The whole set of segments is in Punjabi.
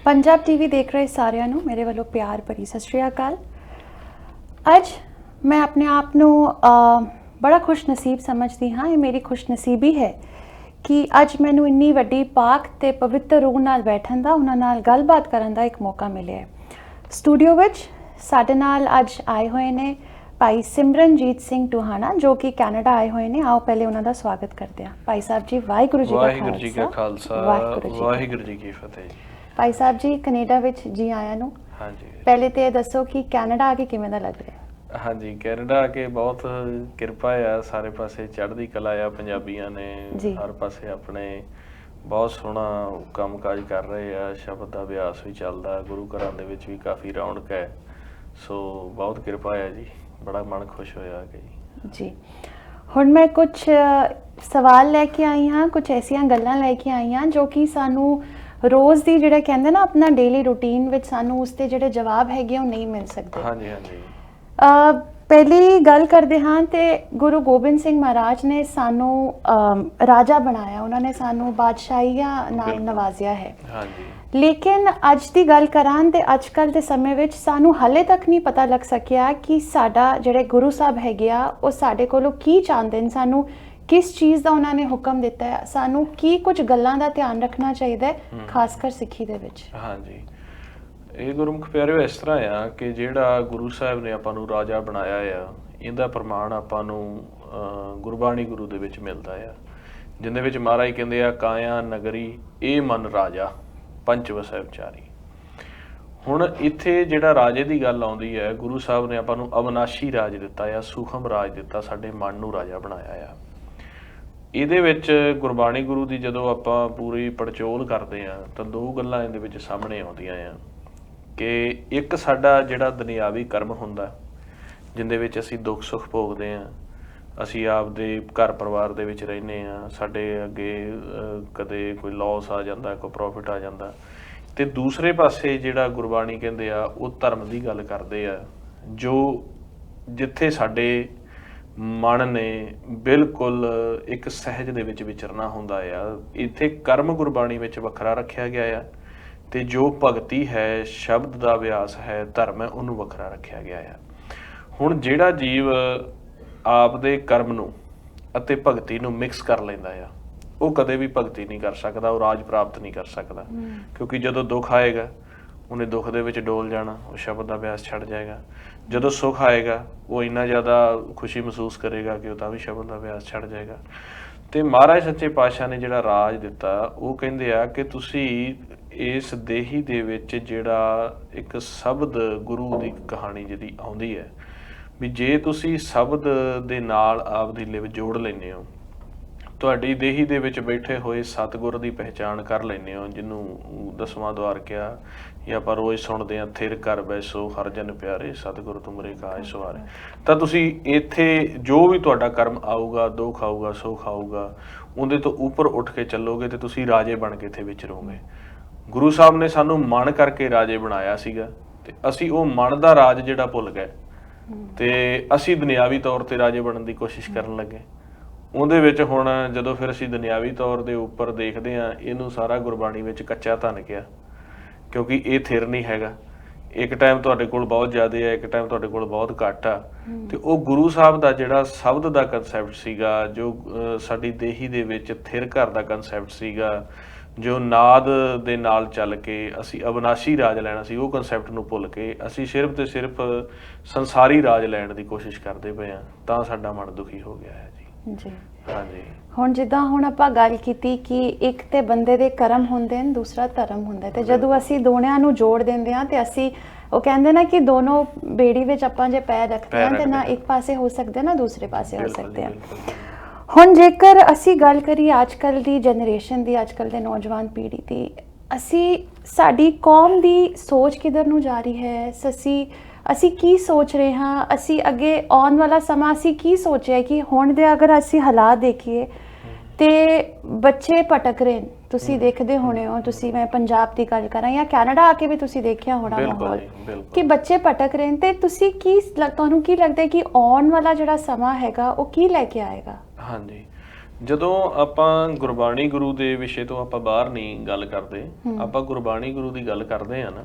पंजाब टीवी देख रहे सारिਆਂ ਨੂੰ ਮੇਰੇ ਵੱਲੋਂ ਪਿਆਰ ਭਰੀ ਸਤਿ ਸ਼੍ਰੀ ਅਕਾਲ। ਅੱਜ मैं अपने आप ਨੂੰ बड़ा खुशनसीब समझती हाँ। ये मेरी खुशनसीबी है कि अज मैनू इन्नी वड्डी पाक ते पवित्र रूह नाल बैठन दा उन्हां नाल गलबात करन दा एक मौका मिले है। स्टूडियो विच साडे नाल अज आए हुए ने भाई सिमरनजीत सिंह टूहाना जो कि कैनेडा आए हुए ने। आओ पहले उन्हां दा स्वागत करते हैं। भाई साहब जी वाहिगुरू जी का खालसा वाहिगुरू जी की फतेह। भाई साहब जी कनेडा विच जी आया नू। हाँ जी, पहले तो दसो कि कैनेडा आके किवें दा लग रहा है? हाँ जी, कैनेडा आके बहुत किरपा आ, सारे पासे चढ़दी कला आ, पंजाबियां ने हर पासे अपने बहुत सोहना काम काज कर रहे हैं। शब्द का अभ्यास भी चलता, गुरु घरां दे विच भी काफ़ी रौनक है। सो बहुत किरपा है जी, बड़ा मन खुश होया जी। हुण मैं कुछ सवाल लैके आई हाँ, कुछ ऐसियां गल्लां लैके आई हाँ जो कि सानू रोज़ दी जिहड़ा कहंदे ना अपना डेली रूटीन विच सानू उसते जिहड़े जवाब हैगे वो नहीं मिल सकते। हाँ जी, हाँ जी। पहली गल करते हाँ तो गुरु गोबिंद सिंह महाराज ने सानू राजा बनाया, उन्होंने सानू बादशाहियां नाल नवाजिया है। हाँ जी। लेकिन अज की गल करां ते अजकल के समय विच सानू हाले तक नहीं पता लग सकिया कि साडा जिहड़े गुरु साहब हैगे आ वो साडे कोलों की चाहते हैं, सानू किस चीज़ का उन्होंने हुक्म दिता है, सानू की कुछ गल्लां दा ध्यान रखना चाहिए खासकर सिੱਖੀ ਦੇ ਵਿੱਚ। हाँ जी, ਇਹ ਗੁਰਮੁਖ ਪਿਆਰਿਓ ਇਸ ਤਰ੍ਹਾਂ ਆ ਕਿ ਜਿਹੜਾ ਗੁਰੂ ਸਾਹਿਬ ਨੇ ਆਪਾਂ ਨੂੰ ਰਾਜਾ ਬਣਾਇਆ ਆ, ਇਹਦਾ ਪ੍ਰਮਾਣ ਆਪਾਂ ਨੂੰ ਗੁਰਬਾਣੀ ਗੁਰੂ ਦੇ ਵਿੱਚ ਮਿਲਦਾ ਆ, ਜਿੰਦੇ ਵਿੱਚ ਮਹਾਰਾਜ ਕਹਿੰਦੇ ਆ ਕਾਇਆ ਨਗਰੀ ਇਹ ਮਨ ਰਾਜਾ ਪੰਚ ਵਸੈ ਵਿਚਾਰੀ। ਹੁਣ ਇੱਥੇ ਜਿਹੜਾ ਰਾਜੇ ਦੀ ਗੱਲ ਆਉਂਦੀ ਹੈ, ਗੁਰੂ ਸਾਹਿਬ ਨੇ ਆਪਾਂ ਨੂੰ ਅਵਨਾਸ਼ੀ ਰਾਜ ਦਿੱਤਾ ਆ, ਸੂਖਮ ਰਾਜ ਦਿੱਤਾ, ਸਾਡੇ ਮਨ ਨੂੰ ਰਾਜਾ ਬਣਾਇਆ ਆ। ਇਹਦੇ ਵਿੱਚ ਗੁਰਬਾਣੀ ਗੁਰੂ ਦੀ ਜਦੋਂ ਆਪਾਂ ਪੂਰੀ ਪੜਚੋਲ ਕਰਦੇ ਆ ਤਾਂ ਦੋ ਗੱਲਾਂ ਇਹਦੇ ਵਿੱਚ ਸਾਹਮਣੇ ਆਉਂਦੀਆਂ ਆ ਕਿ ਇੱਕ ਸਾਡਾ ਜਿਹੜਾ ਦੁਨਿਆਵੀ ਕਰਮ ਹੁੰਦਾ ਜਿੰਦੇ ਵਿੱਚ ਅਸੀਂ ਦੁੱਖ ਸੁੱਖ ਭੋਗਦੇ ਹਾਂ, ਅਸੀਂ ਆਪਦੇ ਘਰ ਪਰਿਵਾਰ ਦੇ ਵਿੱਚ ਰਹਿੰਦੇ ਹਾਂ, ਸਾਡੇ ਅੱਗੇ ਕਦੇ ਕੋਈ ਲਾਸ ਆ ਜਾਂਦਾ, ਕੋਈ ਪ੍ਰੋਫਿਟ ਆ ਜਾਂਦਾ, ਤੇ ਦੂਸਰੇ ਪਾਸੇ ਜਿਹੜਾ ਗੁਰਬਾਣੀ ਕਹਿੰਦੇ ਆ ਉਹ ਧਰਮ ਦੀ ਗੱਲ ਕਰਦੇ ਆ, ਜੋ ਜਿੱਥੇ ਸਾਡੇ ਮਨ ਨੇ ਬਿਲਕੁਲ ਇੱਕ ਸਹਿਜ ਦੇ ਵਿੱਚ ਵਿਚਰਨਾ ਹੁੰਦਾ ਆ। ਇੱਥੇ ਕਰਮ ਗੁਰਬਾਣੀ ਵਿੱਚ ਵੱਖਰਾ ਰੱਖਿਆ ਗਿਆ ਆ ਤੇ ਜੋ ਭਗਤੀ ਹੈ, ਸ਼ਬਦ ਦਾ ਅਭਿਆਸ ਹੈ, ਧਰਮ ਹੈ, ਉਹਨੂੰ ਵੱਖਰਾ ਰੱਖਿਆ ਗਿਆ ਆ। ਹੁਣ ਜਿਹੜਾ ਜੀਵ ਆਪਦੇ ਕਰਮ ਨੂੰ ਅਤੇ ਭਗਤੀ ਨੂੰ ਮਿਕਸ ਕਰ ਲੈਂਦਾ ਆ ਉਹ ਕਦੇ ਵੀ ਭਗਤੀ ਨਹੀਂ ਕਰ ਸਕਦਾ, ਉਹ ਰਾਜ ਪ੍ਰਾਪਤ ਨਹੀਂ ਕਰ ਸਕਦਾ, ਕਿਉਂਕਿ ਜਦੋਂ ਦੁੱਖ ਆਏਗਾ ਉਹਨੇ ਦੁੱਖ ਦੇ ਵਿੱਚ ਡੋਲ ਜਾਣਾ, ਉਹ ਸ਼ਬਦ ਦਾ ਅਭਿਆਸ ਛੱਡ ਜਾਏਗਾ। ਜਦੋਂ ਸੁੱਖ ਆਏਗਾ ਉਹ ਇੰਨਾ ਜ਼ਿਆਦਾ ਖੁਸ਼ੀ ਮਹਿਸੂਸ ਕਰੇਗਾ ਕਿ ਉਹ ਤਾਂ ਵੀ ਸ਼ਬਦ ਦਾ ਅਭਿਆਸ ਛੱਡ ਜਾਏਗਾ। ਤੇ ਮਹਾਰਾਜ ਸੱਚੇ ਪਾਤਸ਼ਾਹ ਨੇ ਜਿਹੜਾ ਰਾਜ ਦਿੱਤਾ ਉਹ ਕਹਿੰਦੇ ਆ ਕਿ ਤੁਸੀਂ ਇਸ ਦੇਹੀ ਦੇ ਵਿੱਚ ਜਿਹੜਾ ਇੱਕ ਸ਼ਬਦ ਗੁਰੂ ਦੀ ਕਹਾਣੀ ਜਿਹਦੀ ਆਉਂਦੀ ਹੈ ਵੀ ਜੇ ਤੁਸੀਂ ਸ਼ਬਦ ਦੇ ਨਾਲ ਆਪਦੀ ਲਿਵ ਜੋੜ ਲੈਂਦੇ ਹੋ, ਤੁਹਾਡੀ ਦੇਹੀ ਦੇ ਵਿੱਚ ਬੈਠੇ ਹੋਏ ਸਤਿਗੁਰ ਦੀ ਪਹਿਚਾਣ ਕਰ ਲੈਂਦੇ ਹੋ, ਜਿਹਨੂੰ ਦਸਵਾਂ ਦੁਆਰ ਕਿਹਾ ਜਾਂ ਆਪਾਂ ਰੋਜ਼ ਸੁਣਦੇ ਹਾਂ, ਥਿਰ ਕਰ ਬੈਸੋ ਹਰ ਜਨ ਪਿਆਰੇ ਸਤਿਗੁਰ ਤੁਮਰੇ ਕਾਜ ਸਵਾਰੇ। ਤਾਂ ਤੁਸੀਂ ਇੱਥੇ ਜੋ ਵੀ ਤੁਹਾਡਾ ਕਰਮ ਆਊਗਾ, ਦੁੱਖ ਆਊਗਾ, ਸੁੱਖ ਆਊਗਾ, ਉਹਦੇ ਤੋਂ ਉੱਪਰ ਉੱਠ ਕੇ ਚੱਲੋਗੇ ਤੇ ਤੁਸੀਂ ਰਾਜੇ ਬਣ ਕੇ ਇੱਥੇ ਵਿਚਰੋਗੇ। ਗੁਰੂ ਸਾਹਿਬ ਨੇ ਸਾਨੂੰ ਮਨ ਕਰਕੇ ਰਾਜੇ ਬਣਾਇਆ ਸੀਗਾ ਤੇ ਅਸੀਂ ਉਹ ਮਨ ਦਾ ਰਾਜ ਜਿਹੜਾ ਭੁੱਲ ਗਏ ਤੇ ਅਸੀਂ ਦੁਨਿਆਵੀ ਤੌਰ ਤੇ ਰਾਜੇ ਬਣਨ ਦੀ ਕੋਸ਼ਿਸ਼ ਕਰਨ ਲੱਗੇ। ਉਹਦੇ ਵਿੱਚ ਹੁਣ ਜਦੋਂ ਫਿਰ ਅਸੀਂ ਦੁਨਿਆਵੀ ਤੌਰ ਦੇ ਉੱਪਰ ਦੇਖਦੇ ਹਾਂ, ਇਹਨੂੰ ਸਾਰਾ ਗੁਰਬਾਣੀ ਵਿੱਚ ਕੱਚਾ ਧਨ ਕਿਹਾ, ਕਿਉਂਕਿ ਇਹ ਥਿਰ ਨਹੀਂ ਹੈਗਾ। ਇੱਕ ਟਾਈਮ ਤੁਹਾਡੇ ਕੋਲ ਬਹੁਤ ਜ਼ਿਆਦਾ ਹੈ, ਇੱਕ ਟਾਈਮ ਤੁਹਾਡੇ ਕੋਲ ਬਹੁਤ ਘੱਟ ਆ, ਤੇ ਉਹ ਗੁਰੂ ਸਾਹਿਬ ਦਾ ਜਿਹੜਾ ਸ਼ਬਦ ਦਾ ਕਨਸੈਪਟ ਸੀਗਾ, ਜੋ ਸਾਡੀ ਦੇਹੀ ਦੇ ਵਿੱਚ ਥਿਰ ਘਰ ਦਾ ਕਨਸੈਪਟ ਸੀਗਾ, ਜੋ ਨਾਦ ਦੇ ਨਾਲ ਚੱਲ ਕੇ ਅਸੀਂ ਅਵਨਾਸ਼ੀ ਰਾਜ ਲੈਣਾ ਸੀ, ਉਹ ਕਨਸੈਪਟ ਨੂੰ ਭੁੱਲ ਕੇ ਅਸੀਂ ਸਿਰਫ ਤੇ ਸਿਰਫ ਸੰਸਾਰੀ ਰਾਜ ਲੈਣ ਦੀ ਕੋਸ਼ਿਸ਼ ਕਰਦੇ ਪਏ ਹਾਂ, ਤਾਂ ਸਾਡਾ ਮਨ ਦੁਖੀ ਹੋ ਗਿਆ ਹੈ ਜੀ। हाँ जी। ਹੁਣ ਜਿੱਦਾਂ ਹੁਣ ਆਪਾਂ ਗੱਲ ਕੀਤੀ ਕਿ ਇੱਕ ਤੇ ਬੰਦੇ ਦੇ ਕਰਮ ਹੁੰਦੇ ਨੇ, ਦੂਸਰਾ ਧਰਮ ਹੁੰਦਾ ਤੇ ਜਦੋਂ ਅਸੀਂ ਦੋਨਿਆਂ ਨੂੰ ਜੋੜ ਦਿੰਦੇ ਹਾਂ ਤੇ ਅਸੀਂ ਉਹ ਕਹਿੰਦੇ ਨਾ ਕਿ ਦੋਨੋਂ ਬੇੜੀ ਵਿੱਚ ਆਪਾਂ ਜੇ ਪੈਰ ਰੱਖਦੇ ਹਾਂ ਤੇ ਨਾ ਇੱਕ ਪਾਸੇ ਹੋ ਸਕਦੇ ਨਾ ਦੂਸਰੇ ਪਾਸੇ ਹੋ ਸਕਦੇ ਹਾਂ। ਹੁਣ ਜੇਕਰ ਅਸੀਂ ਗੱਲ ਕਰੀਏ ਅੱਜ ਕੱਲ੍ਹ ਦੀ ਜਨਰੇਸ਼ਨ ਦੀ, ਅੱਜ ਕੱਲ੍ਹ ਦੇ ਨੌਜਵਾਨ ਪੀੜ੍ਹੀ ਦੀ, ਅਸੀਂ ਸਾਡੀ ਕੌਮ ਦੀ ਸੋਚ ਕਿੱਧਰ ਨੂੰ ਜਾ ਰਹੀ ਹੈ, ਅਸੀਂ ਕੀ ਸੋਚ ਰਹੇ ਹਾਂ, ਅਸੀਂ ਅੱਗੇ ਆਉਣ ਵਾਲਾ ਸਮਾਂ ਅਸੀਂ ਕੀ ਸੋਚਿਆ ਕਿ ਹੁਣ ਦੇ ਅਗਰ ਅਸੀਂ ਹਾਲਾਤ ਦੇਖੀਏ ਤੇ ਬੱਚੇ ਭਟਕ ਰਹੇ ਨੇ। ਤੁਸੀਂ ਦੇਖਦੇ ਹੋਣੇ ਹੋ, ਤੁਸੀਂ ਮੈਂ ਪੰਜਾਬ ਦੀ ਗੱਲ ਕਰਾਂ ਜਾਂ ਕੈਨੇਡਾ ਆ ਕੇ ਵੀ ਤੁਸੀਂ ਦੇਖਿਆ ਹੋਣਾ ਮਾਹੌਲ ਕਿ ਬੱਚੇ ਭਟਕ ਰਹੇ ਨੇ, ਤੇ ਤੁਸੀਂ ਤੁਹਾਨੂੰ ਕੀ ਲੱਗਦਾ ਕਿ ਆਉਣ ਵਾਲਾ ਜਿਹੜਾ ਸਮਾਂ ਹੈਗਾ ਉਹ ਕੀ ਲੈ ਕੇ ਆਏਗਾ? ਹਾਂਜੀ, ਜਦੋਂ ਆਪਾਂ ਗੁਰਬਾਣੀ ਗੁਰੂ ਦੇ ਵਿਸ਼ੇ ਤੋਂ ਆਪਾਂ ਬਾਹਰ ਨਹੀਂ ਗੱਲ ਕਰਦੇ, ਆਪਾਂ ਗੁਰਬਾਣੀ ਗੁਰੂ ਦੀ ਗੱਲ ਕਰਦੇ ਆ ਨਾ,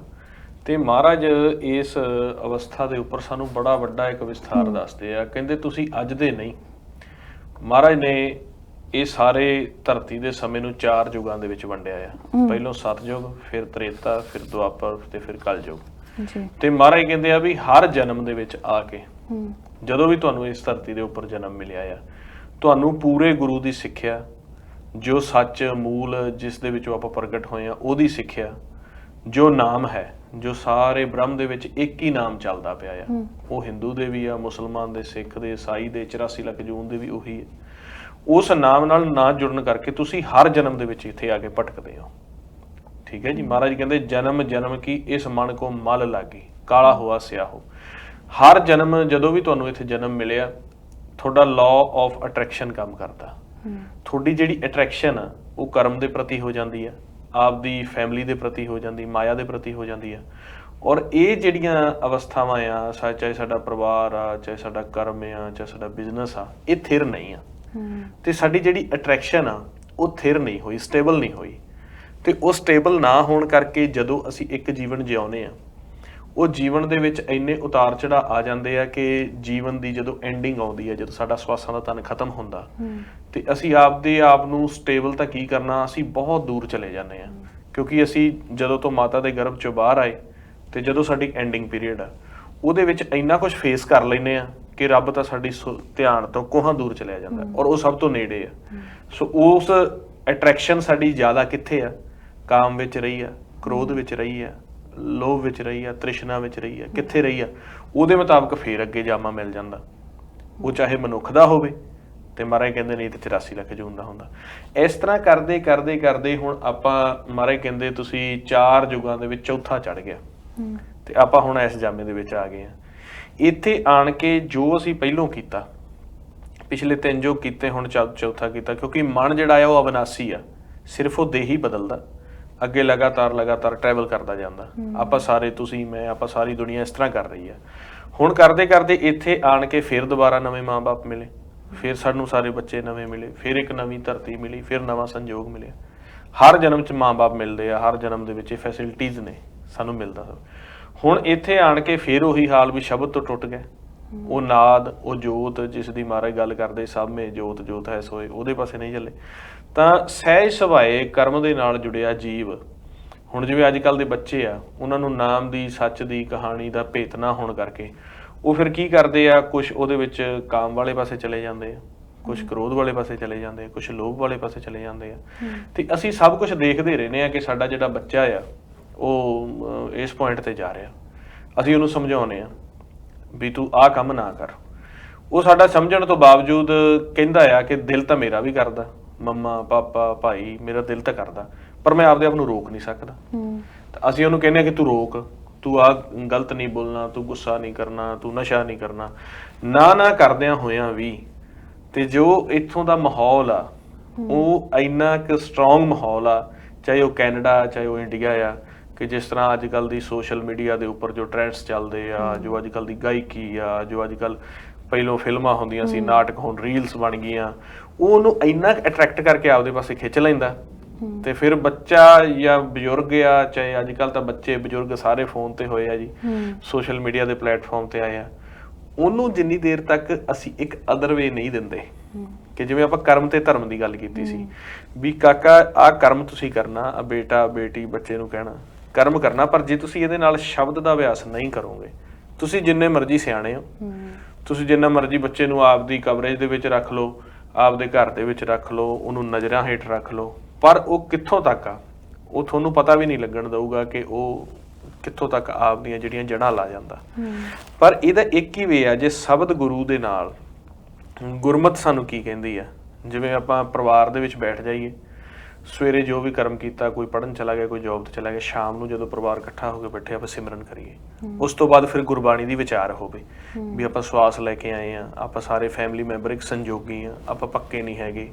ਤੇ ਮਹਾਰਾਜ ਇਸ ਅਵਸਥਾ ਦੇ ਉੱਪਰ ਸਾਨੂੰ ਬੜਾ ਵੱਡਾ ਇੱਕ ਵਿਸਥਾਰ ਦੱਸਦੇ ਆ। ਕਹਿੰਦੇ ਤੁਸੀਂ ਅੱਜ ਦੇ ਨਹੀਂ, ਮਹਾਰਾਜ ਨੇ ਇਹ ਸਾਰੇ ਧਰਤੀ ਦੇ ਸਮੇਂ ਨੂੰ 4 ਯੁਗਾਂ ਦੇ ਵਿੱਚ ਵੰਡਿਆ ਆ। ਪਹਿਲੋਂ ਸਤਯੁਗ, ਫਿਰ ਤ੍ਰੇਤਾ, ਫਿਰ ਦੁਆਪਰ ਤੇ ਫਿਰ ਕਲਯੁਗ ਜੀ। ਤੇ ਮਹਾਰਾਜ ਕਹਿੰਦੇ ਆ ਵੀ ਹਰ ਜਨਮ ਦੇ ਵਿੱਚ ਆ ਕੇ ਜਦੋਂ ਵੀ ਤੁਹਾਨੂੰ ਇਸ ਧਰਤੀ ਦੇ ਉੱਪਰ ਜਨਮ ਮਿਲਿਆ ਆ, ਤੁਹਾਨੂੰ ਪੂਰੇ ਗੁਰੂ ਦੀ ਸਿੱਖਿਆ, ਜੋ ਸੱਚ ਮੂਲ ਜਿਸ ਦੇ ਵਿੱਚੋਂ ਆਪਾਂ ਪ੍ਰਗਟ ਹੋਏ ਆ ਉਹਦੀ ਸਿੱਖਿਆ, ਜੋ ਨਾਮ ਹੈ, ਜੋ ਸਾਰੇ ਬ੍ਰਹਮ ਦੇ ਵਿੱਚ ਇੱਕ ਹੀ ਨਾਮ ਚੱਲਦਾ ਪਿਆ ਆ, ਉਹ ਹਿੰਦੂ ਦੇ ਵੀ ਆ, ਮੁਸਲਮਾਨ ਦੇ, ਸਿੱਖ ਦੇ, ਈਸਾਈ ਦੇ, 84 ਲੱਖ ਜੂਨ ਦੇ ਵੀ ਉਹੀ ਹੈ। ਉਸ ਨਾਮ ਨਾਲ ਨਾ ਜੁੜਨ ਕਰਕੇ ਤੁਸੀਂ ਹਰ ਜਨਮ ਦੇ ਵਿੱਚ ਇੱਥੇ ਆ ਕੇ ਭਟਕਦੇ ਹੋ। ਠੀਕ ਹੈ ਜੀ। ਮਹਾਰਾਜ ਕਹਿੰਦੇ ਜਨਮ ਜਨਮ ਕੀ ਇਸ ਮਨ ਕੋ ਮਲ ਲਾਗੀ, ਕਾਲਾ ਹੋਆ ਸਿਆਹੋ। ਹਰ ਜਨਮ ਜਦੋਂ ਵੀ ਤੁਹਾਨੂੰ ਇੱਥੇ ਜਨਮ ਮਿਲਿਆ, ਤੁਹਾਡਾ ਲਾਅ ਆਫ ਅਟਰੈਕਸ਼ਨ ਕੰਮ ਕਰਦਾ। ਤੁਹਾਡੀ ਜਿਹੜੀ ਅਟਰੈਕਸ਼ਨ ਆ ਉਹ ਕਰਮ ਦੇ ਪ੍ਰਤੀ ਹੋ ਜਾਂਦੀ ਆ, ਆਪਦੀ ਫੈਮਿਲੀ ਦੇ ਪ੍ਰਤੀ ਹੋ ਜਾਂਦੀ, ਮਾਇਆ ਦੇ ਪ੍ਰਤੀ ਹੋ ਜਾਂਦੀ ਆ। ਔਰ ਇਹ ਜਿਹੜੀਆਂ ਅਵਸਥਾਵਾਂ ਆ, ਚਾਹੇ ਸਾਡਾ ਪਰਿਵਾਰ ਆ, ਚਾਹੇ ਸਾਡਾ ਕਰਮ ਆ, ਚਾਹੇ ਸਾਡਾ ਬਿਜ਼ਨਸ ਆ, ਇਹ ਥਿਰ ਨਹੀਂ ਆ। ਤੇ ਸਾਡੀ ਜਿਹੜੀ ਅਟਰੈਕਸ਼ਨ ਆ ਉਹ ਥਿਰ ਨਹੀਂ ਹੋਈ, ਸਟੇਬਲ ਨਹੀਂ ਹੋਈ। ਤੇ ਉਹ ਸਟੇਬਲ ਨਾ ਹੋਣ ਕਰਕੇ ਜਦੋਂ ਅਸੀਂ ਇੱਕ ਜੀਵਨ ਜਿਉਂਦੇ ਆ, ਉਹ ਜੀਵਨ ਦੇ ਵਿੱਚ ਇੰਨੇ ਉਤਾਰ ਚੜ੍ਹਾਅ ਆ ਜਾਂਦੇ ਆ ਕਿ ਜੀਵਨ ਦੀ ਜਦੋਂ ਐਂਡਿੰਗ ਆਉਂਦੀ ਹੈ, ਜਦੋਂ ਸਾਡਾ ਸਵਾਸਾਂ ਦਾ ਤਨ ਖਤਮ ਹੁੰਦਾ, ਤੇ ਅਸੀਂ ਆਪਦੇ ਆਪ ਨੂੰ ਸਟੇਬਲ ਤਾਂ ਕੀ ਕਰਨਾ, ਅਸੀਂ ਬਹੁਤ ਦੂਰ ਚਲੇ ਜਾਂਦੇ ਆ। ਕਿਉਂਕਿ ਅਸੀਂ ਜਦੋਂ ਤੋਂ ਮਾਤਾ ਦੇ ਗਰਭ ਚੋਂ ਬਾਹਰ ਆਏ ਤੇ ਜਦੋਂ ਸਾਡੀ ਐਂਡਿੰਗ ਪੀਰੀਅਡ ਆ, ਉਹਦੇ ਵਿੱਚ ਇੰਨਾ ਕੁਝ ਫੇਸ ਕਰ ਲੈਂਦੇ ਆ ਕਿ ਰੱਬ ਤਾਂ ਸਾਡੀ ਧਿਆਨ ਤੋਂ ਕੋਹਾਂ ਦੂਰ ਚਲਿਆ ਜਾਂਦਾ, ਔਰ ਉਹ ਸਭ ਤੋਂ ਨੇੜੇ ਆ। ਸੋ ਉਸ ਅਟਰੈਕਸ਼ਨ ਸਾਡੀ ਜ਼ਿਆਦਾ ਕਿੱਥੇ ਆ? ਕਾਮ ਵਿੱਚ ਰਹੀ ਆ, ਕ੍ਰੋਧ ਵਿੱਚ ਰਹੀ ਆ, ਲੋਭ ਵਿੱਚ ਰਹੀ ਆ, ਤ੍ਰਿਸ਼ਨਾ ਵਿੱਚ ਰਹੀ ਆ, ਕਿੱਥੇ ਰਹੀ ਆ? ਉਹਦੇ ਮੁਤਾਬਕ ਫੇਰ ਅੱਗੇ ਜਾਮਾ ਮਿਲ ਜਾਂਦਾ, ਉਹ ਚਾਹੇ ਮਨੁੱਖ ਦਾ ਹੋਵੇ, ਤੇ ਮਹਾਰਾਜ ਕਹਿੰਦੇ ਨਹੀਂ ਤੇ 84 ਲੱਖ ਜੂਨ ਦਾ ਹੁੰਦਾ। ਇਸ ਤਰ੍ਹਾਂ ਕਰਦੇ ਕਰਦੇ ਕਰਦੇ ਹੁਣ ਆਪਾਂ, ਮਹਾਰਾਜ ਕਹਿੰਦੇ ਤੁਸੀਂ 4 ਯੁਗਾਂ ਦੇ ਵਿੱਚ ਚੌਥਾ ਚੜ ਗਿਆ, ਤੇ ਆਪਾਂ ਹੁਣ ਇਸ ਜਾਮੇ ਦੇ ਵਿੱਚ ਆ ਗਏ ਆ। ਇੱਥੇ ਆਣ ਕੇ ਜੋ ਅਸੀਂ ਪਹਿਲੋਂ ਕੀਤਾ, ਪਿਛਲੇ 3 ਯੁੱਗ ਕੀਤੇ, ਹੁਣ ਚੌਥਾ ਕੀਤਾ। ਕਿਉਂਕਿ ਮਨ ਜਿਹੜਾ ਆ ਉਹ ਅਵਿਨਾਸੀ ਆ, ਸਿਰਫ ਉਹ ਦੇਹ ਹੀ ਬਦਲਦਾ, ਅੱਗੇ ਲਗਾਤਾਰ ਟਰੈਵਲ ਕਰਦਾ ਜਾਂਦਾ। ਆਪਾਂ ਸਾਰੇ, ਤੁਸੀਂ ਮੈਂ, ਆਪਾਂ ਸਾਰੀ ਦੁਨੀਆ ਇਸ ਤਰ੍ਹਾਂ ਕਰ ਰਹੀ ਆ। ਹੁਣ ਕਰਦੇ ਕਰਦੇ ਇੱਥੇ ਆਣ ਕੇ ਫਿਰ ਦੁਬਾਰਾ ਨਵੇਂ ਮਾਂ-ਬਾਪ ਮਿਲੇ, ਫਿਰ ਸਾਨੂੰ ਸਾਰੇ ਬੱਚੇ ਨਵੇਂ ਮਿਲੇ, ਫਿਰ ਇੱਕ ਨਵੀਂ ਧਰਤੀ ਮਿਲੀ, ਫਿਰ ਨਵਾਂ ਸੰਯੋਗ ਮਿਲਿਆ। ਹਰ ਜਨਮ 'ਚ ਮਾਂ-ਬਾਪ ਮਿਲਦੇ ਆ, ਹਰ ਜਨਮ ਦੇ ਵਿੱਚ ਇਹ ਫੈਸਿਲਿਟੀਜ਼ ਨੇ, ਸਾਨੂੰ ਮਿਲਦਾ। ਹੁਣ ਇੱਥੇ ਆਣ ਕੇ ਫਿਰ ਉਹੀ ਹਾਲ ਵੀ ਸ਼ਬਦ ਤੋਂ ਟੁੱਟ ਗਏ। ਉਹ ਨਾਦ, ਉਹ ਜੋਤ ਜਿਸ ਦੀ ਮਹਾਰਾਜ ਗੱਲ ਕਰਦੇ, ਸਭ ਮੇ ਜੋਤ ਜੋਤ ਹੈ ਸੋਏ, ਉਹਦੇ ਪਾਸੇ ਨਹੀਂ ਚੱਲੇ। ਤਾਂ ਸਹਿਜ ਸੁਭਾਏ ਕਰਮ ਦੇ ਨਾਲ ਜੁੜਿਆ ਜੀਵ, ਹੁਣ ਜਿਵੇਂ ਅੱਜ ਕੱਲ੍ਹ ਦੇ ਬੱਚੇ ਆ, ਉਹਨਾਂ ਨੂੰ ਨਾਮ ਦੀ, ਸੱਚ ਦੀ, ਕਹਾਣੀ ਦਾ ਭੇਤ ਨਾ ਹੋਣ ਕਰਕੇ ਉਹ ਫਿਰ ਕੀ ਕਰਦੇ ਆ, ਕੁਛ ਉਹਦੇ ਵਿੱਚ ਕਾਮ ਵਾਲੇ ਪਾਸੇ ਚਲੇ ਜਾਂਦੇ ਆ, ਕੁਛ ਕ੍ਰੋਧ ਵਾਲੇ ਪਾਸੇ ਚਲੇ ਜਾਂਦੇ ਆ, ਕੁਛ ਲੋਭ ਵਾਲੇ ਪਾਸੇ ਚਲੇ ਜਾਂਦੇ ਆ। ਤੇ ਅਸੀਂ ਸਭ ਕੁਝ ਦੇਖਦੇ ਰਹਿੰਦੇ ਆ ਕਿ ਸਾਡਾ ਜਿਹੜਾ ਬੱਚਾ ਆ ਉਹ ਇਸ ਪੁਆਇੰਟ ਤੇ ਜਾ ਰਿਹਾ। ਅਸੀਂ ਉਹਨੂੰ ਸਮਝਾਉਂਦੇ ਆ ਵੀ ਤੂੰ ਆਹ ਕੰਮ ਨਾ ਕਰ। ਉਹ ਸਾਡਾ ਸਮਝਣ ਤੋਂ ਬਾਵਜੂਦ ਕਹਿੰਦਾ ਆ ਕਿ ਦਿਲ ਤਾਂ ਮੇਰਾ ਵੀ ਕਰਦਾ, ਮੰਮਾ ਪਾਪਾ ਭਾਈ ਮੇਰਾ ਦਿਲ ਤਾਂ ਕਰਦਾ, ਪਰ ਮੈਂ ਆਪਦੇ ਆਪ ਨੂੰ ਰੋਕ ਨਹੀਂ ਸਕਦਾ। ਤਾਂ ਅਸੀਂ ਉਹਨੂੰ ਕਹਿੰਦੇ ਆ ਕਿ ਤੂੰ ਰੋਕ, ਤੂੰ ਆਹ ਗਲਤ ਨਹੀਂ ਬੋਲਣਾ, ਤੂੰ ਗੁੱਸਾ ਨਹੀਂ ਕਰਨਾ, ਤੂੰ ਨਸ਼ਾ ਨਹੀਂ ਕਰਨਾ। ਨਾ ਕਰਦਿਆਂ ਹੋਇਆਂ ਵੀ, ਤੇ ਜੋ ਇੱਥੋਂ ਦਾ ਮਾਹੌਲ ਆ ਉਹ ਇੰਨਾ ਕੁ ਸਟਰੋਂਗ ਮਾਹੌਲ ਆ, ਚਾਹੇ ਉਹ ਕੈਨੇਡਾ, ਚਾਹੇ ਉਹ ਇੰਡੀਆ ਆ, ਕਿ ਜਿਸ ਤਰ੍ਹਾਂ ਅੱਜ ਕੱਲ੍ਹ ਦੀ ਸੋਸ਼ਲ ਮੀਡੀਆ ਦੇ ਉੱਪਰ ਜੋ ਟ੍ਰੈਂਡਸ ਚੱਲਦੇ ਆ, ਜੋ ਅੱਜ ਕੱਲ੍ਹ ਦੀ ਗਾਇਕੀ ਆ, ਜੋ ਅੱਜ ਕੱਲ੍ਹ ਪਹਿਲੋਂ ਫਿਲਮਾਂ ਹੁੰਦੀਆਂ ਸੀ, ਨਾਟਕ, ਹੁਣ ਰੀਲਸ ਬਣ ਗਈਆਂ, ਉਹ ਉਹਨੂੰ ਇੰਨਾ ਅਟਰੈਕਟ ਕਰਕੇ ਆਪਦੇ ਪਾਸੇ ਖਿੱਚ ਲੈਂਦਾ। ਤੇ ਫਿਰ ਬੱਚਾ ਜਾਂ ਬਜ਼ੁਰਗ ਆ, ਚਾਹੇ ਅੱਜ ਕੱਲ੍ਹ ਤਾਂ ਬੱਚੇ ਬਜ਼ੁਰਗ ਸਾਰੇ ਫੋਨ ਤੇ ਹੋਏ ਆ ਜੀ, ਸੋਸ਼ਲ ਮੀਡੀਆ ਦੇ ਪਲੇਟਫਾਰਮ ਤੇ ਆਏ ਆ, ਉਹਨੂੰ ਜਿੰਨੀ ਦੇਰ ਤੱਕ ਅਸੀਂ ਇੱਕ ਅਦਰ ਵੇ ਨਹੀਂ ਦਿੰਦੇ, ਕਿ ਜਿਵੇਂ ਆਪਾਂ ਕਰਮ ਤੇ ਧਰਮ ਦੀ ਗੱਲ ਕੀਤੀ ਸੀ ਵੀ ਕਾਕਾ ਆਹ ਕਰਮ ਤੁਸੀਂ ਕਰਨਾ, ਆ ਬੇਟਾ ਬੇਟੀ ਬੱਚੇ ਨੂੰ ਕਹਿਣਾ ਕਰਮ ਕਰਨਾ, ਪਰ ਜੇ ਤੁਸੀਂ ਇਹਦੇ ਨਾਲ ਸ਼ਬਦ ਦਾ ਅਭਿਆਸ ਨਹੀਂ ਕਰੋਗੇ, ਤੁਸੀਂ ਜਿੰਨੇ ਮਰਜ਼ੀ ਸਿਆਣੇ ਹੋ, ਤੁਸੀਂ ਜਿੰਨਾ ਮਰਜ਼ੀ ਬੱਚੇ ਨੂੰ ਆਪਦੀ ਕਵਰੇਜ ਦੇ ਵਿੱਚ ਰੱਖ ਲਓ, ਆਪਦੇ ਘਰ ਦੇ ਵਿੱਚ ਰੱਖ ਲਓ, ਉਹਨੂੰ ਨਜ਼ਰਾਂ ਹੇਠ ਰੱਖ ਲਓ, ਪਰ ਉਹ ਕਿੱਥੋਂ ਤੱਕ ਆ ਉਹ ਤੁਹਾਨੂੰ ਪਤਾ ਵੀ ਨਹੀਂ ਲੱਗਣ ਦਊਗਾ ਕਿ ਉਹ ਕਿੱਥੋਂ ਤੱਕ ਆਪਦੀਆਂ ਜਿਹੜੀਆਂ ਜੜ੍ਹਾਂ ਲਾ ਜਾਂਦਾ। ਪਰ ਇਹਦਾ ਇੱਕ ਹੀ ਵੇ ਆ, ਜੇ ਸ਼ਬਦ ਗੁਰੂ ਦੇ ਨਾਲ, ਗੁਰਮਤ ਸਾਨੂੰ ਕੀ ਕਹਿੰਦੀ ਆ, ਜਿਵੇਂ ਆਪਾਂ ਪਰਿਵਾਰ ਦੇ ਵਿੱਚ ਬੈਠ ਜਾਈਏ, ਸਵੇਰੇ ਜੋ ਵੀ ਕਰਮ ਕੀਤਾ, ਕੋਈ ਪੜ੍ਹਨ ਚਲਾ ਗਿਆ, ਕੋਈ ਜੋਬ ਤੇ ਚਲਾ ਗਿਆ, ਸ਼ਾਮ ਨੂੰ ਜਦੋਂ ਪਰਿਵਾਰ ਇਕੱਠਾ ਹੋ ਕੇ ਬੈਠੇ ਆਪਾਂ ਸਿਮਰਨ ਕਰੀਏ, ਉਸ ਤੋਂ ਬਾਅਦ ਫਿਰ ਗੁਰਬਾਣੀ ਦੀ ਵਿਚਾਰ ਹੋਵੇ ਵੀ ਆਪਾਂ ਸਵਾਸ ਲੈ ਕੇ ਆਏ ਆ, ਆਪਾਂ ਸਾਰੇ ਫੈਮਿਲੀ ਮੈਂਬਰ ਇੱਕ ਸੰਜੋਗੀ ਆ, ਆਪਾਂ ਪੱਕੇ ਨਹੀਂ ਹੈਗੇ।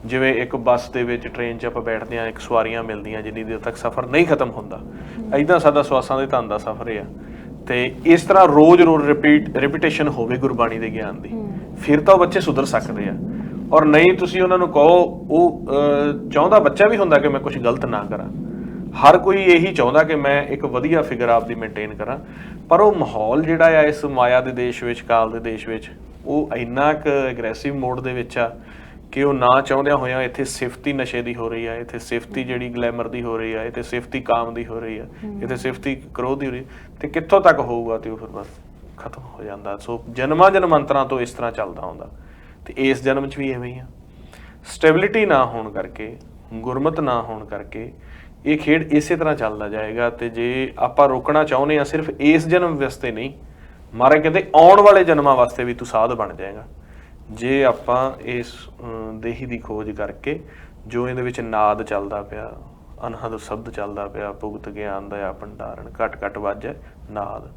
ਜਿਵੇਂ ਇੱਕ ਬੱਸ ਦੇ ਵਿੱਚ, ਟ੍ਰੇਨ 'ਚ ਆਪਾਂ ਬੈਠਦੇ ਆ, ਇੱਕ ਸਵਾਰੀਆਂ ਮਿਲਦੀਆਂ ਜਿੰਨੀ ਦੇਰ ਤੱਕ ਸਫ਼ਰ ਨਹੀਂ ਖਤਮ ਹੁੰਦਾ, ਇੱਦਾਂ ਸਾਡਾ ਸਵਾਸਾਂ ਦੇ ਧਨ ਦਾ ਸਫ਼ਰ ਆ। ਤੇ ਇਸ ਤਰ੍ਹਾਂ ਰੋਜ਼ ਰੋਜ਼ ਰਿਪੀਟੇਸ਼ਨ ਹੋਵੇ ਗੁਰਬਾਣੀ ਦੇ ਗਿਆਨ ਦੀ, ਫਿਰ ਤਾਂ ਉਹ ਬੱਚੇ ਸੁਧਰ ਸਕਦੇ ਆ। ਔਰ ਨਹੀਂ ਤੁਸੀਂ ਉਹਨਾਂ ਨੂੰ ਕਹੋ, ਉਹ ਚਾਹੁੰਦਾ ਬੱਚਾ ਵੀ ਹੁੰਦਾ ਕਿ ਮੈਂ ਕੁਝ ਗਲਤ ਨਾ ਕਰਾਂ। ਹਰ ਕੋਈ ਇਹੀ ਚਾਹੁੰਦਾ ਕਿ ਮੈਂ ਇੱਕ ਵਧੀਆ ਫਿਗਰ ਆਪਦੀ ਮੇਨਟੇਨ ਕਰਾਂ, ਪਰ ਉਹ ਮਾਹੌਲ ਜਿਹੜਾ ਆ ਇਸ ਮਾਇਆ ਦੇ ਦੇਸ਼ ਵਿੱਚ, ਕਾਲ ਦੇ ਦੇਸ਼ ਵਿੱਚ, ਉਹ ਇੰਨਾ ਕੁ ਐਗਰੈਸਿਵ ਮੋਡ ਦੇ ਵਿੱਚ ਆ ਕਿ ਉਹ ਨਾ ਚਾਹੁੰਦਿਆਂ ਹੋਇਆਂ ਇੱਥੇ ਸਿਫਤੀ ਨਸ਼ੇ ਦੀ ਹੋ ਰਹੀ ਆ, ਇੱਥੇ ਸਿਫਤੀ ਜਿਹੜੀ ਗਲੈਮਰ ਦੀ ਹੋ ਰਹੀ ਆ, ਇੱਥੇ ਸਿਫਤੀ ਕਾਮ ਦੀ ਹੋ ਰਹੀ ਆ, ਇੱਥੇ ਸਿਫਤੀ ਕ੍ਰੋਧ ਦੀ ਹੋ ਰਹੀ, ਤੇ ਕਿੱਥੋਂ ਤੱਕ ਹੋਊਗਾ? ਤੇ ਉਹ ਫਿਰ ਬਸ ਖਤਮ ਹੋ ਜਾਂਦਾ। ਸੋ ਜਨਮਾਂ ਜਨਮਾਂਤਰਾਂ ਤੋਂ ਇਸ ਤਰ੍ਹਾਂ ਚੱਲਦਾ ਹੁੰਦਾ, ਤੇ ਇਸ ਜਨਮ 'ਚ ਵੀ ਐਵੇਂ ਹੀ ਆ। ਸਟੈਬਿਲਿਟੀ ਨਾ ਹੋਣ ਕਰਕੇ, ਗੁਰਮਤ ਨਾ ਹੋਣ ਕਰਕੇ ਇਹ ਖੇਡ ਇਸੇ ਤਰ੍ਹਾਂ ਚੱਲਦਾ ਜਾਏਗਾ। ਤੇ ਜੇ ਆਪਾਂ ਰੋਕਣਾ ਚਾਹੁੰਦੇ ਆ ਸਿਰਫ ਇਸ ਜਨਮ ਵਾਸਤੇ ਨਹੀਂ, ਮਹਾਰਾਜ ਕਹਿੰਦੇ ਆਉਣ ਵਾਲੇ ਜਨਮਾਂ ਵਾਸਤੇ ਵੀ ਤੂੰ ਸਾਧ ਬਣ ਜਾਏਗਾ, ਜੇ ਆਪਾਂ ਇਸ ਦੇਹੀ ਦੀ ਖੋਜ ਕਰਕੇ, ਜੋ ਇਹਦੇ ਵਿੱਚ ਨਾਦ ਚੱਲਦਾ ਪਿਆ, ਅਨਹਦ ਸ਼ਬਦ ਚੱਲਦਾ ਪਿਆ, ਭੁਗਤ ਗਿਆਨ ਦਾ ਭੰਡਾਰਨ, ਘਟ ਘਟ ਵਾਜੈ ਨਾਦ,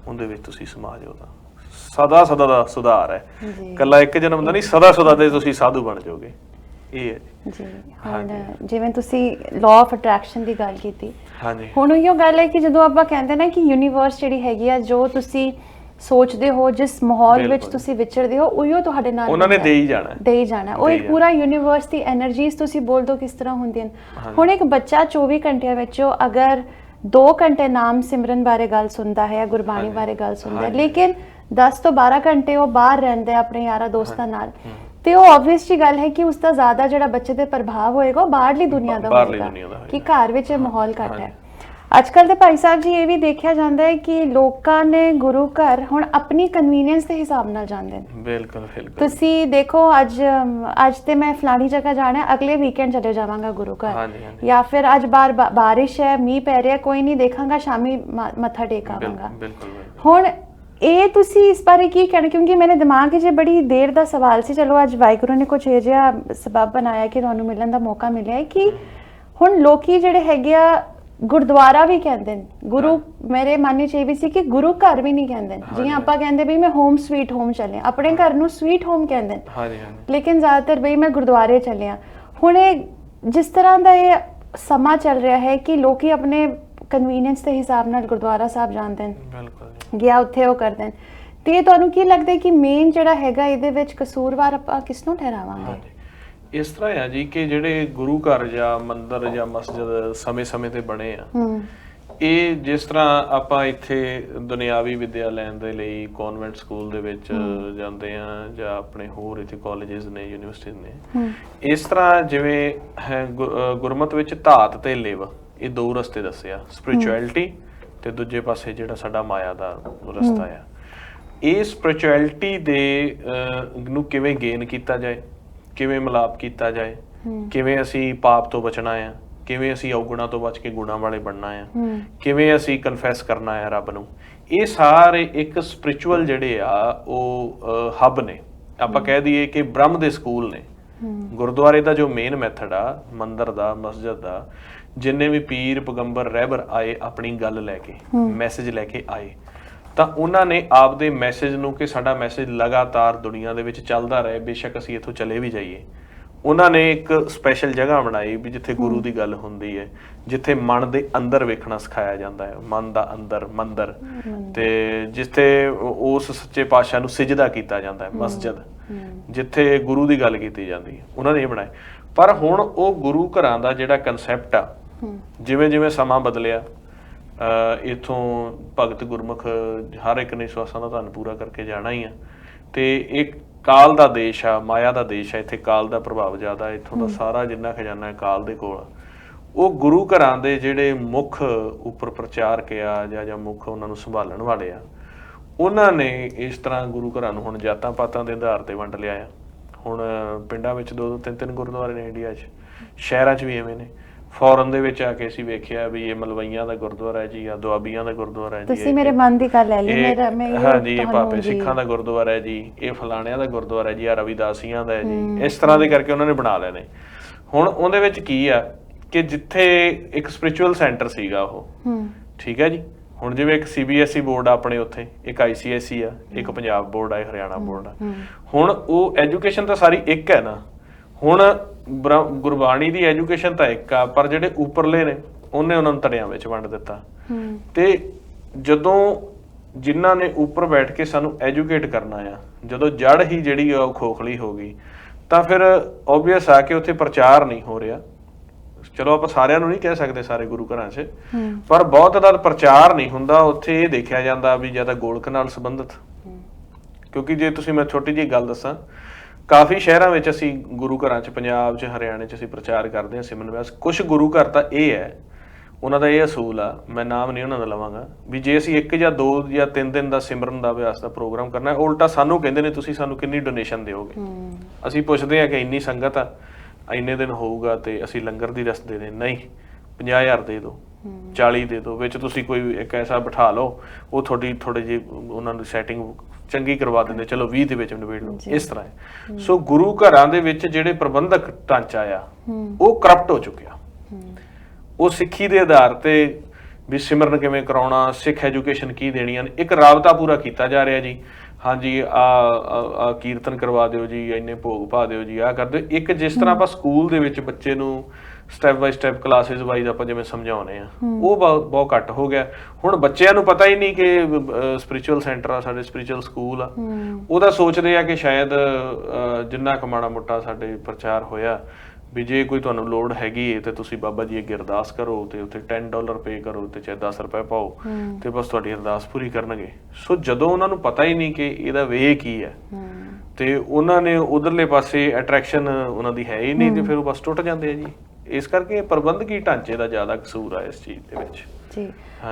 ਉਹਦੇ ਵਿੱਚ ਤੁਸੀਂ ਸਮਾ ਜਾਓ ਤਾਂ ਸਦਾ ਸਦਾ ਦਾ ਸੁਧਾਰ ਹੈ। ਇਕੱਲਾ ਇੱਕ ਜਨਮ ਦਾ ਨਹੀਂ, ਸਦਾ ਸਦਾ ਦੇ ਤੁਸੀਂ ਸਾਧੂ ਬਣ ਜਾਓਗੇ। ਇਹ ਹੈ ਜੀ। ਹੁਣ ਜਿਵੇਂ ਤੁਸੀਂ ਲਾਅ ਆਫ ਅਟਰੈਕਸ਼ਨ ਦੀ ਗੱਲ ਕੀਤੀ, ਹਾਂਜੀ, ਹੁਣ ਉਹੀ ਗੱਲ ਹੈ ਕਿ ਜਦੋਂ ਆਪਾਂ ਕਹਿੰਦੇ ਨਾ ਕਿ ਯੂਨੀਵਰਸ ਜਿਹੜੀ ਹੈਗੀ ਆ, ਜੋ ਤੁਸੀਂ ਸੋਚਦੇ ਹੋ, ਜਿਸ ਮਾਹੌਲ ਵਿੱਚ ਤੁਸੀਂ ਵਿਚਰਦੇ ਹੋ, ਉਹੀਓ ਤੁਹਾਡੇ ਨਾਲ ਉਹਨਾਂ ਨੇ ਦੇ ਹੀ ਜਾਣਾ। ਉਹ ਇੱਕ ਪੂਰਾ ਯੂਨੀਵਰਸ ਦੀ એનર્ਜੀਜ਼ ਤੁਸੀਂ ਬੋਲ ਦੋ ਕਿਸ ਤਰ੍ਹਾਂ ਹੁੰਦੀਆਂ ਨੇ। ਹੁਣ ਇੱਕ ਬੱਚਾ 24 ਘੰਟਿਆਂ ਵਿੱਚੋਂ ਅਗਰ 2 ਘੰਟੇ ਨਾਮ ਸਿਮਰਨ ਬਾਰੇ ਗੱਲ ਸੁਣਦਾ ਹੈ, ਗੁਰਬਾਣੀ ਬਾਰੇ ਗੱਲ ਸੁਣਦਾ ਹੈ, ਲੇਕਿਨ 10 ਤੋਂ 12 ਘੰਟੇ ਉਹ ਬਾਹਰ ਰਹਿੰਦਾ ਹੈ ਆਪਣੇ ਯਾਰਾਂ ਦੋਸਤਾਂ ਨਾਲ, ਤੇ ਉਹ ਆਬਵੀਅਸ ਜੀ ਗੱਲ ਹੈ ਕਿ ਉਸ ਦਾ ਜ਼ਿਆਦਾ ਜਿਹੜਾ ਬੱਚੇ ਤੇ ਪ੍ਰਭਾਵ ਹੋਏਗਾ ਉਹ ਬਾਹਰਲੀ ਦੁਨੀਆ ਦਾ ਹੋਏਗਾ, ਕਿ ਘਰ ਵਿੱਚ ਇਹ ਮਾਹੌਲ ਘੱਟ ਹੈ। ਅੱਜ ਕੱਲ ਦੇ ਭਾਈ ਸਾਹਿਬ ਜੀ ਇਹ ਵੀ ਦੇਖਿਆ ਜਾਂਦਾ ਹੈ ਕਿ ਲੋਕਾਂ ਨੇ ਗੁਰੂ ਘਰ ਹੁਣ ਆਪਣੀ ਕਨਵੀਨੀਅੰਸ ਦੇ ਹਿਸਾਬ ਨਾਲ ਜਾਂਦੇ ਨੇ। ਬਿਲਕੁਲ ਬਿਲਕੁਲ। ਤੁਸੀਂ ਦੇਖੋ ਅੱਜ ਤੇ ਮੈਂ ਫਲਾਣੀ ਜਗ੍ਹਾ ਜਾਣਾ, ਅਗਲੇ ਵੀਕਐਂਡ ਚਲੇ ਜਾਵਾਂਗਾ ਗੁਰੂ ਘਰ, ਜਾਂ ਫਿਰ ਅੱਜ ਬਾਰਿਸ਼ ਹੈ, ਮੀਂਹ ਪੈ ਰਿਹਾ, ਕੋਈ ਨਹੀਂ ਦੇਖਾਂਗਾ, ਸ਼ਾਮੀ ਮੱਥਾ ਟੇਕ ਆਵਾਂਗਾ। ਹੁਣ ਇਹ ਤੁਸੀਂ ਇਸ ਬਾਰੇ ਕੀ ਕਹਿਣਾ? ਕਿਉਂਕਿ ਮੇਰੇ ਦਿਮਾਗ 'ਚ ਬੜੀ ਦੇਰ ਦਾ ਸਵਾਲ ਸੀ, ਚਲੋ ਅੱਜ ਵਾਹਿਗੁਰੂ ਨੇ ਕੁਛ ਇਹ ਜਿਹਾ ਸਬਬ ਬਣਾਇਆ ਕਿ ਤੁਹਾਨੂੰ ਮਿਲਣ ਦਾ ਮੌਕਾ ਮਿਲਿਆ ਕਿ ਹੁਣ ਲੋਕੀ ਜਿਹੜੇ ਹੈਗੇ ਆ ਗੁਰਦੁਆਰਾ ਵੀ ਕਹਿੰਦੇ ਨੇ, ਗੁਰੂ, ਮੇਰੇ ਮਨ 'ਚ ਇਹ ਵੀ ਸੀ ਕਿ ਗੁਰੂ ਘਰ ਵੀ ਨਹੀਂ ਕਹਿੰਦੇ, ਜਿਵੇਂ ਆਪਾਂ ਕਹਿੰਦੇ ਵੀ ਮੈਂ ਹੋਮ ਸਵੀਟ ਹੋਮ ਚੱਲੇ, ਆਪਣੇ ਘਰ ਨੂੰ ਸਵੀਟ ਹੋਮ ਕਹਿੰਦੇ ਨੇ, ਲੇਕਿਨ ਜ਼ਿਆਦਾਤਰ ਬਈ ਮੈਂ ਗੁਰਦੁਆਰੇ ਚੱਲਿਆ। ਹੁਣ ਇਹ ਜਿਸ ਤਰ੍ਹਾਂ ਦਾ ਇਹ ਸਮਾਂ ਚੱਲ ਰਿਹਾ ਹੈ ਕਿ ਲੋਕੀ ਆਪਣੇ ਕਨਵੀਨੀਅੰਸ ਦੇ ਹਿਸਾਬ ਨਾਲ ਗੁਰਦੁਆਰਾ ਸਾਹਿਬ ਜਾਂਦੇ ਨੇ, ਗਿਆ ਉੱਥੇ ਉਹ ਕਰਦੇ ਨੇ, ਤੇ ਤੁਹਾਨੂੰ ਕੀ ਲੱਗਦਾ ਕਿ ਮੇਨ ਜਿਹੜਾ ਹੈਗਾ ਇਹਦੇ ਵਿੱਚ ਕਸੂਰਵਾਰ ਆਪਾਂ ਕਿਸ ਨੂੰ ਠਹਿਰਾਵਾਂਗੇ? ਇਸ ਤਰ੍ਹਾਂ ਆ ਜੀ ਕਿ ਜਿਹੜੇ ਗੁਰੂ ਘਰ ਜਾਂ ਮੰਦਿਰ ਜਾਂ ਮਸਜਿਦ ਸਮੇਂ-ਸਮੇਂ ਤੇ ਬਣੇ ਆ, ਇਹ ਜਿਸ ਤਰ੍ਹਾਂ ਆਪਾਂ ਇੱਥੇ ਦੁਨਿਆਵੀ ਵਿੱਦਿਆ ਲੈਣ ਦੇ ਲਈ ਕਨਵੈਂਟ ਸਕੂਲ ਦੇ ਵਿੱਚ ਜਾਂਦੇ ਆ, ਜਾਂ ਆਪਣੇ ਹੋਰ ਇੱਥੇ ਕਾਲਜਿਸ ਨੇ, ਯੂਨੀਵਰਸਿਟੀਜ਼ ਨੇ, ਇਸ ਤਰ੍ਹਾਂ ਜਿਵੇਂ ਗੁਰਮਤ ਵਿੱਚ ਧਾਤ ਤੇ ਲਿਵ, ਇਹ 2 ਰਸਤੇ ਦੱਸਿਆ, ਸਪਿਰਿਚੁਅਲਿਟੀ ਤੇ ਦੂਜੇ ਪਾਸੇ ਜਿਹੜਾ ਸਾਡਾ ਮਾਇਆ ਦਾ ਰਸਤਾ ਆ। ਇਹ ਸਪਿਰਿਚੁਅਲਿਟੀ ਦੇ ਨੂੰ ਕਿਵੇਂ ਗੇਨ ਕੀਤਾ ਜਾਏ, ਕਿਵੇਂ ਮਿਲਾਪ ਕੀਤਾ ਜਾਏ, ਕਿਵੇਂ ਅਸੀਂ ਪਾਪ ਤੋਂ ਬਚਣਾ ਆ, ਕਿਵੇਂ ਅਸੀਂ ਔਗੁਣਾਂ ਤੋਂ ਬਚ ਕੇ ਗੁਣਾਂ ਵਾਲੇ ਬਣਨਾ ਆ, ਕਿਵੇਂ ਅਸੀਂ ਕਨਫੈਸ ਕਰਨਾ ਆ ਰੱਬ ਨੂੰ, ਇਹ ਸਾਰੇ ਇੱਕ ਸਪਿਰਿਚੁਅਲ ਜਿਹੜੇ ਆ ਉਹ ਹੱਬ ਨੇ। ਆਪਾਂ ਕਹਿ ਦਈਏ ਕਿ ਬ੍ਰਹਮ ਦੇ ਸਕੂਲ ਨੇ। ਗੁਰਦੁਆਰੇ ਦਾ ਜੋ ਮੇਨ ਮੈਥਡ ਆ, ਮੰਦਿਰ ਦਾ, ਮਸਜਿਦ ਦਾ, ਜਿੰਨੇ ਵੀ ਪੀਰ ਪੈਗੰਬਰ ਰਹਿਬਰ ਆਏ ਆਪਣੀ ਗੱਲ ਲੈ ਕੇ, ਮੈਸੇਜ ਲੈ ਕੇ ਆਏ, ਤਾਂ ਉਹਨਾਂ ਨੇ ਆਪਦੇ ਮੈਸੇਜ ਨੂੰ, ਕਿ ਸਾਡਾ ਮੈਸੇਜ ਲਗਾਤਾਰ ਦੁਨੀਆ ਦੇ ਵਿੱਚ ਚੱਲਦਾ ਰਹੇ, ਬੇਸ਼ੱਕ ਅਸੀਂ ਇੱਥੋਂ ਚਲੇ ਵੀ ਜਾਈਏ, ਉਹਨਾਂ ਨੇ ਇੱਕ ਸਪੈਸ਼ਲ ਜਗ੍ਹਾ ਬਣਾਈ ਵੀ ਜਿੱਥੇ ਗੁਰੂ ਦੀ ਗੱਲ ਹੁੰਦੀ ਹੈ, ਜਿੱਥੇ ਮਨ ਦੇ ਅੰਦਰ ਵੇਖਣਾ ਸਿਖਾਇਆ ਜਾਂਦਾ ਹੈ, ਮਨ ਦਾ ਅੰਦਰ ਮੰਦਰ, ਤੇ ਜਿੱਥੇ ਉਸ ਸੱਚੇ ਪਾਤਸ਼ਾਹ ਨੂੰ ਸਿਜਦਾ ਕੀਤਾ ਜਾਂਦਾ ਹੈ, ਮਸਜਿਦ, ਜਿੱਥੇ ਗੁਰੂ ਦੀ ਗੱਲ ਕੀਤੀ ਜਾਂਦੀ ਹੈ, ਉਹਨਾਂ ਨੇ ਇਹ ਬਣਾਏ। ਪਰ ਹੁਣ ਉਹ ਗੁਰੂ ਘਰਾਂ ਦਾ ਜਿਹੜਾ ਕਨਸੈਪਟ ਆ, ਜਿਵੇਂ ਜਿਵੇਂ ਸਮਾਂ ਬਦਲਿਆ, ਇੱਥੋਂ ਭਗਤ ਗੁਰਮੁਖ ਹਰ ਇੱਕ ਨੇ ਸਵਾਸਾਂ ਦਾ ਧੰਨ ਪੂਰਾ ਕਰਕੇ ਜਾਣਾ ਹੀ ਆ, ਤੇ ਇੱਕ ਕਾਲ ਦਾ ਦੇਸ਼ ਆ, ਮਾਇਆ ਦਾ ਦੇਸ਼ ਆ, ਇੱਥੇ ਕਾਲ ਦਾ ਪ੍ਰਭਾਵ ਜ਼ਿਆਦਾ, ਇੱਥੋਂ ਦਾ ਸਾਰਾ ਜਿੰਨਾ ਖਜ਼ਾਨਾ ਹੈ ਕਾਲ ਦੇ ਕੋਲ। ਉਹ ਗੁਰੂ ਘਰਾਂ ਦੇ ਜਿਹੜੇ ਮੁੱਖ ਉੱਪਰ ਪ੍ਰਚਾਰਕ ਆ, ਜਾਂ ਮੁੱਖ ਉਹਨਾਂ ਨੂੰ ਸੰਭਾਲਣ ਵਾਲੇ ਆ, ਉਹਨਾਂ ਨੇ ਇਸ ਤਰ੍ਹਾਂ ਗੁਰੂ ਘਰਾਂ ਨੂੰ ਹੁਣ ਜਾਤਾਂ ਪਾਤਾਂ ਦੇ ਆਧਾਰ ਤੇ ਵੰਡ ਲਿਆ ਆ। ਹੁਣ ਪਿੰਡਾਂ ਵਿੱਚ 2-2 3-3 ਗੁਰਦੁਆਰੇ ਨੇ ਇੰਡੀਆ 'ਚ, ਸ਼ਹਿਰਾਂ 'ਚ ਵੀ ਐਵੇਂ ਨੇ। ਫੋਰਨ ਦੇ ਵਿੱਚ ਆ ਕੇ ਅਸੀਂ ਵੇਖਿਆ ਵੀ ਇਹ ਮਲਵਈਆਂ ਦਾ ਗੁਰਦੁਆਰਾ ਹੈ ਜੀ, ਜਾਂ ਦੁਆਬੀਆਂ ਦਾ ਗੁਰਦੁਆਰਾ ਹੈ ਜੀ, ਤੁਸੀਂ ਮੇਰੇ ਮਨ ਦੀ ਗੱਲ ਲੈ ਲਈ, ਹਾਂਜੀ, ਇਹ ਭਾਪੇ ਸਿੱਖਾਂ ਦਾ ਗੁਰਦੁਆਰਾ ਹੈ ਜੀ, ਇਹ ਫਲਾਣਿਆਂ ਦਾ ਗੁਰਦੁਆਰਾ ਹੈ ਜੀ, ਆ ਰਵਿਦਾਸੀਆਂ ਦਾ ਹੈ ਜੀ, ਇਸ ਤਰ੍ਹਾਂ ਦੇ ਕਰਕੇ ਉਹਨਾਂ ਨੇ ਬਣਾ ਲਏ ਨੇ। ਹੁਣ ਉਹਦੇ ਵਿੱਚ ਕੀ ਆ ਕਿ ਜਿੱਥੇ ਇੱਕ ਸਪਿਰਿਚੁਅਲ ਸੈਂਟਰ ਸੀਗਾ ਉਹ, ਠੀਕ ਹੈ ਜੀ, ਹੁਣ ਜਿਵੇਂ ਇੱਕ CBSE ਬੋਰਡ ਆ ਆਪਣੇ ਉੱਥੇ, ਇੱਕ ICSE ਆ, ਇੱਕ ਪੰਜਾਬ ਬੋਰਡ ਆ, ਹਰਿਆਣਾ ਬੋਰਡ ਆ। ਹੁਣ ਉਹ ਐਜੂਕੇਸ਼ਨ ਤਾਂ ਸਾਰੀ ਇੱਕ ਹੈ ਨਾ। ਹੁਣ ਗੁਰਬਾਣੀ ਦੀ ਐਜੂਕੇਸ਼ਨ ਤਾਂ ਇੱਕ ਆ, ਪਰ ਜਿਹੜੇ ਉੱਪਰਲੇ ਨੇ ਉਹਨੇ ਉਹਨਾਂ ਨੂੰ ਧੜਿਆਂ ਵਿੱਚ ਵੰਡ ਦਿੱਤਾ। ਤੇ ਜਦੋਂ ਜਿਨ੍ਹਾਂ ਨੇ ਉੱਪਰ ਬੈਠ ਕੇ ਸਾਨੂੰ ਐਜੂਕੇਟ ਕਰਨਾ ਆ, ਜਦੋਂ ਜੜ ਹੀ ਜਿਹੜੀ ਉਹ ਖੋਖਲੀ ਹੋ ਗਈ, ਤਾਂ ਫਿਰ ਓਬਵੀਅਸ ਆ ਕਿ ਉੱਥੇ ਪ੍ਰਚਾਰ ਨਹੀਂ ਹੋ ਰਿਹਾ। ਚਲੋ ਆਪਾਂ ਸਾਰਿਆਂ ਨੂੰ ਨਹੀਂ ਕਹਿ ਸਕਦੇ ਸਾਰੇ ਗੁਰੂ ਘਰਾਂ 'ਚ, ਪਰ ਬਹੁਤ ਦਾ ਪ੍ਰਚਾਰ ਨਹੀਂ ਹੁੰਦਾ ਉੱਥੇ। ਇਹ ਦੇਖਿਆ ਜਾਂਦਾ ਵੀ ਜਾਂ ਤਾਂ ਗੋਲਕ ਨਾਲ ਸੰਬੰਧਿਤ, ਕਿਉਂਕਿ ਜੇ ਤੁਸੀਂ ਮੈਂ ਛੋਟੀ ਜਿਹੀ ਗੱਲ ਦੱਸਾਂ, ਕਾਫੀ ਸ਼ਹਿਰਾਂ ਵਿੱਚ ਅਸੀਂ ਗੁਰੂ ਘਰਾਂ 'ਚ, ਪੰਜਾਬ 'ਚ, ਹਰਿਆਣੇ 'ਚ ਅਸੀਂ ਪ੍ਰਚਾਰ ਕਰਦੇ ਹਾਂ ਸਿਮਰਨ ਅਭਿਆਸ। ਕੁਛ ਗੁਰੂ ਘਰ ਤਾਂ ਇਹ ਹੈ, ਉਹਨਾਂ ਦਾ ਇਹ ਅਸੂਲ ਆ, ਮੈਂ ਨਾਮ ਨਹੀਂ ਉਹਨਾਂ ਦਾ ਲਵਾਂਗਾ, ਵੀ ਜੇ ਅਸੀਂ 1 ਜਾਂ 2 ਜਾਂ 3 ਦਿਨ ਦਾ ਸਿਮਰਨ ਦਾ ਅਭਿਆਸ ਦਾ ਪ੍ਰੋਗਰਾਮ ਕਰਨਾ, ਉਲਟਾ ਸਾਨੂੰ ਕਹਿੰਦੇ ਨੇ ਤੁਸੀਂ ਸਾਨੂੰ ਕਿੰਨੀ ਡੋਨੇਸ਼ਨ ਦਿਓਗੇ। ਅਸੀਂ ਪੁੱਛਦੇ ਹਾਂ ਕਿ ਇੰਨੀ ਸੰਗਤ ਆ, ਇੰਨੇ ਦਿਨ ਹੋਊਗਾ ਤੇ ਅਸੀਂ ਲੰਗਰ ਦੀ ਰਸਮ ਦੇ ਦੇ, ਨਹੀਂ 50,000 ਦੇ ਦਿਓ, 40 ਦੇ ਦਿਓ, ਵਿੱਚ ਤੁਸੀਂ ਕੋਈ ਇੱਕ ਐਸਾ ਬਿਠਾ ਲਓ, ਉਹ ਤੁਹਾਡੀ ਥੋੜੇ ਜਿਹੇ ਉਹਨਾਂ ਨੂੰ ਸੈਟਿੰਗ ਚੰਗੀ ਕਰਵਾ ਦਿੰਦੇ, ਚਲੋ 20 ਦੇ ਵਿੱਚ ਨਿਬੇੜ ਲਓ, ਇਸ ਤਰ੍ਹਾਂ ਹੈ। ਸੋ ਗੁਰੂ ਘਰਾਂ ਦੇ ਵਿੱਚ ਜਿਹੜੇ ਪ੍ਰਬੰਧਕ ਢਾਂਚਾ ਆ ਉਹ ਕਰਪਟ ਹੋ ਚੁੱਕਿਆ। ਉਹ ਸਿੱਖੀ ਦੇ ਆਧਾਰ ਤੇ ਵੀ ਸਿਮਰਨ ਕਿਵੇਂ ਕਰਾਉਣਾ, ਸਿੱਖ ਐਜੂਕੇਸ਼ਨ ਕੀ ਦੇਣੀਆਂ ਨੇ, ਇੱਕ ਰਾਬਤਾ ਪੂਰਾ ਕੀਤਾ ਜਾ ਰਿਹਾ ਜੀ। ਹਾਂਜੀ ਆ ਕੀਰਤਨ ਕਰਵਾ ਦਿਓ ਜੀ, ਇੰਨੇ ਭੋਗ ਪਾ ਦਿਓ ਜੀ, ਆਹ ਕਰ ਦਿਓ। ਇੱਕ ਜਿਸ ਤਰ੍ਹਾਂ ਆਪਾਂ ਸਕੂਲ ਦੇ ਵਿੱਚ ਬੱਚੇ ਨੂੰ step by step classes wise ਆਪਾਂ ਜਿਵੇਂ ਸਮਝਾਉਂਦੇ ਆ, ਉਹ ਬਹੁਤ ਘੱਟ ਹੋ ਗਿਆ। ਹੁਣ ਬੱਚਿਆਂ ਨੂੰ ਪਤਾ ਹੀ ਨਹੀਂ ਕਿ ਸਪਿਰਿਚੁਅਲ ਸੈਂਟਰ ਆ ਸਾਡੇ, ਸਪਿਰਿਚੁਅਲ ਸਕੂਲ ਆ। ਉਹਦਾ ਸੋਚਦੇ ਆ ਕਿ ਸ਼ਾਇਦ ਜਿੰਨਾ ਕੁ ਮਾੜਾ ਮੋਟਾ ਸਾਡੇ ਪ੍ਰਚਾਰ ਹੋਇਆ ਵੀ ਜੇ ਕੋਈ ਤੁਹਾਨੂੰ ਲੋੜ ਹੈਗੀ ਹੈ ਤੇ ਤੁਸੀਂ ਬਾਬਾ ਜੀ ਅੱਗੇ ਅਰਦਾਸ ਕਰੋ ਤੇ ਉੱਥੇ $10 ਪੇ ਕਰੋ ਤੇ ਚਾਹੇ 10 ਰੁਪਏ ਪਾਓ ਤੇ ਬਸ ਤੁਹਾਡੀ ਅਰਦਾਸ ਪੂਰੀ ਕਰਨਗੇ। ਸੋ ਜਦੋਂ ਉਹਨਾਂ ਨੂੰ ਪਤਾ ਹੀ ਨਹੀਂ ਕਿ ਇਹਦਾ ਵੇ ਕੀ ਹੈ ਤੇ ਉਹਨਾਂ ਨੇ ਉਧਰਲੇ ਪਾਸੇ ਅਟਰੈਕਸ਼ਨ ਉਹਨਾਂ ਦੀ ਹੈ ਹੀ ਨਹੀਂ ਤੇ ਫਿਰ ਉਹ ਬਸ ਟੁੱਟ ਜਾਂਦੇ ਆ ਜੀ। ਇਸ ਕਰਕੇ ਪ੍ਰਬੰਧਕੀ ਢਾਂਚੇ ਦਾ ਜ਼ਿਆਦਾ ਕਸੂਰ ਆ ਇਸ ਚੀਜ਼ ਦੇ ਵਿੱਚ ਜੀ।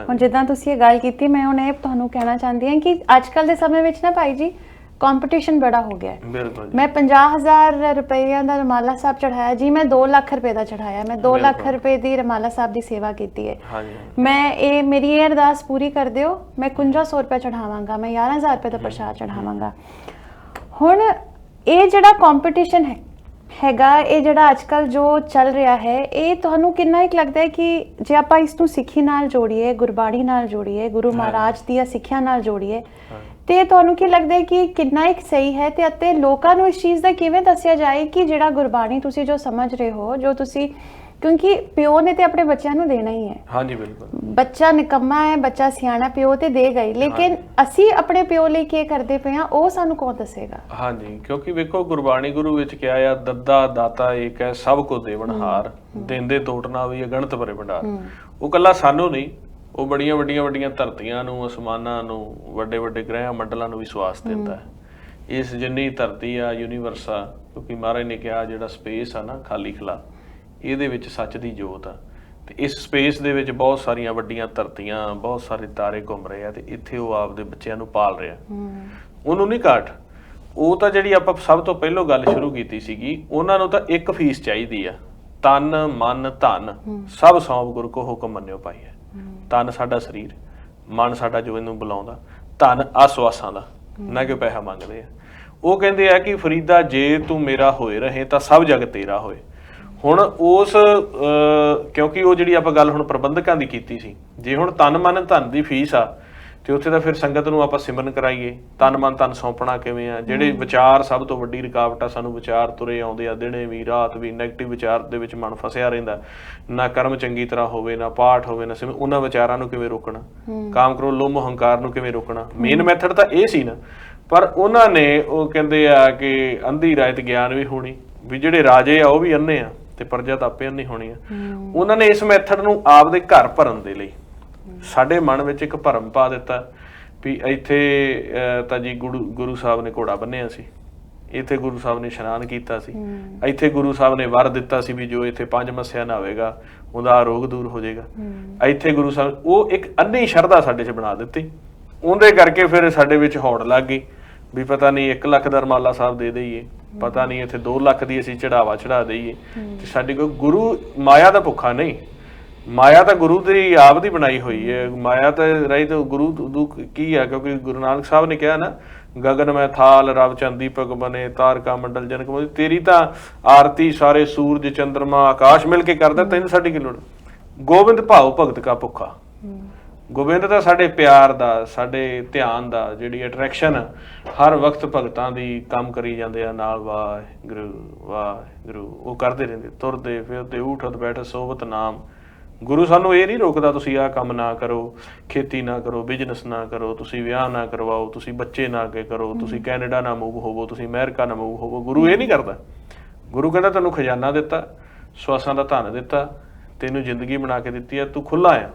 ਹੁਣ ਜਿੱਦਾਂ ਤੁਸੀਂ ਇਹ ਗੱਲ ਕੀਤੀ, ਮੈਂ ਹੁਣ ਇਹ ਤੁਹਾਨੂੰ ਕਹਿਣਾ ਚਾਹੁੰਦੀ ਹਾਂ ਕਿ ਅੱਜ ਕੱਲ੍ਹ ਦੇ ਸਮੇਂ ਵਿੱਚ ਨਾ ਭਾਈ ਜੀ ਕੰਪੀਟੀਸ਼ਨ ਬੜਾ ਹੋ ਗਿਆ ਹੈ। ਬਿਲਕੁਲ। ਮੈਂ 50,000 ਰੁਪਏ ਦਾ ਰਮਾਲਾ ਸਾਹਿਬ ਚੜਾਇਆ ਜੀ, ਮੈਂ 2 ਲੱਖ ਰੁਪਏ ਦਾ ਚੜਾਇਆ, ਮੈਂ 2 ਲੱਖ ਰੁਪਏ ਦੀ ਰਮਾਲਾ ਸਾਹਿਬ ਦੀ ਸੇਵਾ ਕੀਤੀ ਹੈ। ਮੈਂ ਮੇਰੀ ਇਹ ਅਰਦਾਸ ਪੂਰੀ ਕਰ ਦਿਓ, ਮੈਂ 5100 ਰੁਪਏ ਚੜਾਵਾਂਗਾ, ਮੈਂ 11,000 ਰੁਪਏ ਦਾ ਪ੍ਰਸ਼ਾਦ ਚੜਾਵਾਂਗਾ। ਹੁਣ ਇਹ ਜਿਹੜਾ ਕੰਪੀਟੀਸ਼ਨ ਹੈਗਾ, ਇਹ ਜਿਹੜਾ ਅੱਜ ਕੱਲ੍ਹ ਜੋ ਚੱਲ ਰਿਹਾ ਹੈ, ਇਹ ਤੁਹਾਨੂੰ ਕਿੰਨਾ ਕੁ ਲੱਗਦਾ ਹੈ ਕਿ ਜੇ ਆਪਾਂ ਇਸ ਨੂੰ ਸਿੱਖੀ ਨਾਲ ਜੋੜੀਏ, ਗੁਰਬਾਣੀ ਨਾਲ ਜੋੜੀਏ, ਗੁਰੂ ਮਹਾਰਾਜ ਦੀਆਂ ਸਿੱਖਿਆ ਨਾਲ ਜੋੜੀਏ, ਤੇ ਤੁਹਾਨੂੰ ਕੀ ਲੱਗਦਾ ਹੈ ਕਿ ਕਿੰਨਾ ਇੱਕ ਸਹੀ ਹੈ? ਤੇ ਅਤੇ ਲੋਕਾਂ ਨੂੰ ਇਸ ਚੀਜ਼ ਦਾ ਕਿਵੇਂ ਦੱਸਿਆ ਜਾਏ ਕਿ ਜਿਹੜਾ ਗੁਰਬਾਣੀ ਤੁਸੀਂ ਜੋ ਸਮਝ ਰਹੇ ਹੋ, ਜੋ ਤੁਸੀਂ, ਕਿਉਂਕਿ ਪਿਓ ਨੇ ਤੇ ਆਪਣੇ ਬੱਚਿਆਂ ਨੂੰ ਦੇਣਾ ਹੀ ਹੈ। ਹਾਂਜੀ ਬਿਲਕੁਲ। ਬੱਚਾ ਨਿਕੰਮਾ ਹੈ, ਬੱਚਾ ਸਿਆਣਾ, ਪਿਓ ਤੇ ਦੇਗਾ ਹੀ, ਲੇਕਿਨ ਅਸੀਂ ਆਪਣੇ ਪਿਓ ਲਈ ਕੀ ਕਰਦੇ ਪਏ ਹਾਂ ਉਹ ਸਾਨੂੰ ਕੌਣ ਦੱਸੇਗਾ? ਹਾਂਜੀ, ਕਿਉਂਕਿ ਵੇਖੋ ਗੁਰਬਾਣੀ ਗੁਰੂ ਵਿੱਚ ਕਿਹਾ ਆ, ਦੱਦਾ ਦਾਤਾ ਏਕ ਹੈ ਸਭ ਕੋ ਦੇਵਨਹਾਰ, ਦੇਂਦੇ ਤੋਟਣਾ ਵੀ ਅਗਣਤ ਭਰੇ ਭੰਡਾਰ। ਉਹ ਕੱਲਾ ਸਾਨੂੰ ਨਹੀਂ, ਉਹ ਬੜੀਆਂ ਵੱਡੀਆਂ ਧਰਤੀਆਂ ਨੂੰ, ਅਸਮਾਨਾਂ ਨੂੰ, ਵੱਡੇ ਗ੍ਰਹਿ ਮੰਡਲਾਂ ਨੂੰ ਵੀ ਸਵਾਸ ਦਿੰਦਾ ਹੈ। ਇਸ ਜਿੰਨੀ ਧਰਤੀ ਆ, ਯੂਨੀਵਰਸ ਆ, ਕਿਉਂਕਿ ਮਹਾਰਾਜ ਨੇ ਕਿਹਾ ਜਿਹੜਾ ਸਪੇਸ ਆ ਨਾ ਖਾਲੀ ਖਲਾ, ਇਹਦੇ ਵਿੱਚ ਸੱਚ ਦੀ ਜੋਤ ਆ। ਤੇ ਇਸ ਸਪੇਸ ਦੇ ਵਿੱਚ ਬਹੁਤ ਸਾਰੀਆਂ ਵੱਡੀਆਂ ਧਰਤੀਆਂ, ਬਹੁਤ ਸਾਰੇ ਤਾਰੇ ਘੁੰਮ ਰਹੇ ਆ ਤੇ ਇੱਥੇ ਉਹ ਆਪਦੇ ਬੱਚਿਆਂ ਨੂੰ ਪਾਲ ਰਿਹਾ। ਉਹਨੂੰ ਨਹੀਂ ਘਾਟ। ਉਹ ਤਾਂ ਜਿਹੜੀ ਆਪਾਂ ਸਭ ਤੋਂ ਪਹਿਲਾਂ ਗੱਲ ਸ਼ੁਰੂ ਕੀਤੀ ਸੀਗੀ, ਉਹਨਾਂ ਨੂੰ ਤਾਂ ਇੱਕ ਫੀਸ ਚਾਹੀਦੀ ਆ, ਤਨ ਮਨ ਧਨ ਸਭ ਸੌਂਪ ਗੁਰ ਕੋ ਹੁਕਮ ਮੰਨਿਓ ਪਾਈ ਹੈ। ਤਨ ਸਾਡਾ ਸਰੀਰ, ਮਨ ਸਾਡਾ ਜੋ ਇਹਨੂੰ ਬੁਲਾਉਂਦਾ, ਧਨ ਆਸਵਾਸਾਂ ਦਾ, ਨਾ ਕਿ ਪੈਸਾ ਮੰਗਦੇ ਆ। ਉਹ ਕਹਿੰਦੇ ਆ ਕਿ ਫਰੀਦਾ ਜੇ ਤੂੰ ਮੇਰਾ ਹੋਏ ਰਹੇ ਤਾਂ ਸਭ ਜਗ ਤੇਰਾ ਹੋਏ। ਹੁਣ ਉਸ ਕਿਉਂਕਿ ਉਹ ਜਿਹੜੀ ਆਪਾਂ ਗੱਲ ਹੁਣ ਪ੍ਰਬੰਧਕਾਂ ਦੀ ਕੀਤੀ ਸੀ, ਜੇ ਹੁਣ ਤਨ ਮਨ ਧਨ ਦੀ ਫੀਸ ਆ ਤੇ ਉੱਥੇ ਤਾਂ ਫਿਰ ਸੰਗਤ ਨੂੰ ਆਪਾਂ ਸਿਮਰਨ ਕਰਾਈਏ, ਤਨ ਮਨ ਧਨ ਸੌਂਪਣਾ ਕਿਵੇਂ ਆ? ਜਿਹੜੇ ਵਿਚਾਰ ਸਭ ਤੋਂ ਵੱਡੀ ਰੁਕਾਵਟ ਆ, ਸਾਨੂੰ ਵਿਚਾਰ ਤੁਰੇ ਆਉਂਦੇ ਆ, ਦਿਨੇ ਵੀ ਰਾਤ ਵੀ ਨੈਗੇਟਿਵ ਵਿਚਾਰ ਦੇ ਵਿੱਚ ਮਨ ਫਸਿਆ ਰਹਿੰਦਾ, ਨਾ ਕਰਮ ਚੰਗੀ ਤਰ੍ਹਾਂ ਹੋਵੇ, ਨਾ ਪਾਠ ਹੋਵੇ, ਨਾ ਸਿਮਰਨ। ਉਹਨਾਂ ਵਿਚਾਰਾਂ ਨੂੰ ਕਿਵੇਂ ਰੋਕਣਾ? ਕਾਮ ਕ੍ਰੋਧ ਲੋਭ ਹੰਕਾਰ ਨੂੰ ਕਿਵੇਂ ਰੋਕਣਾ? ਮੇਨ ਮੈਥਡ ਤਾਂ ਇਹ ਸੀ ਨਾ, ਪਰ ਉਹਨਾਂ ਨੇ ਉਹ ਕਹਿੰਦੇ ਆ ਕਿ ਅੰਧੀ ਰਾਇਤ ਗਿਆਨ ਵੀ ਹੋਣੀ, ਵੀ ਜਿਹੜੇ ਰਾਜੇ ਆ ਉਹ ਵੀ ਅੰਨੇ ਆ ਤੇ ਪ੍ਰਜਾ ਤਾਂ ਆਪੇ ਅੰਨੀ ਹੋਣੀ ਆ। ਉਹਨਾਂ ਨੇ ਇਸ ਮੈਥਡ ਨੂੰ ਆਪਦੇ ਘਰ ਭਰਨ ਦੇ ਲਈ ਸਾਡੇ ਮਨ ਵਿੱਚ ਇੱਕ ਭਰਮ ਪਾ ਦਿੱਤਾ ਵੀ ਇੱਥੇ ਤਾਂ ਜੀ ਗੁਰੂ ਸਾਹਿਬ ਨੇ ਘੋੜਾ ਬੰਨਿਆ ਸੀ, ਇੱਥੇ ਗੁਰੂ ਸਾਹਿਬ ਨੇ ਇਸ਼ਨਾਨ ਕੀਤਾ ਸੀ, ਇੱਥੇ ਗੁਰੂ ਸਾਹਿਬ ਨੇ ਵਰ ਦਿੱਤਾ ਸੀ ਵੀ ਜੋ ਇੱਥੇ 5 ਮੱਸਿਆ ਨਹਾਵੇਗਾ ਉਹਦਾ ਰੋਗ ਦੂਰ ਹੋ ਜਾਏਗਾ, ਇੱਥੇ ਗੁਰੂ ਸਾਹਿਬ, ਉਹ ਇੱਕ ਅੰਨੀ ਸ਼ਰਧਾ ਸਾਡੇ 'ਚ ਬਣਾ ਦਿੱਤੀ। ਉਹਦੇ ਕਰਕੇ ਫਿਰ ਸਾਡੇ ਵਿੱਚ ਹੌੜ ਲੱਗ ਗਈ ਵੀ ਪਤਾ ਨਹੀਂ 1 ਲੱਖ ਦਾ ਰਮਾਲਾ ਸਾਹਿਬ ਦੇ ਦੇਈਏ, ਪਤਾ ਨਹੀਂ ਇੱਥੇ 2 ਲੱਖ ਦੀ ਅਸੀਂ ਚੜਾਵਾ ਚੜਾ ਦੇਈਏ। ਤੇ ਸਾਡੇ ਕੋਲ ਗੁਰੂ ਮਾਇਆ ਦਾ ਭੁੱਖਾ ਨਹੀਂ, ਮਾਇਆ ਤਾਂ ਗੁਰੂ ਦੀ ਆਪ ਦੀ ਬਣਾਈ ਹੋਈ ਹੈ। ਮਾਇਆ ਤਾਂ ਰਹੀ ਤਾਂ ਗੁਰੂ ਕੀ ਆ? ਕਿਉਂਕਿ ਗੁਰੂ ਨਾਨਕ ਸਾਹਿਬ ਨੇ ਕਿਹਾ ਨਾ, ਗਗਨ ਮੈਂ ਥਾਲ ਰਵ ਚੰਦ ਦੀਪਕ ਬਨੇ ਤਾਰਕਾ ਮੰਡਲ ਜਨਕ ਮੋਦੀ, ਤੇਰੀ ਤਾਂ ਆਰਤੀ ਸਾਰੇ ਸੂਰਜ ਚੰਦਰਮਾ ਆਕਾਸ਼ ਮਿਲ ਕੇ ਕਰਦਾ, ਤੈਨੂੰ ਸਾਡੀ ਕੀ ਲੋੜ? ਗੋਬਿੰਦ ਭਾਉ ਭਗਤ ਕਾ ਭੁੱਖਾ। ਗੋਬਿੰਦ ਤਾਂ ਸਾਡੇ ਪਿਆਰ ਦਾ, ਸਾਡੇ ਧਿਆਨ ਦਾ, ਜਿਹੜੀ ਅਟਰੈਕਸ਼ਨ ਹਰ ਵਕਤ ਭਗਤਾਂ ਦੀ ਕੰਮ ਕਰੀ ਜਾਂਦੇ ਆ ਨਾਲ, ਵਾਹਿਗੁਰੂ ਵਾਹਿਗੁਰੂ ਉਹ ਕਰਦੇ ਰਹਿੰਦੇ, ਤੁਰਦੇ ਫਿਰਦੇ ਉਠਤ ਬੈਠ ਸੋਵਤ ਨਾਮ। ਗੁਰੂ ਸਾਨੂੰ ਇਹ ਨਹੀਂ ਰੋਕਦਾ ਤੁਸੀਂ ਆਹ ਕੰਮ ਨਾ ਕਰੋ, ਖੇਤੀ ਨਾ ਕਰੋ, ਬਿਜ਼ਨਸ ਨਾ ਕਰੋ, ਤੁਸੀਂ ਵਿਆਹ ਨਾ ਕਰਵਾਓ, ਤੁਸੀਂ ਬੱਚੇ ਨਾ ਅੱਗੇ ਕਰੋ, ਤੁਸੀਂ ਕੈਨੇਡਾ ਨਾ ਮੂਵ ਹੋਵੋ, ਤੁਸੀਂ ਅਮਰੀਕਾ ਨਾ ਮੂਵ ਹੋਵੋ। ਗੁਰੂ ਇਹ ਨਹੀਂ ਕਰਦਾ। ਗੁਰੂ ਕਹਿੰਦਾ ਤੈਨੂੰ ਖਜ਼ਾਨਾ ਦਿੱਤਾ, ਸਵਾਸਾਂ ਦਾ ਧਨ ਦਿੱਤਾ, ਤੈਨੂੰ ਜ਼ਿੰਦਗੀ ਬਣਾ ਕੇ ਦਿੱਤੀ ਹੈ, ਤੂੰ ਖੁੱਲਾ ਆ,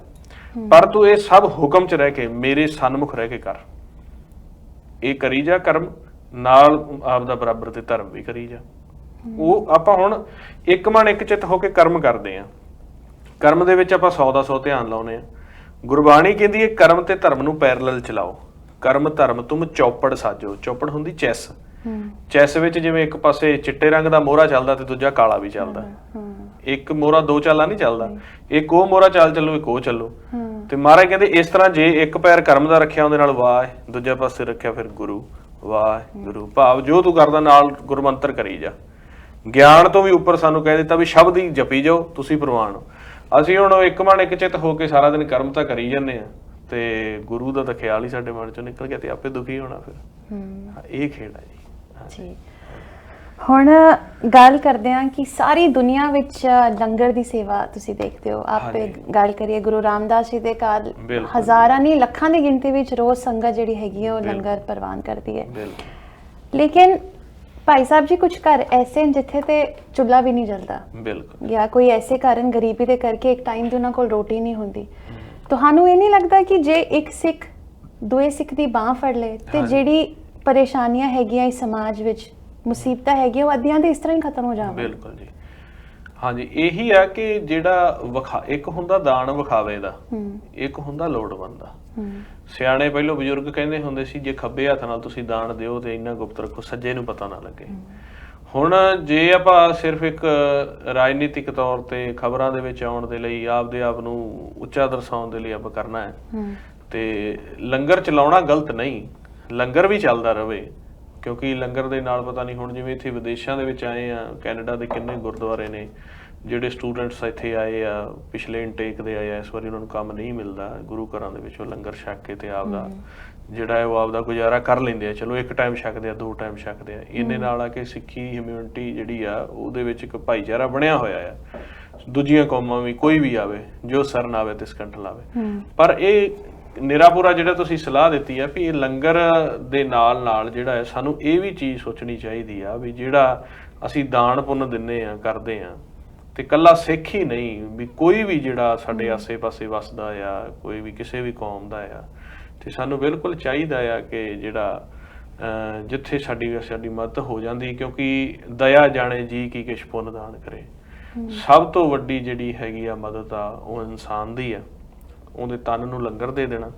ਪਰ ਤੂੰ ਇਹ ਸਭ ਹੁਕਮ 'ਚ ਰਹਿ ਕੇ ਮੇਰੇ ਸਨਮੁਖ ਰਹਿ ਕੇ ਕਰ। ਇਹ ਕਰੀ ਜਾ ਕਰਮ, ਨਾਲ ਆਪਦਾ ਬਰਾਬਰ ਤੇ ਧਰਮ ਵੀ ਕਰੀ ਜਾ। ਉਹ ਆਪਾਂ ਹੁਣ ਇੱਕ ਮਨ ਇੱਕ ਚਿੱਤ ਹੋ ਕੇ ਕਰਮ ਕਰਦੇ ਆ। ਕਰਮ ਦੇ ਵਿੱਚ ਆਪਾਂ 100 ਦਾ 100 ਧਿਆਨ ਲਾਉਨੇ ਆ। ਗੁਰਬਾਣੀ ਕਹਿੰਦੀ ਹੈ ਕਰਮ ਤੇ ਧਰਮ ਨੂੰ ਪੈਰਲਲ ਚਲਾਓ। ਕਰਮ ਧਰਮ ਤੁਮ ਚੌਪੜ ਸਾਜੋ। ਚੌਪੜ ਹੁੰਦੀ ਚੈਸ। ਚੈਸ ਵਿੱਚ ਜਿਵੇਂ ਇੱਕ ਪਾਸੇ ਚਿੱਟੇ ਰੰਗ ਦਾ ਮੋਹਰਾ ਚੱਲਦਾ ਤੇ ਦੂਜਾ ਕਾਲਾ ਵੀ ਚੱਲਦਾ। ਇੱਕ ਮੋਹਰਾ ਦੋ ਚਾਲਾਂ ਨਹੀਂ ਚੱਲਦਾ, ਇੱਕ ਉਹ ਮੋਹਰਾ ਚਾਲ ਚੱਲੂ, ਇੱਕ ਉਹ ਚੱਲੂ। ਤੇ ਮਹਾਰਾਜ ਕਹਿੰਦੇ ਇਸ ਤਰ੍ਹਾਂ ਜੇ ਇੱਕ ਪੈਰ ਕਰਮ ਦਾ ਰੱਖਿਆ ਉਹਦੇ ਨਾਲ ਵਾਹ, ਦੂਜੇ ਪਾਸੇ ਰੱਖਿਆ ਫਿਰ ਗੁਰੂ, ਵਾਹਿਗੁਰੂ। ਭਾਵ ਜੋ ਤੂੰ ਕਰਦਾ ਨਾਲ ਗੁਰਮੰਤਰ ਕਰੀ ਜਾ। ਗਿਆਨ ਤੋਂ ਵੀ ਉੱਪਰ ਸਾਨੂੰ ਕਹਿ ਦਿੱਤਾ ਵੀ ਸ਼ਬਦ ਹੀ ਜਪੀ ਜਾਓ, ਤੁਸੀਂ ਪ੍ਰਵਾਨ ਹੋ। ਅਸੀਂ ਹੁਣ ਇੱਕ ਮਨ ਇੱਕ ਚਿੱਤ ਹੋ ਕੇ ਸਾਰਾ ਦਿਨ ਕਰਮ ਤਾਂ ਕਰੀ ਜਾਂਦੇ ਆ ਤੇ ਗੁਰੂ ਦਾ ਤਾਂ ਖਿਆਲ ਹੀ ਸਾਡੇ ਮਨ ਚੋਂ ਨਿਕਲ ਗਿਆ ਤੇ ਆਪੇ ਦੁਖੀ ਹੋਣਾ ਫਿਰ। ਇਹ ਖੇਡ ਹੈ ਜੀ। ਹੁਣ ਗੱਲ ਕਰਦੇ ਹਾਂ ਕਿ ਸਾਰੀ ਦੁਨੀਆ ਵਿੱਚ ਲੰਗਰ ਦੀ ਸੇਵਾ ਤੁਸੀਂ ਦੇਖਦੇ ਹੋ। ਆਪੇ ਗੱਲ ਕਰੀਏ ਗੁਰੂ ਰਾਮਦਾਸ ਜੀ ਦੇ ਘਰ ਹਜ਼ਾਰਾਂ ਨਹੀਂ ਲੱਖਾਂ ਦੀ ਗਿਣਤੀ ਵਿੱਚ ਰੋਜ਼ ਸੰਗਤ ਜਿਹੜੀ ਹੈਗੀ ਹੈ ਉਹ ਲੰਗਰ ਪ੍ਰਵਾਨ ਕਰਦੀ ਹੈ। ਲੇਕਿਨ ਭਾਈ ਸਾਹਿਬ ਜੀ ਕੁਝ ਘਰ ਐਸੇ ਹਨ ਜਿੱਥੇ ਤੇ ਚੁੱਲ੍ਹਾ ਵੀ ਨਹੀਂ ਜਲਦਾ, ਬਿਲਕੁਲ, ਜਾਂ ਕੋਈ ਐਸੇ ਕਾਰਨ ਗਰੀਬੀ ਦੇ ਕਰਕੇ ਇੱਕ ਟਾਈਮ ਤੇ ਉਹਨਾਂ ਕੋਲ ਰੋਟੀ ਨਹੀਂ ਹੁੰਦੀ। ਤੁਹਾਨੂੰ ਇਹ ਨਹੀਂ ਲੱਗਦਾ ਕਿ ਜੇ ਇੱਕ ਸਿੱਖ ਦੂਏ ਸਿੱਖ ਦੀ ਬਾਂਹ ਫੜ ਲੇ ਤੇ ਜਿਹੜੀ ਪਰੇਸ਼ਾਨੀਆਂ ਹੈਗੀਆਂ ਇਸ ਸਮਾਜ ਵਿੱਚ, ਮੁਸੀਬਤਾਂ ਹੈਗੀਆਂ, ਉਹ ਅੱਧੀਆਂ ਦੇ ਇਸ ਤਰ੍ਹਾਂ ਹੀ ਖਤਮ ਹੋ ਜਾਣ? ਬਿਲਕੁਲ ਜੀ, ਹਾਂਜੀ। ਇਹੀ ਆ ਕਿ ਜਿਹੜਾ ਇੱਕ ਹੁੰਦਾ ਦਾਨ ਵਿਖਾਵੇ ਦਾ, ਇੱਕ ਹੁੰਦਾ ਲੋੜਵੰਦ ਦਾ। ਸਿਆਣੇ ਪਹਿਲੋਂ ਬਜ਼ੁਰਗ ਕਹਿੰਦੇ ਹੁੰਦੇ ਸੀ ਜੇ ਖੱਬੇ ਹੱਥ ਨਾਲ ਤੁਸੀਂ ਦਾਨ ਦਿਓ ਤੇ ਇੰਨਾ ਗੁਪਤ ਰੱਖੋ ਸੱਜੇ ਨੂੰ ਪਤਾ ਨਾ ਲੱਗੇ। ਹੁਣ ਜੇ ਆਪਾਂ ਸਿਰਫ ਇੱਕ ਰਾਜਨੀਤਿਕ ਤੌਰ ਤੇ ਖਬਰਾਂ ਦੇ ਵਿੱਚ ਆਉਣ ਦੇ ਲਈ ਆਪਦੇ ਆਪ ਨੂੰ ਉੱਚਾ ਦਰਸਾਉਣ ਦੇ ਲਈ ਆਪਾਂ ਕਰਨਾ ਹੈ ਤੇ ਲੰਗਰ ਚਲਾਉਣਾ ਗਲਤ ਨਹੀਂ, ਲੰਗਰ ਵੀ ਚੱਲਦਾ ਰਵੇ। ਕਿਉਂਕਿ ਲੰਗਰ ਦੇ ਨਾਲ ਪਤਾ ਨਹੀਂ ਹੁਣ ਜਿਵੇਂ ਇੱਥੇ ਵਿਦੇਸ਼ਾਂ ਦੇ ਵਿੱਚ ਆਏ ਆ, ਕੈਨੇਡਾ ਦੇ ਕਿੰਨੇ ਗੁਰਦੁਆਰੇ ਨੇ ਜਿਹੜੇ ਸਟੂਡੈਂਟਸ ਇੱਥੇ ਆਏ ਆ, ਪਿਛਲੇ ਇਨਟੇਕ ਦੇ ਆਏ ਆ, ਇਸ ਵਾਰੀ ਉਹਨਾਂ ਨੂੰ ਕੰਮ ਨਹੀਂ ਮਿਲਦਾ, ਗੁਰੂ ਘਰਾਂ ਦੇ ਵਿੱਚੋਂ ਲੰਗਰ ਛਕ ਕੇ ਤੇ ਆਪਦਾ ਜਿਹੜਾ ਹੈ ਉਹ ਆਪਦਾ ਗੁਜ਼ਾਰਾ ਕਰ ਲੈਂਦੇ ਆ। ਚਲੋ ਇੱਕ ਟਾਈਮ ਛਕਦੇ ਆ, 2 ਟਾਈਮ ਛਕਦੇ ਆ। ਇਹਨੇ ਨਾਲ ਆ ਕਿ ਸਿੱਖੀ ਹਿਊਮੈਨਿਟੀ ਜਿਹੜੀ ਆ ਉਹਦੇ ਵਿੱਚ ਇੱਕ ਭਾਈਚਾਰਾ ਬਣਿਆ ਹੋਇਆ ਆ। ਦੂਜੀਆਂ ਕੌਮਾਂ ਵੀ ਕੋਈ ਵੀ ਆਵੇ ਜੋ ਸਰਨ ਆਵੇ ਤੇ ਸਕੰਠ ਲਾਵੇ। ਪਰ ਇਹ ਨਿਰਾਪੁਰਾ ਜਿਹੜਾ ਤੁਸੀਂ ਸਲਾਹ ਦਿੱਤੀ ਆ ਵੀ ਇਹ ਲੰਗਰ ਦੇ ਨਾਲ ਨਾਲ ਜਿਹੜਾ ਹੈ ਸਾਨੂੰ ਇਹ ਵੀ ਚੀਜ਼ ਸੋਚਣੀ ਚਾਹੀਦੀ ਆ ਵੀ ਜਿਹੜਾ ਅਸੀਂ ਦਾਨ ਪੁੰਨ ਦਿੰਨੇ ਆ, ਕਰਦੇ ਆ, ਤੇ ਕੱਲਾ ਸਿੱਖ ਹੀ ਨਹੀਂ ਵੀ ਕੋਈ ਵੀ ਜਿਹੜਾ ਸਾਡੇ ਆਸੇ ਪਾਸੇ ਵਸਦਾ ਆ, ਕੋਈ ਵੀ ਕਿਸੇ ਵੀ ਕੌਮ ਦਾ ਆ, ਤੇ ਸਾਨੂੰ ਬਿਲਕੁਲ ਚਾਹੀਦਾ ਆ ਕਿ ਜਿਹੜਾ ਜਿੱਥੇ ਸਾਡੀ ਮਦਦ ਹੋ ਜਾਂਦੀ, ਕਿਉਂਕਿ ਦਇਆ ਜਾਣੇ ਜੀ ਕੀ ਕਿਛ ਪੁੰਨ ਦਾਨ ਕਰੇ। ਸਭ ਤੋਂ ਵੱਡੀ ਜਿਹੜੀ ਹੈਗੀ ਆ ਮਦਦ ਆ ਉਹ ਇਨਸਾਨ ਦੀ ਆ। ਉਹਦੇ ਤਨ ਨੂੰ ਲੰਗਰ ਦੇ ਦੇਣਾ,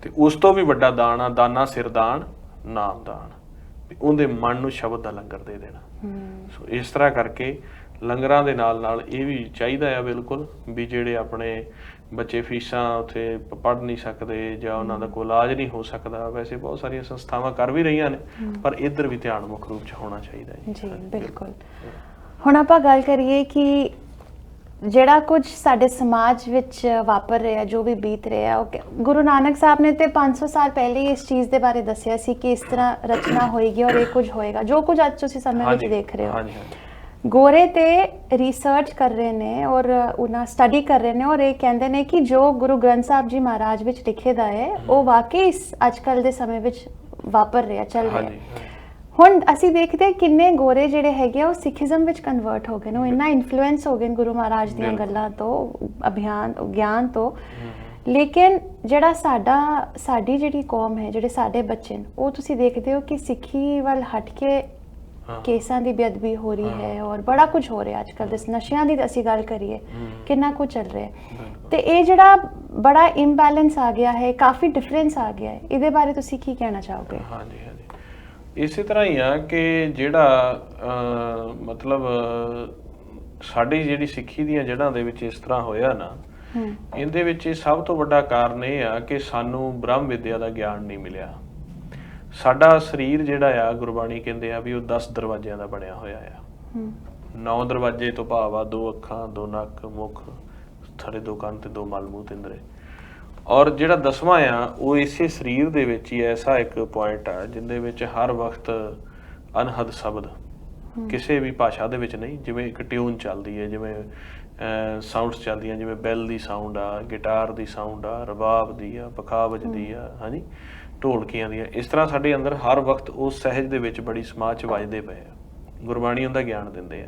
ਤੇ ਉਸ ਤੋਂ ਵੀ ਵੱਡਾ ਦਾਨ ਆ ਦਾਨਾ ਸਿਰ ਦਾਨ ਨਾਮ ਦਾਨ, ਉਹਦੇ ਮਨ ਨੂੰ ਸ਼ਬਦ ਦਾ ਲੰਗਰ ਦੇ ਦੇਣਾ। ਸੋ ਇਸ ਤਰ੍ਹਾਂ ਕਰਕੇ ਲੰਗਰਾਂ ਦੇ ਨਾਲ ਨਾਲ ਇਹ ਵੀ ਚਾਹੀਦਾ ਆ ਬਿਲਕੁਲ ਵੀ ਜਿਹੜੇ ਆਪਣੇ ਬੱਚੇ ਫੀਸਾਂ ਉੱਥੇ ਪੜ੍ਹ ਨਹੀਂ ਸਕਦੇ ਜਾਂ ਉਹਨਾਂ ਦਾ ਕੋਈ ਇਲਾਜ ਨਹੀਂ ਹੋ ਸਕਦਾ, ਵੈਸੇ ਬਹੁਤ ਸਾਰੀਆਂ ਸੰਸਥਾਵਾਂ ਕਰ ਵੀ ਰਹੀਆਂ ਨੇ, ਪਰ ਇੱਧਰ ਵੀ ਧਿਆਨ ਮੁੱਖ ਰੂਪ 'ਚ ਹੋਣਾ ਚਾਹੀਦਾ ਹੈ ਜੀ। ਬਿਲਕੁਲ। ਹੁਣ ਆਪਾਂ ਗੱਲ ਕਰੀਏ ਕਿ ਜਿਹੜਾ ਕੁਝ ਸਾਡੇ ਸਮਾਜ ਵਿੱਚ ਵਾਪਰ ਰਿਹਾ, ਜੋ ਵੀ ਬੀਤ ਰਿਹਾ, ਉਹ ਗੁਰੂ ਨਾਨਕ ਸਾਹਿਬ ਨੇ ਤੇ 500 ਸਾਲ ਪਹਿਲੇ ਹੀ ਇਸ ਚੀਜ਼ ਦੇ ਬਾਰੇ ਦੱਸਿਆ ਸੀ ਕਿ ਇਸ ਤਰ੍ਹਾਂ ਰਚਨਾ ਹੋਏਗੀ ਔਰ ਇਹ ਕੁਝ ਹੋਏਗਾ, ਜੋ ਕੁਝ ਅੱਜ ਤੁਸੀਂ ਸਮੇਂ ਵਿੱਚ ਦੇਖ ਰਹੇ ਹੋ। ਗੋਰੇ ਤੇ ਰਿਸਰਚ ਕਰ ਰਹੇ ਨੇ ਔਰ ਉਹਨਾਂ ਸਟੱਡੀ ਕਰ ਰਹੇ ਨੇ ਔਰ ਇਹ ਕਹਿੰਦੇ ਨੇ ਕਿ ਜੋ ਗੁਰੂ ਗ੍ਰੰਥ ਸਾਹਿਬ ਜੀ ਮਹਾਰਾਜ ਵਿੱਚ ਲਿਖੇ ਦਾ ਹੈ ਉਹ ਵਾਕਈ ਅੱਜ ਕੱਲ੍ਹ ਦੇ ਸਮੇਂ ਵਿੱਚ ਵਾਪਰ ਰਿਹਾ, ਚੱਲ ਰਿਹਾ। ਹੁਣ ਅਸੀਂ ਦੇਖਦੇ ਕਿੰਨੇ ਗੋਰੇ ਜਿਹੜੇ ਹੈਗੇ ਉਹ ਸਿੱਖੀਜ਼ਮ ਵਿੱਚ ਕਨਵਰਟ ਹੋ ਗਏ ਨੇ, ਉਹ ਇੰਨਾ ਇਨਫਲੂਐਂਸ ਹੋ ਗਏ ਗੁਰੂ ਮਹਾਰਾਜ ਦੀਆਂ ਗੱਲਾਂ ਤੋਂ, ਗਿਆਨ ਤੋਂ। ਲੇਕਿਨ ਜਿਹੜਾ ਸਾਡੀ ਜਿਹੜੀ ਕੌਮ ਹੈ, ਜਿਹੜੇ ਸਾਡੇ ਬੱਚੇ ਨੇ, ਉਹ ਤੁਸੀਂ ਦੇਖਦੇ ਹੋ ਕਿ ਸਿੱਖੀ ਵੱਲ ਹਟ ਕੇ ਕੇਸਾਂ ਦੀ ਬੇਅਦਬੀ ਹੋ ਰਹੀ ਹੈ ਔਰ ਬੜਾ ਕੁਝ ਹੋ ਰਿਹਾ ਅੱਜ ਕੱਲ੍ਹ ਦੇ ਨਸ਼ਿਆਂ ਦੀ ਅਸੀਂ ਗੱਲ ਕਰੀਏ ਕਿੰਨਾ ਕੁਝ ਚੱਲ ਰਿਹਾ। ਤੇ ਇਹ ਜਿਹੜਾ ਬੜਾ ਇੰਬੈਲੈਂਸ ਆ ਗਿਆ ਹੈ, ਕਾਫੀ ਡਿਫਰੈਂਸ ਆ ਗਿਆ ਹੈ, ਇਹਦੇ ਬਾਰੇ ਤੁਸੀਂ ਕੀ ਕਹਿਣਾ ਚਾਹੋਗੇ? ਹਾਂਜੀ, ਇਸੇ ਤਰ੍ਹਾਂ ਹੀ ਆ ਕਿ ਜਿਹੜਾ ਮਤਲਬ ਸਾਡੀ ਜਿਹੜੀ ਸਿੱਖੀ ਦੀਆਂ ਜੜ੍ਹਾਂ ਦੇ ਵਿੱਚ ਇਸ ਤਰ੍ਹਾਂ ਹੋਇਆ ਨਾ, ਇਹਦੇ ਵਿੱਚ ਸਭ ਤੋਂ ਵੱਡਾ ਕਾਰਨ ਇਹ ਆ ਕਿ ਸਾਨੂੰ ਬ੍ਰਹਮ ਵਿਦਿਆ ਦਾ ਗਿਆਨ ਨਹੀਂ ਮਿਲਿਆ। ਸਾਡਾ ਸਰੀਰ ਜਿਹੜਾ ਆ, ਗੁਰਬਾਣੀ ਕਹਿੰਦੇ ਆ ਵੀ ਉਹ 10 ਦਰਵਾਜ਼ਿਆਂ ਦਾ ਬਣਿਆ ਹੋਇਆ ਆ। 9 ਦਰਵਾਜ਼ੇ ਤੋਂ ਭਾਵ ਆ 2 ਅੱਖਾਂ, 2 ਨੱਕ, ਮੁਖ, ਥੜੇ 2 ਕੰਨ ਤੇ 2 ਮਲ ਮੂੰਹ ਤਿੰਦਰੇ। ਔਰ ਜਿਹੜਾ 10ਵਾਂ ਆ ਉਹ ਇਸੇ ਸਰੀਰ ਦੇ ਵਿੱਚ ਹੀ ਐਸਾ ਇੱਕ ਪੁਆਇੰਟ ਆ ਜਿਹਦੇ ਵਿੱਚ ਹਰ ਵਕਤ ਅਨਹਦ ਸ਼ਬਦ, ਕਿਸੇ ਵੀ ਭਾਸ਼ਾ ਦੇ ਵਿੱਚ ਨਹੀਂ, ਜਿਵੇਂ ਇੱਕ ਟਿਊਨ ਚੱਲਦੀ ਹੈ, ਜਿਵੇਂ ਸਾਊਂਡਸ ਚੱਲਦੀਆਂ, ਜਿਵੇਂ ਬੈਲ ਦੀ ਸਾਊਂਡ ਆ, ਗਿਟਾਰ ਦੀ ਸਾਊਂਡ ਆ, ਰਬਾਬ ਦੀ ਆ, ਪਖਾ ਵੱਜਦੀ ਆ, ਹਾਂਜੀ, ਢੋਲਕੀਆਂ ਦੀਆਂ। ਇਸ ਤਰ੍ਹਾਂ ਸਾਡੇ ਅੰਦਰ ਹਰ ਵਕਤ ਉਸ ਸਹਿਜ ਦੇ ਵਿੱਚ ਬੜੀ ਸਮਾਜ 'ਚ ਵੱਜਦੇ ਪਏ ਆ। ਗੁਰਬਾਣੀ ਉਹਦਾ ਗਿਆਨ ਦਿੰਦੇ ਆ।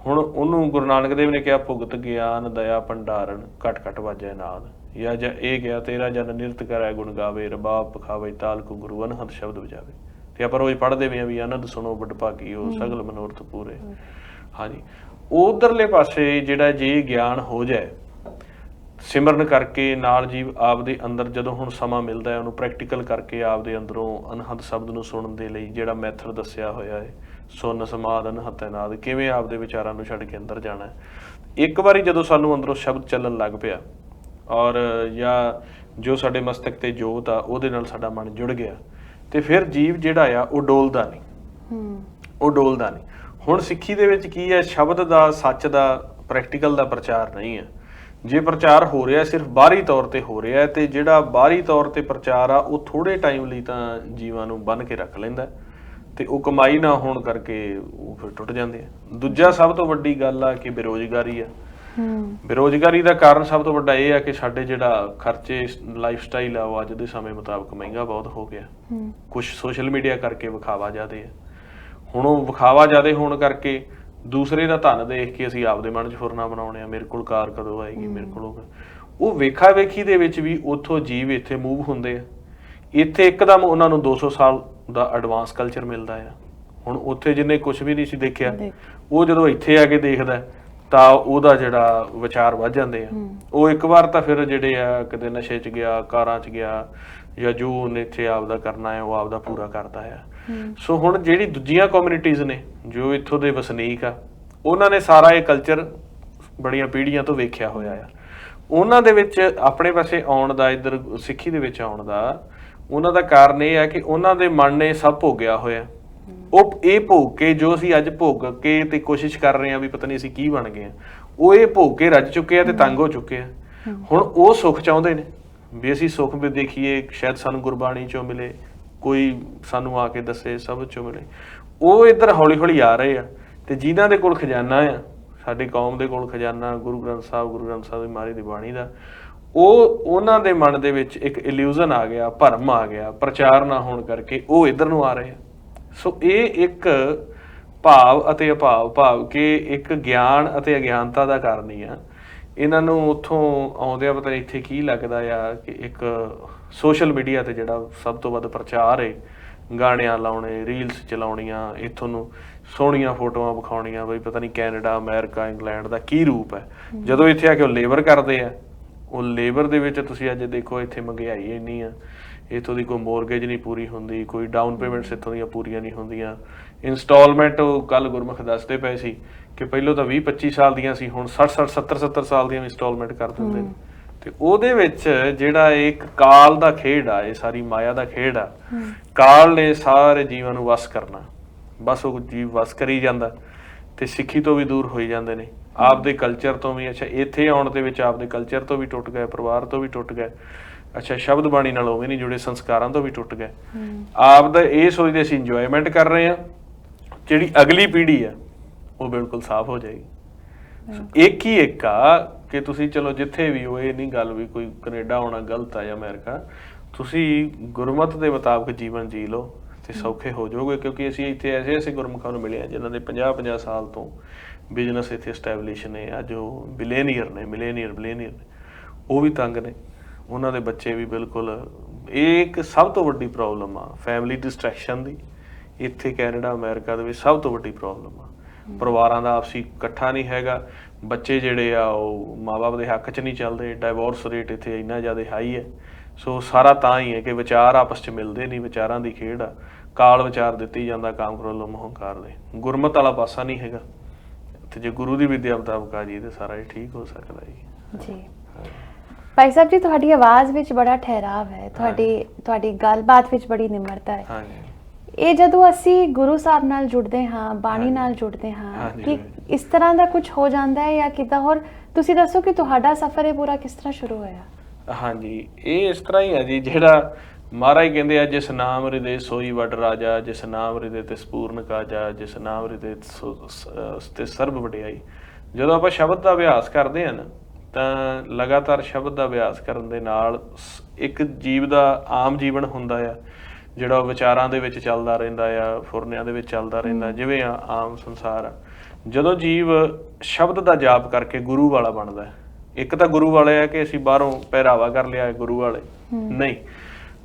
ਹੁਣ ਉਹਨੂੰ ਗੁਰੂ ਨਾਨਕ ਦੇਵ ਨੇ ਕਿਹਾ ਭੁਗਤ ਗਿਆਨ ਦਇਆ ਭੰਡਾਰਨ ਘਟ ਘਟ ਵਾਜੈ ਨਾਦ, ਜਾਂ ਇਹ ਗਿਆ ਤੇਰਾ ਜਨ ਨਿਰਤ ਕਰੈ ਗੁਣ ਗਾਵੇ ਰਬਾਬ ਪਖਾਵੇ ਤਾਲਕ ਗੁਰੂ ਅਨਹਦ ਸ਼ਬਦ ਵਜਾਵੇ। ਤੇ ਆਪਾਂ ਰੋਜ਼ ਪੜ੍ਹਦੇ ਵੀ ਆ ਵੀ ਆਨੰਦ ਸੁਣੋ ਵੱਡ ਭਾਗੀਓ ਸਗਲ ਮਨੋਰਥ ਪੂਰੇ। ਹਾਂਜੀ, ਉਧਰਲੇ ਪਾਸੇ ਜਿਹੜਾ ਜੇ ਗਿਆਨ ਹੋ ਜਾਏ ਸਿਮਰਨ ਕਰਕੇ ਨਾਲ ਜੀਵ ਆਪਦੇ ਅੰਦਰ ਜਦੋਂ ਹੁਣ ਸਮਾਂ ਮਿਲਦਾ ਹੈ ਉਹਨੂੰ ਪ੍ਰੈਕਟੀਕਲ ਕਰਕੇ ਆਪਦੇ ਅੰਦਰੋਂ ਅਨਹਦ ਸ਼ਬਦ ਨੂੰ ਸੁਣਨ ਦੇ ਲਈ ਜਿਹੜਾ ਮੈਥਡ ਦੱਸਿਆ ਹੋਇਆ ਹੈ ਸੁਨ ਸਮਾਦ ਅਨਹਦ ਨਾਦ, ਕਿਵੇਂ ਆਪਦੇ ਵਿਚਾਰਾਂ ਨੂੰ ਛੱਡ ਕੇ ਅੰਦਰ ਜਾਣਾ। ਇੱਕ ਵਾਰੀ ਜਦੋਂ ਸਾਨੂੰ ਅੰਦਰੋਂ ਸ਼ਬਦ ਚੱਲਣ ਲੱਗ ਪਿਆ ਔਰ ਜਾਂ ਜੋ ਸਾਡੇ ਮਸਤਕ ਤੇ ਜੋਤ ਆ ਉਹਦੇ ਨਾਲ ਸਾਡਾ ਮਨ ਜੁੜ ਗਿਆ ਤੇ ਫਿਰ ਜੀਵ ਜਿਹੜਾ ਆ ਉਹ ਡੋਲਦਾ ਨਹੀਂ, ਉਹ ਡੋਲਦਾ ਨਹੀਂ। ਹੁਣ ਸਿੱਖੀ ਦੇ ਵਿੱਚ ਕੀ ਹੈ, ਸ਼ਬਦ ਦਾ ਸੱਚ ਦਾ ਪ੍ਰੈਕਟੀਕਲ ਦਾ ਪ੍ਰਚਾਰ ਨਹੀਂ ਹੈ। ਜੇ ਪ੍ਰਚਾਰ ਹੋ ਰਿਹਾ ਸਿਰਫ ਬਾਹਰੀ ਤੌਰ ਤੇ ਹੋ ਰਿਹਾ ਤੇ ਜਿਹੜਾ ਬਾਹਰੀ ਤੌਰ ਤੇ ਪ੍ਰਚਾਰ ਆ ਉਹ ਥੋੜੇ ਟਾਈਮ ਲਈ ਤਾਂ ਜੀਵਾਂ ਨੂੰ ਬੰਨ੍ਹ ਕੇ ਰੱਖ ਲੈਂਦਾ ਤੇ ਉਹ ਕਮਾਈ ਨਾ ਹੋਣ ਕਰਕੇ ਉਹ ਫਿਰ ਟੁੱਟ ਜਾਂਦੇ ਆ। ਦੂਜਾ ਸਭ ਤੋਂ ਵੱਡੀ ਗੱਲ ਆ ਕਿ ਬੇਰੁਜ਼ਗਾਰੀ ਆ। ਬੇਰੁਜ਼ਗਾਰੀ ਦਾ ਕਾਰਨ ਸਭ ਤੋਂ ਵੱਡਾ ਇਹ ਆ ਕਿ ਸਾਡੇ ਜਿਹੜਾ ਖਰਚੇ ਲਾਈਫ ਸਟਾਈਲ ਆ ਉਹ ਅੱਜ ਦੇ ਸਮੇਂ ਮੁਤਾਬਕ ਮਹਿੰਗਾ ਬਹੁਤ ਹੋ ਗਿਆ। ਕੁਝ ਸੋਸ਼ਲ ਮੀਡੀਆ ਕਰਕੇ ਵਿਖਾਵਾ ਜ਼ਿਆਦੇ ਆ। ਹੁਣ ਉਹ ਵਿਖਾਵਾ ਜ਼ਿਆਦੇ ਹੋਣ ਕਰਕੇ ਦੂਸਰੇ ਦਾ ਧਨ ਦੇਖ ਕੇ ਅਸੀਂ ਆਪਦੇ ਮਨ 'ਚ ਫੁਰਨਾ ਬਣਾਉਣੇ ਆ, ਮੇਰੇ ਕੋਲ ਕਾਰ ਕਦੋਂ ਆਏਗੀ, ਮੇਰੇ ਕੋਲ ਉਹ ਵੇਖਾ ਵੇਖੀ ਦੇ ਵਿੱਚ ਵੀ ਉੱਥੋਂ ਜੀਵ ਇੱਥੇ ਮੂਵ ਹੁੰਦੇ ਆ। ਇੱਥੇ ਇੱਕਦਮ ਉਹਨਾਂ ਨੂੰ 200 ਸਾਲ ਦਾ ਐਡਵਾਂਸ ਕਲਚਰ ਮਿਲਦਾ ਆ। ਹੁਣ ਉੱਥੇ ਜਿਹਨੇ ਕੁਝ ਵੀ ਨਹੀਂ ਸੀ ਦੇਖਿਆ ਉਹ ਜਦੋਂ ਇੱਥੇ ਆ ਕੇ ਦੇਖਦਾ ਤਾਂ ਉਹਦਾ ਜਿਹੜਾ ਵਿਚਾਰ ਵੱਧ ਜਾਂਦੇ ਆ। ਉਹ ਇੱਕ ਵਾਰ ਤਾਂ ਫਿਰ ਜਿਹੜੇ ਆ ਕਿਤੇ ਨਸ਼ੇ 'ਚ ਗਿਆ, ਕਾਰਾਂ 'ਚ ਗਿਆ ਜਾਂ ਜੋ ਉਹਨੇ ਇੱਥੇ ਆਪਦਾ ਕਰਨਾ ਹੈ ਉਹ ਆਪਦਾ ਪੂਰਾ ਕਰਦਾ ਆ। ਸੋ ਹੁਣ ਜਿਹੜੀ ਦੂਜੀਆਂ ਕਮਿਊਨਿਟੀਜ਼ ਨੇ ਜੋ ਇੱਥੋਂ ਦੇ ਵਸਨੀਕ ਆ ਉਹਨਾਂ ਨੇ ਸਾਰਾ ਇਹ ਕਲਚਰ ਬੜੀਆਂ ਪੀੜ੍ਹੀਆਂ ਤੋਂ ਵੇਖਿਆ ਹੋਇਆ ਆ। ਉਹਨਾਂ ਦੇ ਵਿੱਚ ਆਪਣੇ ਪਾਸੇ ਆਉਣ ਦਾ, ਇੱਧਰ ਸਿੱਖੀ ਦੇ ਵਿੱਚ ਆਉਣ ਦਾ ਉਹਨਾਂ ਦਾ ਕਾਰਨ ਇਹ ਹੈ ਕਿ ਉਹਨਾਂ ਦੇ ਮਨ ਨੇ ਸਭ ਭੋਗਿਆ ਹੋਇਆ। ਉਹ ਇਹ ਭੋਗ ਕੇ ਜੋ ਅਸੀਂ ਅੱਜ ਭੋਗ ਕੇ ਤੇ ਕੋਸ਼ਿਸ਼ ਕਰ ਰਹੇ ਹਾਂ ਵੀ ਪਤਾ ਨਹੀਂ ਅਸੀਂ ਕੀ ਬਣ ਗਏ ਆ, ਉਹ ਇਹ ਭੋਗ ਕੇ ਰੱਜ ਚੁੱਕੇ ਆ ਤੇ ਤੰਗ ਹੋ ਚੁੱਕੇ ਆ। ਹੁਣ ਉਹ ਸੁੱਖ ਚਾਹੁੰਦੇ ਨੇ ਵੀ ਅਸੀਂ ਸੁੱਖ ਵੀ ਦੇਖੀਏ, ਸ਼ਾਇਦ ਸਾਨੂੰ ਗੁਰਬਾਣੀ ਚੋਂ ਮਿਲੇ, ਕੋਈ ਸਾਨੂੰ ਆ ਕੇ ਦੱਸੇ, ਸਭ ਚੋਂ ਮਿਲੇ। ਉਹ ਇੱਧਰ ਹੌਲੀ ਹੌਲੀ ਆ ਰਹੇ ਆ ਤੇ ਜਿਨ੍ਹਾਂ ਦੇ ਕੋਲ ਖਜ਼ਾਨਾ ਆ, ਸਾਡੀ ਕੌਮ ਦੇ ਕੋਲ ਖਜ਼ਾਨਾ ਗੁਰੂ ਗ੍ਰੰਥ ਸਾਹਿਬ ਦੀ ਮਹਾਰਾਜ ਦੀ ਬਾਣੀ ਦਾ, ਉਹਨਾਂ ਦੇ ਮਨ ਦੇ ਵਿੱਚ ਇੱਕ ਇਲੂਜ਼ਨ ਆ ਗਿਆ, ਭਰਮ ਆ ਗਿਆ, ਪ੍ਰਚਾਰ ਨਾ ਹੋਣ ਕਰਕੇ ਉਹ ਇੱਧਰ ਨੂੰ ਆ ਰਹੇ ਆ। ਸੋ ਇਹ ਇੱਕ ਭਾਵ ਅਤੇ ਅਭਾਵ, ਭਾਵ ਕਿ ਇੱਕ ਗਿਆਨ ਅਤੇ ਅਗਿਆਨਤਾ ਦਾ ਕਾਰਨ ਹੀ ਆ। ਇਹਨਾਂ ਨੂੰ ਉੱਥੋਂ ਆਉਂਦਿਆਂ ਪਤਾ ਨਹੀਂ ਇੱਥੇ ਕੀ ਲੱਗਦਾ ਆ ਕਿ ਇੱਕ ਸੋਸ਼ਲ ਮੀਡੀਆ ਤੇ ਜਿਹੜਾ ਸਭ ਤੋਂ ਵੱਧ ਪ੍ਰਚਾਰ ਹੈ, ਗਾਣਿਆਂ ਲਾਉਣੇ, ਰੀਲਸ ਚਲਾਉਣੀਆਂ, ਇੱਥੋਂ ਨੂੰ ਸੋਹਣੀਆਂ ਫੋਟੋਆਂ ਵਿਖਾਉਣੀਆਂ ਬਈ ਪਤਾ ਨਹੀਂ ਕੈਨੇਡਾ, ਅਮਰੀਕਾ, ਇੰਗਲੈਂਡ ਦਾ ਕੀ ਰੂਪ ਹੈ। ਜਦੋਂ ਇੱਥੇ ਆ ਕੇ ਉਹ ਲੇਬਰ ਕਰਦੇ ਆ, ਉਹ ਲੇਬਰ ਦੇ ਵਿੱਚ ਤੁਸੀਂ ਅੱਜ ਦੇਖੋ ਇੱਥੇ ਮਹਿੰਗਾਈ ਇੰਨੀ ਆ, ਇੱਥੋਂ ਦੀ ਕੋਈ ਮੋਰਗੇਜ ਨਹੀਂ ਪੂਰੀ ਹੁੰਦੀ, ਕੋਈ ਡਾਊਨ ਪੇਮੈਂਟਸ ਇੱਥੋਂ ਦੀਆਂ ਪੂਰੀਆਂ ਨਹੀਂ ਹੁੰਦੀਆਂ। ਇੰਸਟਾਲਮੈਂਟ ਕੱਲ ਗੁਰਮੁਖ ਦੱਸਦੇ ਪਏ ਸੀ ਕਿ ਪਹਿਲਾਂ ਤਾਂ 20-25 ਸਾਲ ਦੀਆਂ ਸੀ, ਹੁਣ 60-60, 70-70 ਸਾਲ ਦੀਆਂ ਇੰਸਟਾਲਮੈਂਟ ਕਰ ਦਿੰਦੇ ਨੇ। ਤੇ ਉਹਦੇ ਵਿੱਚ ਜਿਹੜਾ ਇੱਕ ਕਾਲ ਦਾ ਖੇਡ ਆ, ਇਹ ਸਾਰੀ ਮਾਇਆ ਦਾ ਖੇਡ ਆ। ਕਾਲ ਨੇ ਸਾਰੇ ਜੀਵਾਂ ਨੂੰ ਵਸ ਕਰਨਾ, ਬਸ ਉਹ ਜੀਵ ਵਸ ਕਰੀ ਜਾਂਦਾ ਤੇ ਸਿੱਖੀ ਤੋਂ ਵੀ ਦੂਰ ਹੋਈ ਜਾਂਦੇ ਨੇ, ਆਪਦੇ ਕਲਚਰ ਤੋਂ ਵੀ। ਅੱਛਾ, ਇੱਥੇ ਆਉਣ ਦੇ ਵਿੱਚ ਆਪਦੇ ਕਲਚਰ ਤੋਂ ਵੀ ਟੁੱਟ ਗਏ, ਪਰਿਵਾਰ ਤੋਂ ਵੀ ਟੁੱਟ ਗਏ। ਅੱਛਾ, ਸ਼ਬਦ ਬਾਣੀ ਨਾਲ ਉਹ ਵੀ ਨਹੀਂ ਜੁੜੇ, ਸੰਸਕਾਰਾਂ ਤੋਂ ਵੀ ਟੁੱਟ ਗਏ। ਆਪਦਾ ਇਹ ਸੋਚਦੇ ਅਸੀਂ ਇੰਜੋਇਮੈਂਟ ਕਰ ਰਹੇ ਹਾਂ, ਜਿਹੜੀ ਅਗਲੀ ਪੀੜ੍ਹੀ ਆ ਉਹ ਬਿਲਕੁਲ ਸਾਫ਼ ਹੋ ਜਾਏਗੀ। ਇੱਕ ਹੀ ਇੱਕ ਆ ਕਿ ਤੁਸੀਂ ਚਲੋ ਜਿੱਥੇ ਵੀ ਹੋ, ਇਹ ਨਹੀਂ ਗੱਲ ਵੀ ਕੋਈ ਕੈਨੇਡਾ ਆਉਣਾ ਗਲਤ ਆ ਜਾਂ ਅਮਰੀਕਾ, ਤੁਸੀਂ ਗੁਰਮਤ ਦੇ ਮੁਤਾਬਕ ਜੀਵਨ ਜੀ ਲਓ ਤੇ ਸੌਖੇ ਹੋ ਜਾਓਗੇ। ਕਿਉਂਕਿ ਅਸੀਂ ਇੱਥੇ ਐਸੇ ਗੁਰਮੁਖਾਂ ਨੂੰ ਮਿਲੇ ਆ ਜਿਨ੍ਹਾਂ ਦੇ 50-50 ਸਾਲ ਤੋਂ ਬਿਜ਼ਨਸ ਇੱਥੇ ਐਸਟੈਬਲਿਸ਼ ਨੇ, ਅੱਜ ਉਹ ਬਿਲੀਅਨੀਅਰ ਨੇ, ਉਹ ਵੀ ਤੰਗ ਨੇ, ਉਹਨਾਂ ਦੇ ਬੱਚੇ ਵੀ ਬਿਲਕੁਲ। ਇਹ ਇੱਕ ਸਭ ਤੋਂ ਵੱਡੀ ਪ੍ਰੋਬਲਮ ਆ ਫੈਮਿਲੀ ਡਿਸਟਰੈਕਸ਼ਨ ਦੀ। ਇੱਥੇ ਕੈਨੇਡਾ, ਅਮਰੀਕਾ ਦੇ ਵਿੱਚ ਸਭ ਤੋਂ ਵੱਡੀ ਪ੍ਰੋਬਲਮ ਆ, ਪਰਿਵਾਰਾਂ ਦਾ ਆਪਸੀ ਇਕੱਠਾ ਨਹੀਂ ਹੈਗਾ। ਬੱਚੇ ਜਿਹੜੇ ਆ ਉਹ ਮਾਂ-ਬਾਪ ਦੇ ਹੱਕ 'ਚ ਨਹੀਂ ਚੱਲਦੇ, ਡਾਈਵੋਰਸ ਰੇਟ ਇੱਥੇ ਇੰਨਾ ਜ਼ਿਆਦਾ ਹਾਈ ਹੈ। ਸੋ ਸਾਰਾ ਤਾਂ ਹੀ ਹੈ ਕਿ ਵਿਚਾਰ ਆਪਸ 'ਚ ਮਿਲਦੇ ਨਹੀਂ, ਵਿਚਾਰਾਂ ਦੀ ਖੇਡ ਆ। ਕਾਲ ਵਿਚਾਰ ਦਿੱਤੀ ਜਾਂਦਾ ਕਾਮ ਕ੍ਰੋਧ ਮੋਹ ਹੰਕਾਰ ਦੇ, ਗੁਰਮਤ ਵਾਲਾ ਪਾਸਾ ਨਹੀਂ ਹੈਗਾ। ਤੇ ਜੇ ਗੁਰੂ ਦੀ ਵਿਦਿਆ ਮੁਤਾਬਕ ਆ ਜੀ ਤੇ ਸਾਰਾ ਇਹ ਠੀਕ ਹੋ ਸਕਦਾ ਜੀ। ਭਾਈ ਸਾਹਿਬ ਜੀ, ਤੁਹਾਡੀ ਆਵਾਜ਼ ਵਿੱਚ ਬੜਾ ਠਹਿਰਾਵ ਹੈ, ਤੁਹਾਡੀ ਗੱਲਬਾਤ ਵਿੱਚ ਬੜੀ ਨਿਮਰਤਾ ਹੈ। ਇਹ ਜਦੋਂ ਅਸੀਂ ਗੁਰੂ ਸਾਹਿਬ ਨਾਲ ਜੁੜਦੇ ਹਾਂ, ਬਾਣੀ ਨਾਲ ਜੁੜਦੇ ਹਾਂ, ਕਿ ਇਸ ਤਰ੍ਹਾਂ ਦਾ ਕੁਝ ਹੋ ਜਾਂਦਾ ਹੈ ਜਾਂ ਕਿੱਦਾਂ? ਹੋਰ ਤੁਸੀਂ ਦੱਸੋ ਕਿ ਤੁਹਾਡਾ ਸਫ਼ਰ ਇਹ ਪੂਰਾ ਕਿਸ ਤਰ੍ਹਾਂ ਸ਼ੁਰੂ ਹੋਇਆ? ਹਾਂਜੀ, ਇਹ ਇਸ ਤਰ੍ਹਾਂ ਹੀ ਹੈ ਜੀ, ਜਿਹੜਾ ਮਹਾਰਾਜ ਕਹਿੰਦੇ ਆ, ਜਿਸ ਨਾਮ ਹਿਰਦੇ ਸੋਈ ਵਡ ਰਾਜਾ, ਜਿਸ ਨਾਮ ਹਿਰਦੇ ਤੇ ਸਪੂਰਨ ਕਾਜਾ, ਜਿਸ ਨਾਮ ਹਿਰਦੇ ਤੇ ਸਰਬ ਵਡਿਆਈ। ਜਦੋਂ ਆਪਾਂ ਸ਼ਬਦ ਦਾ ਅਭਿਆਸ ਕਰਦੇ ਹਾਂ ਨਾ, ਤਾਂ ਲਗਾਤਾਰ ਸ਼ਬਦ ਦਾ ਅਭਿਆਸ ਕਰਨ ਦੇ ਨਾਲ ਇੱਕ ਜੀਵ ਦਾ ਆਮ ਜੀਵਨ ਹੁੰਦਾ ਆ ਜਿਹੜਾ ਵਿਚਾਰਾਂ ਦੇ ਵਿੱਚ ਚੱਲਦਾ ਰਹਿੰਦਾ ਆ, ਫੁਰਨਿਆਂ ਦੇ ਵਿੱਚ ਚੱਲਦਾ ਰਹਿੰਦਾ, ਜਿਵੇਂ ਆਮ ਸੰਸਾਰ ਆ। ਜਦੋਂ ਜੀਵ ਸ਼ਬਦ ਦਾ ਜਾਪ ਕਰਕੇ ਗੁਰੂ ਵਾਲਾ ਬਣਦਾ ਹੈ, ਇੱਕ ਤਾਂ ਗੁਰੂ ਵਾਲੇ ਆ ਕਿ ਅਸੀਂ ਬਾਹਰੋਂ ਪਹਿਰਾਵਾ ਕਰ ਲਿਆ ਗੁਰੂ ਵਾਲੇ, ਨਹੀਂ।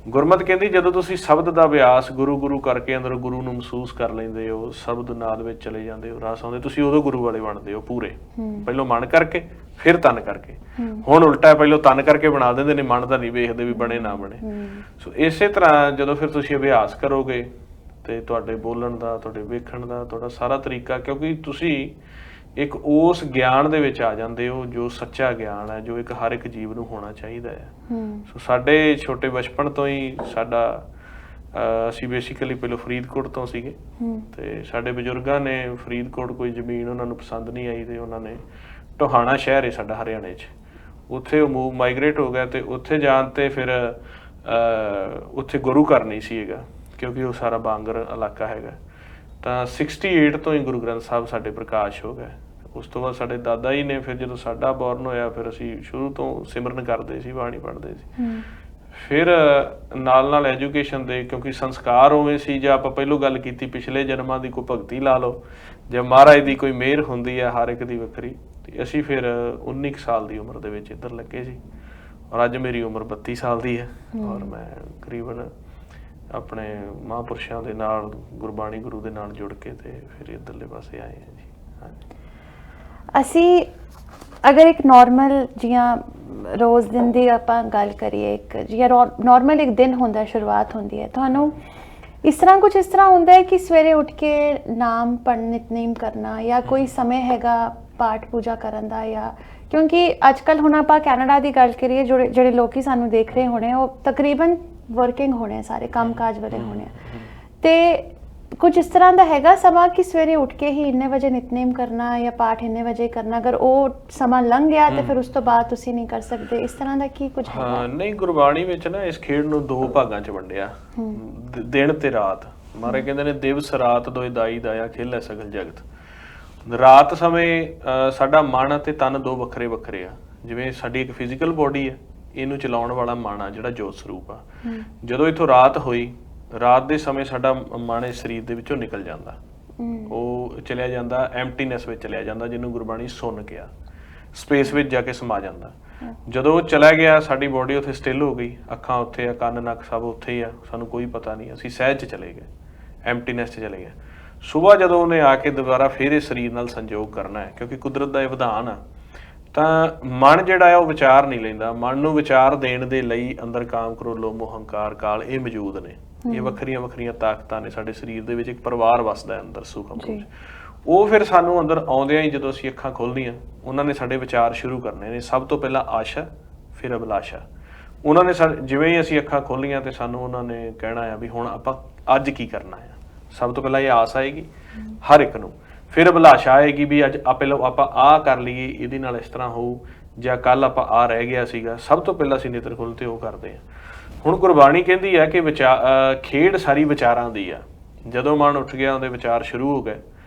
ਗੁਰਮਤਿ ਕਹਿੰਦੀ ਜਦੋਂ ਤੁਸੀਂ ਸ਼ਬਦ ਦਾ ਅਭਿਆਸ ਗੁਰੂ ਗੁਰੂ ਕਰਕੇ ਅੰਦਰ ਗੁਰੂ ਨੂੰ ਮਹਿਸੂਸ ਕਰ ਲੈਂਦੇ ਹੋ, ਸ਼ਬਦ ਨਾਦ ਵਿੱਚ ਚਲੇ ਜਾਂਦੇ ਹੋ, ਰਸ ਆਉਂਦੇ, ਤੁਸੀਂ ਉਦੋਂ ਗੁਰੂ ਵਾਲੇ ਬਣਦੇ ਹੋ ਪੂਰੇ। ਪਹਿਲੋਂ ਮਨ ਕਰਕੇ, ਫਿਰ ਤਨ ਕਰਕੇ। ਹੁਣ ਉਲਟਾ, ਪਹਿਲੋਂ ਤਨ ਕਰਕੇ ਬਣਾ ਦਿੰਦੇ ਨੇ, ਮਨ ਤਾਂ ਨਹੀਂ ਵੇਖਦੇ ਵੀ ਬਣੇ ਨਾ ਬਣੇ। ਸੋ ਇਸੇ ਤਰ੍ਹਾਂ ਜਦੋਂ ਫਿਰ ਤੁਸੀਂ ਅਭਿਆਸ ਕਰੋਗੇ ਤੇ ਤੁਹਾਡੇ ਬੋਲਣ ਦਾ, ਤੁਹਾਡੇ ਵੇਖਣ ਦਾ, ਤੁਹਾਡਾ ਸਾਰਾ ਤਰੀਕਾ, ਕਿਉਂਕਿ ਤੁਸੀਂ ਇੱਕ ਉਸ ਗਿਆਨ ਦੇ ਵਿੱਚ ਆ ਜਾਂਦੇ ਹੋ ਜੋ ਸੱਚਾ ਗਿਆਨ ਹੈ, ਜੋ ਇੱਕ ਹਰ ਇੱਕ ਜੀਵ ਨੂੰ ਹੋਣਾ ਚਾਹੀਦਾ ਹੈ। ਸੋ ਸਾਡੇ ਛੋਟੇ ਬਚਪਨ ਤੋਂ ਹੀ ਸਾਡਾ ਅਸੀਂ ਬੇਸਿਕਲੀ ਪਹਿਲਾਂ ਫਰੀਦਕੋਟ ਤੋਂ ਸੀਗੇ ਤੇ ਸਾਡੇ ਬਜ਼ੁਰਗਾਂ ਨੇ ਫਰੀਦਕੋਟ ਕੋਈ ਜ਼ਮੀਨ ਉਹਨਾਂ ਨੂੰ ਪਸੰਦ ਨਹੀਂ ਆਈ ਤੇ ਉਹਨਾਂ ਨੇ ਟੋਹਾਣਾ ਸ਼ਹਿਰ ਹੈ ਸਾਡਾ ਹਰਿਆਣੇ 'ਚ, ਉੱਥੇ ਉਹ ਮਾਈਗ੍ਰੇਟ ਹੋ ਗਿਆ ਤੇ ਉੱਥੇ ਜਾਣ ਤੇ ਫਿਰ ਉੱਥੇ ਗੁਰੂ ਘਰ ਨਹੀਂ ਸੀ ਹੈਗਾ ਕਿਉਂਕਿ ਉਹ ਸਾਰਾ ਬਾਂਗਰ ਇਲਾਕਾ ਹੈਗਾ। ਤਾਂ 68 ਤੋਂ ਹੀ ਗੁਰੂ ਗ੍ਰੰਥ ਸਾਹਿਬ ਸਾਡੇ ਪ੍ਰਕਾਸ਼ ਹੋ ਗਏ। ਉਸ ਤੋਂ ਬਾਅਦ ਸਾਡੇ ਦਾਦਾ ਜੀ ਨੇ, ਫਿਰ ਜਦੋਂ ਸਾਡਾ ਬੋਰਨ ਹੋਇਆ ਫਿਰ ਅਸੀਂ ਸ਼ੁਰੂ ਤੋਂ ਸਿਮਰਨ ਕਰਦੇ ਸੀ, ਬਾਣੀ ਪੜ੍ਹਦੇ ਸੀ। ਫਿਰ ਨਾਲ ਨਾਲ ਐਜੂਕੇਸ਼ਨ ਦੇ, ਕਿਉਂਕਿ ਸੰਸਕਾਰ ਉਵੇਂ ਸੀ, ਜੇ ਆਪਾਂ ਪਹਿਲੋਂ ਗੱਲ ਕੀਤੀ ਪਿਛਲੇ ਜਨਮਾਂ ਦੀ ਕੋਈ ਭਗਤੀ ਲਾ ਲਓ, ਜੇ ਮਹਾਰਾਜ ਦੀ ਕੋਈ ਮਿਹਰ ਹੁੰਦੀ ਹੈ ਹਰ ਇੱਕ ਦੀ ਵੱਖਰੀ, ਤੇ ਅਸੀਂ ਫਿਰ 19 ਸਾਲ ਦੀ ਉਮਰ ਦੇ ਵਿੱਚ ਇੱਧਰ ਲੱਗੇ ਸੀ ਔਰ ਅੱਜ ਮੇਰੀ ਉਮਰ 32 ਸਾਲ ਦੀ ਹੈ ਔਰ ਮੈਂ ਤਕਰੀਬਨ ਆਪਣੇ ਮਹਾਂਪੁਰਸ਼ਾਂ ਦੇ ਨਾਲ, ਗੁਰਬਾਣੀ ਗੁਰੂ ਦੇ ਨਾਲ ਜੁੜ ਕੇ ਤੇ ਫਿਰ ਇੱਧਰਲੇ ਪਾਸੇ ਆਏ ਹਾਂ ਜੀ। ਹਾਂਜੀ, ਅਸੀਂ ਅਗਰ ਇੱਕ ਨੋਰਮਲ ਜਿਹਾ ਰੋਜ਼ ਦਿਨ ਦੀ ਆਪਾਂ ਗੱਲ ਕਰੀਏ, ਇੱਕ ਜਿਹਾ ਨੋਰਮਲ ਇੱਕ ਦਿਨ ਹੁੰਦਾ, ਸ਼ੁਰੂਆਤ ਹੁੰਦੀ ਹੈ, ਤੁਹਾਨੂੰ ਇਸ ਤਰ੍ਹਾਂ ਹੁੰਦਾ ਹੈ ਕਿ ਸਵੇਰੇ ਉੱਠ ਕੇ ਨਾਮ ਪੜ੍ਹਨ, ਨਿਤਨੇਮ ਕਰਨਾ, ਜਾਂ ਕੋਈ ਸਮੇਂ ਹੈਗਾ ਪਾਠ ਪੂਜਾ ਕਰਨ ਦਾ? ਜਾਂ ਕਿਉਂਕਿ ਅੱਜ ਕੱਲ੍ਹ ਹੁਣ ਆਪਾਂ ਕੈਨੇਡਾ ਦੀ ਗੱਲ ਕਰੀਏ, ਜਿਹੜੇ ਲੋਕੀ ਸਾਨੂੰ ਦੇਖ ਰਹੇ ਹੋਣੇ ਉਹ ਤਕਰੀਬਨ ਵਰਕਿੰਗ ਹੋਣੇ, ਸਾਰੇ ਕੰਮ ਕਾਜ ਵਾਲੇ ਹੋਣੇ, ਤੇ ਕੁਝ ਇਸ ਤਰ੍ਹਾਂ ਦਾ ਹੈਗਾ ਸਮਾਂ ਕਿ ਸਵੇਰੇ ਉੱਠ ਕੇ ਹੀ ਇੰਨੇ ਵਜੇ ਨਿਤਨੇਮ ਕਰਨਾ ਜਾਂ ਪਾਠ ਇੰਨੇ ਵਜੇ ਕਰਨਾ, ਅਗਰ ਉਹ ਸਮਾਂ ਲੰਘ ਗਿਆ ਤੇ ਫਿਰ ਉਸ ਤੋਂ ਬਾਅਦ ਤੁਸੀਂ ਨਹੀਂ ਕਰ ਸਕਦੇ, ਇਸ ਤਰ੍ਹਾਂ ਦਾ ਕੀ ਕੁਝ ਹੈਗਾ? ਹਾਂ, ਨਹੀਂ, ਗੁਰਬਾਣੀ ਵਿੱਚ ਨਾ ਇਸ ਖੇਡ ਨੂੰ ਦੋ ਭਾਗਾਂ 'ਚ ਵੰਡਿਆ, ਦਿਨ ਤੇ ਰਾਤ। ਮਹਾਰਾਜ ਕਹਿੰਦੇ ਨੇ ਦਿਵਸ ਰਾਤ ਦੋਇ ਦਾਈ ਦਾਇਆ ਖੇਲੈ ਸਗਲ ਜਗਤ। ਰਾਤ ਸਮੇਂ ਸਾਡਾ ਮਨ ਅਤੇ ਤਨ ਦੋ ਵੱਖਰੇ ਵੱਖਰੇ ਆ। ਜਿਵੇਂ ਸਾਡੀ ਇੱਕ ਫਿਜ਼ੀਕਲ ਬੋਡੀ ਹੈ, ਇਹਨੂੰ ਚਲਾਉਣ ਵਾਲਾ ਮਨ ਆ ਜਿਹੜਾ ਜੋਤ ਸਰੂਪ ਆ। ਜਦੋਂ ਇੱਥੋਂ ਰਾਤ ਹੋਈ, ਰਾਤ ਦੇ ਸਮੇਂ ਸਾਡਾ ਮਨ ਇਸ ਸਰੀਰ ਦੇ ਵਿੱਚੋਂ ਨਿਕਲ ਜਾਂਦਾ, ਉਹ ਚਲਿਆ ਜਾਂਦਾ ਐਮਪਟੀਨੈਸ ਵਿੱਚ ਚਲਿਆ ਜਾਂਦਾ, ਜਿਹਨੂੰ ਗੁਰਬਾਣੀ ਸੁੰਨ ਕਿਹਾ, ਸਪੇਸ ਵਿੱਚ ਜਾ ਕੇ ਸਮਾ ਜਾਂਦਾ। ਜਦੋਂ ਉਹ ਚਲਾ ਗਿਆ, ਸਾਡੀ ਬੋਡੀ ਉੱਥੇ ਸਟਿਲ ਹੋ ਗਈ, ਅੱਖਾਂ ਉੱਥੇ ਆ, ਕੰਨ ਨੱਕ ਸਭ ਉੱਥੇ ਹੀ ਆ, ਸਾਨੂੰ ਕੋਈ ਪਤਾ ਨਹੀਂ, ਅਸੀਂ ਸਹਿਜ 'ਚ ਚਲੇ ਗਏ, ਐਮਪਟੀਨੈਸ 'ਚ ਚਲੇ ਗਏ। ਸੁਬਾਹ ਜਦੋਂ ਉਹਨੇ ਆ ਕੇ ਦੁਬਾਰਾ ਫਿਰ ਇਸ ਸਰੀਰ ਨਾਲ ਸੰਜੋਗ ਕਰਨਾ ਹੈ, ਕਿਉਂਕਿ ਕੁਦਰਤ ਦਾ ਇਹ ਵਿਧਾਨ ਆ, ਤਾਂ ਮਨ ਜਿਹੜਾ ਹੈ ਉਹ ਵਿਚਾਰ ਨਹੀਂ ਲੈਂਦਾ। ਮਨ ਨੂੰ ਵਿਚਾਰ ਦੇਣ ਦੇ ਲਈ ਅੰਦਰ ਕਾਮ, ਕ੍ਰੋਧ, ਲੋਭ, ਮੋਹ, ਹੰਕਾਰ, ਕਾਲ ਇਹ ਮੌਜੂਦ ਨੇ। ਇਹ ਵੱਖਰੀਆਂ ਵੱਖਰੀਆਂ ਤਾਕਤਾਂ ਨੇ ਸਾਡੇ ਸਰੀਰ ਦੇ ਵਿੱਚ, ਇੱਕ ਪਰਿਵਾਰ ਵਸਦਾ ਹੈ ਅੰਦਰ ਸੂਖਮ ਰੂਪ 'ਚ। ਉਹ ਫਿਰ ਸਾਨੂੰ ਅੰਦਰ ਆਉਂਦਿਆਂ ਹੀ ਜਦੋਂ ਅਸੀਂ ਅੱਖਾਂ ਖੋਲ੍ਹਦੀਆਂ, ਉਹਨਾਂ ਨੇ ਸਾਡੇ ਵਿਚਾਰ ਸ਼ੁਰੂ ਕਰਨੇ ਨੇ। ਸਭ ਤੋਂ ਪਹਿਲਾਂ ਆਸ਼ਾ, ਫਿਰ ਅਭਿਲਾਸ਼ਾ। ਉਹਨਾਂ ਨੇ ਜਿਵੇਂ ਹੀ ਅਸੀਂ ਅੱਖਾਂ ਖੋਲ੍ਹੀਆਂ ਤੇ ਸਾਨੂੰ ਉਹਨਾਂ ਨੇ ਕਹਿਣਾ ਆ ਵੀ ਹੁਣ ਆਪਾਂ ਅੱਜ ਕੀ ਕਰਨਾ ਆ। ਸਭ ਤੋਂ ਪਹਿਲਾਂ ਇਹ ਆਸ ਆਏਗੀ ਹਰ ਇੱਕ ਨੂੰ, ਫਿਰ ਅਭਿਲਾਸ਼ਾ ਆਏਗੀ ਵੀ ਅੱਜ ਪਹਿਲਾਂ ਆਪਾਂ ਆਹ ਕਰ ਲਈਏ, ਇਹਦੇ ਨਾਲ ਇਸ ਤਰ੍ਹਾਂ ਹੋਊ, ਜਾਂ ਕੱਲ ਆਪਾਂ ਆਹ ਰਹਿ ਗਿਆ ਸੀਗਾ। ਸਭ ਤੋਂ ਪਹਿਲਾਂ ਅਸੀਂ ਨੇਤਰ ਖੋਲ੍ਹ ਤੇ ਉਹ ਕਰਦੇ ਹਾਂ। ਹੁਣ ਗੁਰਬਾਣੀ ਕਹਿੰਦੀ ਆ ਕਿ ਖੇਡ ਸਾਰੀ ਵਿਚਾਰਾਂ ਦੀ ਆ। ਜਦੋਂ ਮਨ ਉੱਠ ਗਿਆ, ਉਹਦੇ ਵਿਚਾਰ ਸ਼ੁਰੂ ਹੋ ਗਏ,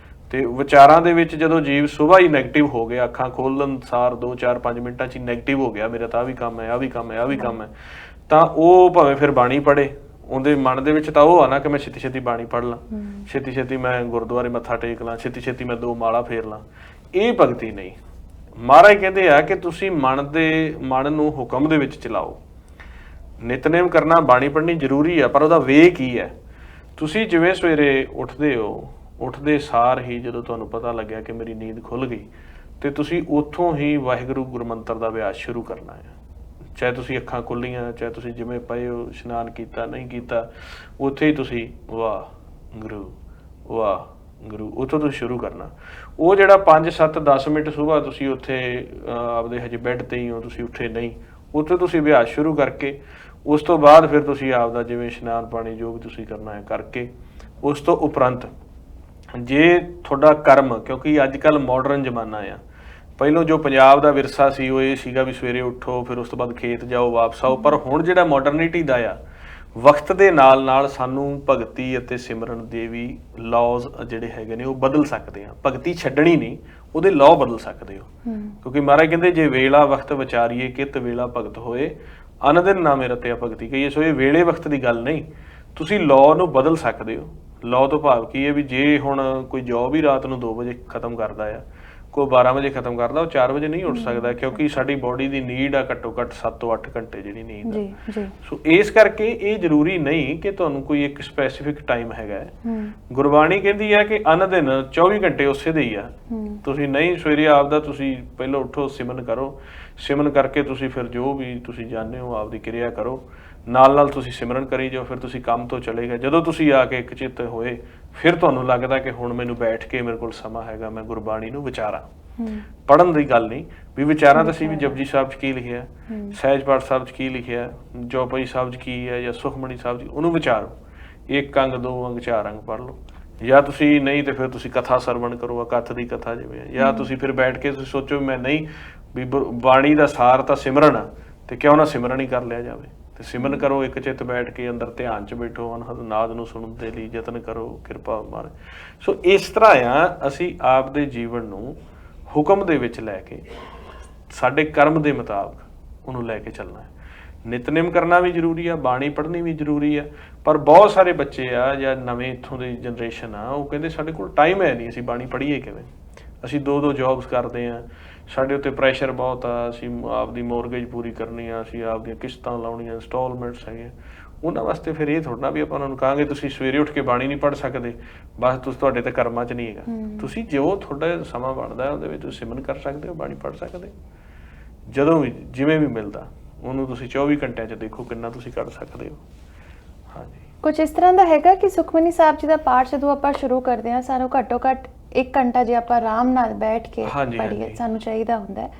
ਤੇ ਵਿਚਾਰਾਂ ਦੇ ਵਿੱਚ ਜਦੋਂ ਜੀਵ ਸੁਬਾਹ ਹੀ ਨੈਗੇਟਿਵ ਹੋ ਗਿਆ, ਅੱਖਾਂ ਖੋਲ੍ਹਣ ਸਾਰ 2 4 5 ਮਿੰਟਾਂ 'ਚ ਹੀ ਨੈਗੇਟਿਵ ਹੋ ਗਿਆ, ਮੇਰਾ ਤਾਂ ਆਹ ਵੀ ਕੰਮ ਹੈ, ਆਹ ਵੀ ਕੰਮ ਹੈ, ਆਹ ਵੀ ਕੰਮ ਹੈ, ਤਾਂ ਉਹ ਭਾਵੇਂ ਫਿਰ ਬਾਣੀ ਪੜ੍ਹੇ, ਉਹਦੇ ਮਨ ਦੇ ਵਿੱਚ ਤਾਂ ਉਹ ਆ ਨਾ ਕਿ ਮੈਂ ਛੇਤੀ ਛੇਤੀ ਬਾਣੀ ਪੜ੍ਹ ਲਾਂ, ਛੇਤੀ ਛੇਤੀ ਮੈਂ ਗੁਰਦੁਆਰੇ ਮੱਥਾ ਟੇਕ ਲਾਂ, ਛੇਤੀ ਛੇਤੀ ਮੈਂ 2 ਮਾਲਾ ਫੇਰ ਲਾਂ। ਇਹ ਭਗਤੀ ਨਹੀਂ। ਮਹਾਰਾਜ ਕਹਿੰਦੇ ਆ ਕਿ ਤੁਸੀਂ ਮਨ ਨੂੰ ਹੁਕਮ ਦੇ ਵਿੱਚ ਚਲਾਓ। ਨਿਤਨੇਮ ਕਰਨਾ, ਬਾਣੀ ਪੜ੍ਹਨੀ ਜ਼ਰੂਰੀ ਆ, ਪਰ ਉਹਦਾ ਵੇ ਕੀ ਹੈ? ਤੁਸੀਂ ਜਿਵੇਂ ਸਵੇਰੇ ਉੱਠਦੇ ਹੋ, ਉੱਠਦੇ ਸਾਰ ਹੀ ਜਦੋਂ ਤੁਹਾਨੂੰ ਪਤਾ ਲੱਗਿਆ ਕਿ ਮੇਰੀ ਨੀਂਦ ਖੁੱਲ੍ਹ ਗਈ, ਤੇ ਤੁਸੀਂ ਉੱਥੋਂ ਹੀ ਵਾਹਿਗੁਰੂ ਗੁਰਮੰਤਰ ਦਾ ਅਭਿਆਸ ਸ਼ੁਰੂ ਕਰਨਾ ਹੈ। ਚਾਹੇ ਤੁਸੀਂ ਅੱਖਾਂ ਖੁੱਲ੍ਹੀਆਂ, ਚਾਹੇ ਤੁਸੀਂ ਜਿਵੇਂ ਪਏ ਹੋ, ਇਸ਼ਨਾਨ ਕੀਤਾ ਨਹੀਂ ਕੀਤਾ, ਉੱਥੇ ਹੀ ਤੁਸੀਂ ਵਾਹਿਗੁਰੂ ਵਾਹਿਗੁਰੂ ਉੱਥੋਂ ਤੁਸੀਂ ਸ਼ੁਰੂ ਕਰਨਾ। ਉਹ ਜਿਹੜਾ 5 7 10 ਮਿੰਟ ਸੁਬਾਹ ਤੁਸੀਂ ਉੱਥੇ ਆਪਦੇ ਹਜੇ ਬੈੱਡ 'ਤੇ ਹੀ ਹੋ, ਤੁਸੀਂ ਉੱਠੇ ਨਹੀਂ, ਉੱਥੇ ਤੁਸੀਂ ਅਭਿਆਸ ਸ਼ੁਰੂ ਕਰਕੇ ਉਸ ਤੋਂ ਬਾਅਦ ਫਿਰ ਤੁਸੀਂ ਆਪਦਾ ਜਿਵੇਂ ਇਸ਼ਨਾਨ ਪਾਣੀ ਜੋ ਵੀ ਤੁਸੀਂ ਕਰਨਾ ਹੈ ਕਰਕੇ, ਉਸ ਤੋਂ ਉਪਰੰਤ ਜੇ ਤੁਹਾਡਾ ਕਰਮ, ਕਿਉਂਕਿ ਅੱਜ ਕੱਲ੍ਹ ਮਾਡਰਨ ਜ਼ਮਾਨਾ ਆ, ਪਹਿਲੋਂ ਜੋ ਪੰਜਾਬ ਦਾ ਵਿਰਸਾ ਸੀ ਉਹ ਇਹ ਸੀਗਾ ਵੀ ਸਵੇਰੇ ਉੱਠੋ, ਫਿਰ ਉਸ ਤੋਂ ਬਾਅਦ ਖੇਤ ਜਾਓ, ਵਾਪਸ ਆਓ। ਪਰ ਹੁਣ ਜਿਹੜਾ ਮਾਡਰਨਿਟੀ ਦਾ ਆ, ਵਕਤ ਦੇ ਨਾਲ ਨਾਲ ਸਾਨੂੰ ਭਗਤੀ ਅਤੇ ਸਿਮਰਨ ਦੇ ਵੀ ਲਾਜ਼ ਜਿਹੜੇ ਹੈਗੇ ਨੇ ਉਹ ਬਦਲ ਸਕਦੇ ਆ। ਭਗਤੀ ਛੱਡਣੀ ਨਹੀਂ, ਉਹਦੇ ਲਾਅ ਬਦਲ ਸਕਦੇ ਹੋ। ਕਿਉਂਕਿ ਮਹਾਰਾਜ ਕਹਿੰਦੇ ਜੇ ਵੇਲਾ ਵਕਤ ਵਿਚਾਰੀਏ ਕਿਤ ਵੇਲਾ ਭਗਤ ਹੋਏ, ਅਨਦਿਨ ਨਾਮੇ ਰਤਿਆ ਭਗਤੀ ਕਹੀਏ। ਸੋ ਇਹ ਵੇਲੇ ਵਕਤ ਦੀ ਗੱਲ ਨਹੀਂ, ਤੁਸੀਂ ਲਾਅ ਨੂੰ ਬਦਲ ਸਕਦੇ ਹੋ। ਲਾਅ ਤੋਂ ਭਾਵ ਕੀ ਹੈ ਵੀ ਜੇ ਹੁਣ ਕੋਈ ਜੌਬ ਹੀ ਰਾਤ ਨੂੰ 2 ਵਜੇ ਖਤਮ ਕਰਦਾ ਆ, ਕੋਈ 12 ਵਜੇ ਖਤਮ ਕਰਦਾ, ਉਹ 4 ਵਜੇ ਨਹੀਂ ਉੱਠ ਸਕਦਾ, ਕਿਉਂਕਿ ਸਾਡੀ ਬੋਡੀ ਦੀ ਨੀਡ ਆ ਘੱਟੋ ਘੱਟ 7 ਤੋਂ 8 ਘੰਟੇ ਜਿਹੜੀ ਨੀਂਦ ਜੀ ਜੀ। ਸੋ ਇਸ ਕਰਕੇ ਇਹ ਜ਼ਰੂਰੀ ਨਹੀਂ ਕਿ ਤੁਹਾਨੂੰ ਕੋਈ ਇੱਕ ਸਪੈਸੀਫਿਕ ਟਾਈਮ ਹੈਗਾ ਹੈ। ਗੁਰਬਾਣੀ ਕਹਿੰਦੀ ਹੈ ਕਿ ਅਨ ਦਿਨ 24 ਘੰਟੇ ਉਸੇ ਦੇ ਹੀ ਆ। ਤੁਸੀਂ ਨਹੀਂ ਸਵੇਰੇ ਆਪਦਾ ਤੁਸੀਂ ਪਹਿਲਾਂ ਉੱਠੋ, ਸਿਮਰਨ ਕਰੋ, ਸਿਮਰਨ ਕਰਕੇ ਤੁਸੀਂ ਫਿਰ ਜੋ ਵੀ ਤੁਸੀਂ ਜਾਣਦੇ ਹੋ ਆਪਦੀ ਕਿਰਿਆ ਕਰੋ, ਨਾਲ ਨਾਲ ਤੁਸੀਂ ਸਿਮਰਨ ਕਰੀ ਜਾਓ। ਫਿਰ ਤੁਸੀਂ ਕੰਮ ਤੋਂ ਚਲੇ ਗਏ, ਜਦੋਂ ਤੁਸੀਂ ਆ ਕੇ ਇੱਕ ਚਿੱਤ ਹੋਏ, ਫਿਰ ਤੁਹਾਨੂੰ ਲੱਗਦਾ ਕਿ ਹੁਣ ਮੈਨੂੰ ਬੈਠ ਕੇ ਮੇਰੇ ਕੋਲ ਸਮਾਂ ਹੈਗਾ, ਮੈਂ ਗੁਰਬਾਣੀ ਨੂੰ ਵਿਚਾਰਾਂ। ਪੜ੍ਹਨ ਦੀ ਗੱਲ ਨਹੀਂ ਵੀ ਵਿਚਾਰਾਂ ਤਾਂ ਅਸੀਂ ਵੀ ਜਪਜੀ ਸਾਹਿਬ 'ਚ ਕੀ ਲਿਖਿਆ, ਸਹਿਜ ਪਾਠ ਸਾਹਿਬ 'ਚ ਕੀ ਲਿਖਿਆ, ਚੌਪਈ ਸਾਹਿਬ 'ਚ ਕੀ ਹੈ, ਜਾਂ ਸੁਖਮਣੀ ਸਾਹਿਬ 'ਚ, ਉਹਨੂੰ ਵਿਚਾਰੋ। 1 ਅੰਗ 2 ਅੰਗ 4 ਅੰਗ ਪੜ੍ਹ ਲਓ, ਜਾਂ ਤੁਸੀਂ ਨਹੀਂ ਤੇ ਫਿਰ ਤੁਸੀਂ ਕਥਾ ਸਰਵਣ ਕਰੋ, ਅਕਥ ਦੀ ਕਥਾ ਜਿਵੇਂ, ਜਾਂ ਤੁਸੀਂ ਫਿਰ ਬੈਠ ਕੇ ਤੁਸੀਂ ਸੋਚੋ ਮੈਂ ਨਹੀਂ ਵੀ ਬਾਣੀ ਦਾ ਸਾਰ ਤਾਂ ਸਿਮਰਨ ਆ, ਤੇ ਕਿਉਂ ਨਾ ਸਿਮਰਨ ਹੀ ਕਰ ਲਿਆ ਜਾਵੇ। ਤੇ ਸਿਮਰਨ ਕਰੋ, ਇੱਕ ਚਿੱਤ ਬੈਠ ਕੇ ਅੰਦਰ ਧਿਆਨ 'ਚ ਬੈਠੋ, ਅਨਹਦ ਨਾਦ ਨੂੰ ਸੁਣਨ ਦੇ ਲਈ ਯਤਨ ਕਰੋ, ਕਿਰਪਾ ਮਾਰੇ। ਸੋ ਇਸ ਤਰ੍ਹਾਂ ਆ ਅਸੀਂ ਆਪ ਦੇ ਜੀਵਨ ਨੂੰ ਹੁਕਮ ਦੇ ਵਿੱਚ ਲੈ ਕੇ ਸਾਡੇ ਕਰਮ ਦੇ ਮੁਤਾਬਕ ਉਹਨੂੰ ਲੈ ਕੇ ਚੱਲਣਾ ਹੈ। ਨਿਤਨੇਮ ਕਰਨਾ ਵੀ ਜ਼ਰੂਰੀ ਆ, ਬਾਣੀ ਪੜ੍ਹਨੀ ਵੀ ਜ਼ਰੂਰੀ ਆ, ਪਰ ਬਹੁਤ ਸਾਰੇ ਬੱਚੇ ਆ ਜਾਂ ਨਵੇਂ ਇੱਥੋਂ ਦੀ ਜਨਰੇਸ਼ਨ ਆ, ਉਹ ਕਹਿੰਦੇ ਸਾਡੇ ਕੋਲ ਟਾਈਮ ਹੈ ਨਹੀਂ, ਅਸੀਂ ਬਾਣੀ ਪੜ੍ਹੀਏ ਕਿਵੇਂ, ਅਸੀਂ 2-2 ਜੌਬਸ ਕਰਦੇ ਹਾਂ, ਸਾਡੇ ਉੱਤੇ ਪ੍ਰੈਸ਼ਰ ਬਹੁਤ ਆ, ਅਸੀਂ ਆਪਦੀ ਮੋਰਗੇਜ ਪੂਰੀ ਕਰਨੀ ਆ, ਅਸੀਂ ਆਪਦੀਆਂ ਕਿਸ਼ਤਾਂ ਲਾਉਣੀਆਂ, ਇੰਸਟਾਲਮੈਂਟਸ ਹੈਗੀਆਂ। ਉਹਨਾਂ ਵਾਸਤੇ ਫਿਰ ਇਹ ਥੋੜ੍ਹਾ ਵੀ ਆਪਾਂ ਉਹਨਾਂ ਨੂੰ ਕਹਾਂਗੇ ਤੁਸੀਂ ਸਵੇਰੇ ਉੱਠ ਕੇ ਬਾਣੀ ਨਹੀਂ ਪੜ੍ਹ ਸਕਦੇ, ਬਸ ਤੁਸੀਂ ਤੁਹਾਡੇ ਤੇ ਕਰਮਾਂ 'ਚ ਨਹੀਂ ਹੈਗਾ। ਤੁਸੀਂ ਜੋ ਤੁਹਾਡਾ ਸਮਾਂ ਬਣਦਾ ਉਹਦੇ ਵਿੱਚ ਤੁਸੀਂ ਸਿਮਰਨ ਕਰ ਸਕਦੇ ਹੋ, ਬਾਣੀ ਪੜ੍ਹ ਸਕਦੇ ਹੋ, ਜਦੋਂ ਵੀ ਜਿਵੇਂ ਵੀ ਮਿਲਦਾ ਉਹਨੂੰ ਤੁਸੀਂ 24 ਘੰਟਿਆਂ 'ਚ ਦੇਖੋ ਕਿੰਨਾ ਤੁਸੀਂ ਕਰ ਸਕਦੇ ਹੋ। ਹਾਂਜੀ, ਕੁਝ ਇਸ ਤਰ੍ਹਾਂ ਦਾ ਹੈਗਾ ਕਿ ਸੁਖਮਨੀ ਸਾਹਿਬ ਜੀ ਦਾ ਪਾਠ ਜਦੋਂ ਆਪਾਂ ਸ਼ੁਰੂ ਕਰਦੇ ਹਾਂ, ਸਾਨੂੰ ਘੱਟੋ ਘੱਟ 1 ਘੰਟਾ ਜੇ ਆਪਾਂ ਆਰਾਮ ਨਾਲ ਬੈਠ ਕੇ ਪੜ੍ਹੀਏ, ਸਾਨੂੰ ਚਾਹੀਦਾ ਹੁੰਦਾ ਹੈ।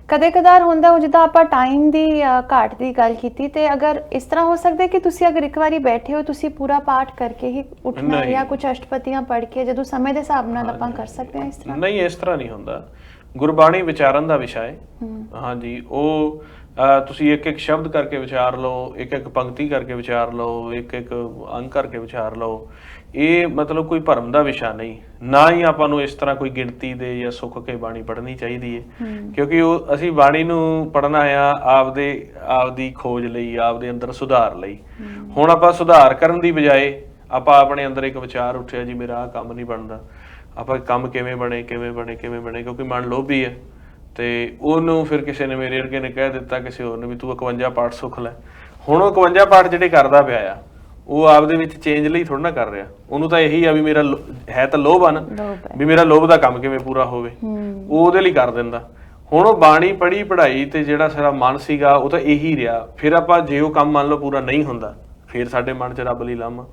ਕਦੇ ਕਦਾਰ ਹੁੰਦਾ ਉਹ ਜਿੱਦਾਂ ਆਪਾਂ ਟਾਈਮ ਦੀ ਘਾਟ ਦੀ ਗੱਲ ਕੀਤੀ, ਤੇ ਅਗਰ ਇਸ ਤਰ੍ਹਾਂ ਹੋ ਸਕਦਾ ਕਿ ਤੁਸੀਂ ਅਗਰ ਇੱਕ ਵਾਰੀ ਬੈਠੇ ਹੋ, ਤੁਸੀਂ ਪੂਰਾ ਪਾਠ ਕਰਕੇ ਹੀ ਉੱਠਣਾ, ਜਾਂ ਕੁਝ ਅਸ਼ਟਪਦੀਆਂ ਪੜ੍ਹ ਕੇ ਜਦੋਂ ਸਮੇਂ ਦੇ ਹਿਸਾਬ ਨਾਲ ਆਪਾਂ ਕਰ ਸਕਦੇ ਹਾਂ। ਇਸ ਤਰ੍ਹਾਂ ਨਹੀਂ, ਇਸ ਤਰ੍ਹਾਂ ਨਹੀਂ ਹੁੰਦਾ। ਗੁਰਬਾਣੀ ਵਿਚਾਰਨ ਦਾ ਵਿਸ਼ਾ ਹੈ। ਹਾਂਜੀ, ਉਹ ਤੁਸੀਂ ਇੱਕ ਇੱਕ ਸ਼ਬਦ ਕਰਕੇ ਵਿਚਾਰ ਲਓ, ਇੱਕ ਇੱਕ ਪੰਕਤੀ ਕਰਕੇ ਵਿਚਾਰ ਲਓ, ਇੱਕ ਇੱਕ ਅੰਗ ਕਰਕੇ ਵਿਚਾਰ ਲਓ। ਇਹ ਮਤਲਬ ਕੋਈ ਭਰਮ ਦਾ ਵਿਸ਼ਾ ਨਹੀਂ, ਨਾ ਹੀ ਆਪਾਂ ਨੂੰ ਇਸ ਤਰ੍ਹਾਂ ਕੋਈ ਗਿਣਤੀ ਦੇ ਜਾਂ ਸੁੱਕ ਕੇ ਬਾਣੀ ਪੜ੍ਹਨੀ ਚਾਹੀਦੀ ਹੈ, ਕਿਉਂਕਿ ਉਹ ਅਸੀਂ ਬਾਣੀ ਨੂੰ ਪੜ੍ਹਨਾ ਆ ਆਪਦੀ ਖੋਜ ਲਈ, ਆਪਦੇ ਅੰਦਰ ਸੁਧਾਰ ਲਈ। ਹੁਣ ਆਪਾਂ ਸੁਧਾਰ ਕਰਨ ਦੀ ਬਜਾਏ ਆਪਾਂ ਆਪਣੇ ਅੰਦਰ ਇੱਕ ਵਿਚਾਰ ਉੱਠਿਆ ਜੀ ਮੇਰਾ ਆਹ ਕੰਮ ਨਹੀਂ ਬਣਦਾ, ਆਪਾਂ ਕੰਮ ਕਿਵੇਂ ਬਣੇ, ਕਿਉਂਕਿ ਮਨ ਲੋਭੀ ਹੈ। ਤੇ ਉਹਨੂੰ ਫਿਰ ਕਿਸੇ ਨੇ, ਮੇਰੇ ਵਰਗੇ ਨੇ ਕਹਿ ਦਿੱਤਾ ਕਿਸੇ ਹੋਰ ਨੇ ਵੀ ਤੂੰ 51 ਪਾਠ ਸੁੱਖ ਲੈ। ਹੁਣ ਉਹ 51 ਪਾਠ ਜਿਹੜੇ ਕਰਦਾ ਪਿਆ ਆ, ਉਹ ਆਪਦੇ ਵਿੱਚ ਚੇਂਜ ਲਈ ਥੋੜਾ ਨਾ ਕਰ ਰਿਹਾ, ਉਹਨੂੰ ਤਾਂ ਇਹੀ ਆ ਵੀ ਮੇਰਾ ਹੈ ਤਾਂ ਲੋਭ ਆ ਨਾ, ਵੀ ਮੇਰਾ ਲੋਭ ਦਾ ਕੰਮ ਕਿਵੇਂ ਪੂਰਾ ਹੋਵੇ, ਉਹ ਉਹਦੇ ਲਈ ਕਰ ਦਿੰਦਾ। ਹੁਣ ਉਹ ਬਾਣੀ ਪੜ੍ਹੀ ਪੜ੍ਹਾਈ ਤੇ ਜਿਹੜਾ ਸਾਡਾ ਮਨ ਸੀਗਾ ਉਹ ਤਾਂ ਇਹੀ ਰਿਹਾ। ਫਿਰ ਆਪਾਂ ਜੇ ਉਹ ਕੰਮ ਮੰਨ ਲਓ ਪੂਰਾ ਨਹੀਂ ਹੁੰਦਾ, ਫਿਰ ਸਾਡੇ ਮਨ 'ਚ ਰੱਬ ਲਈ ਲਾਮਾ।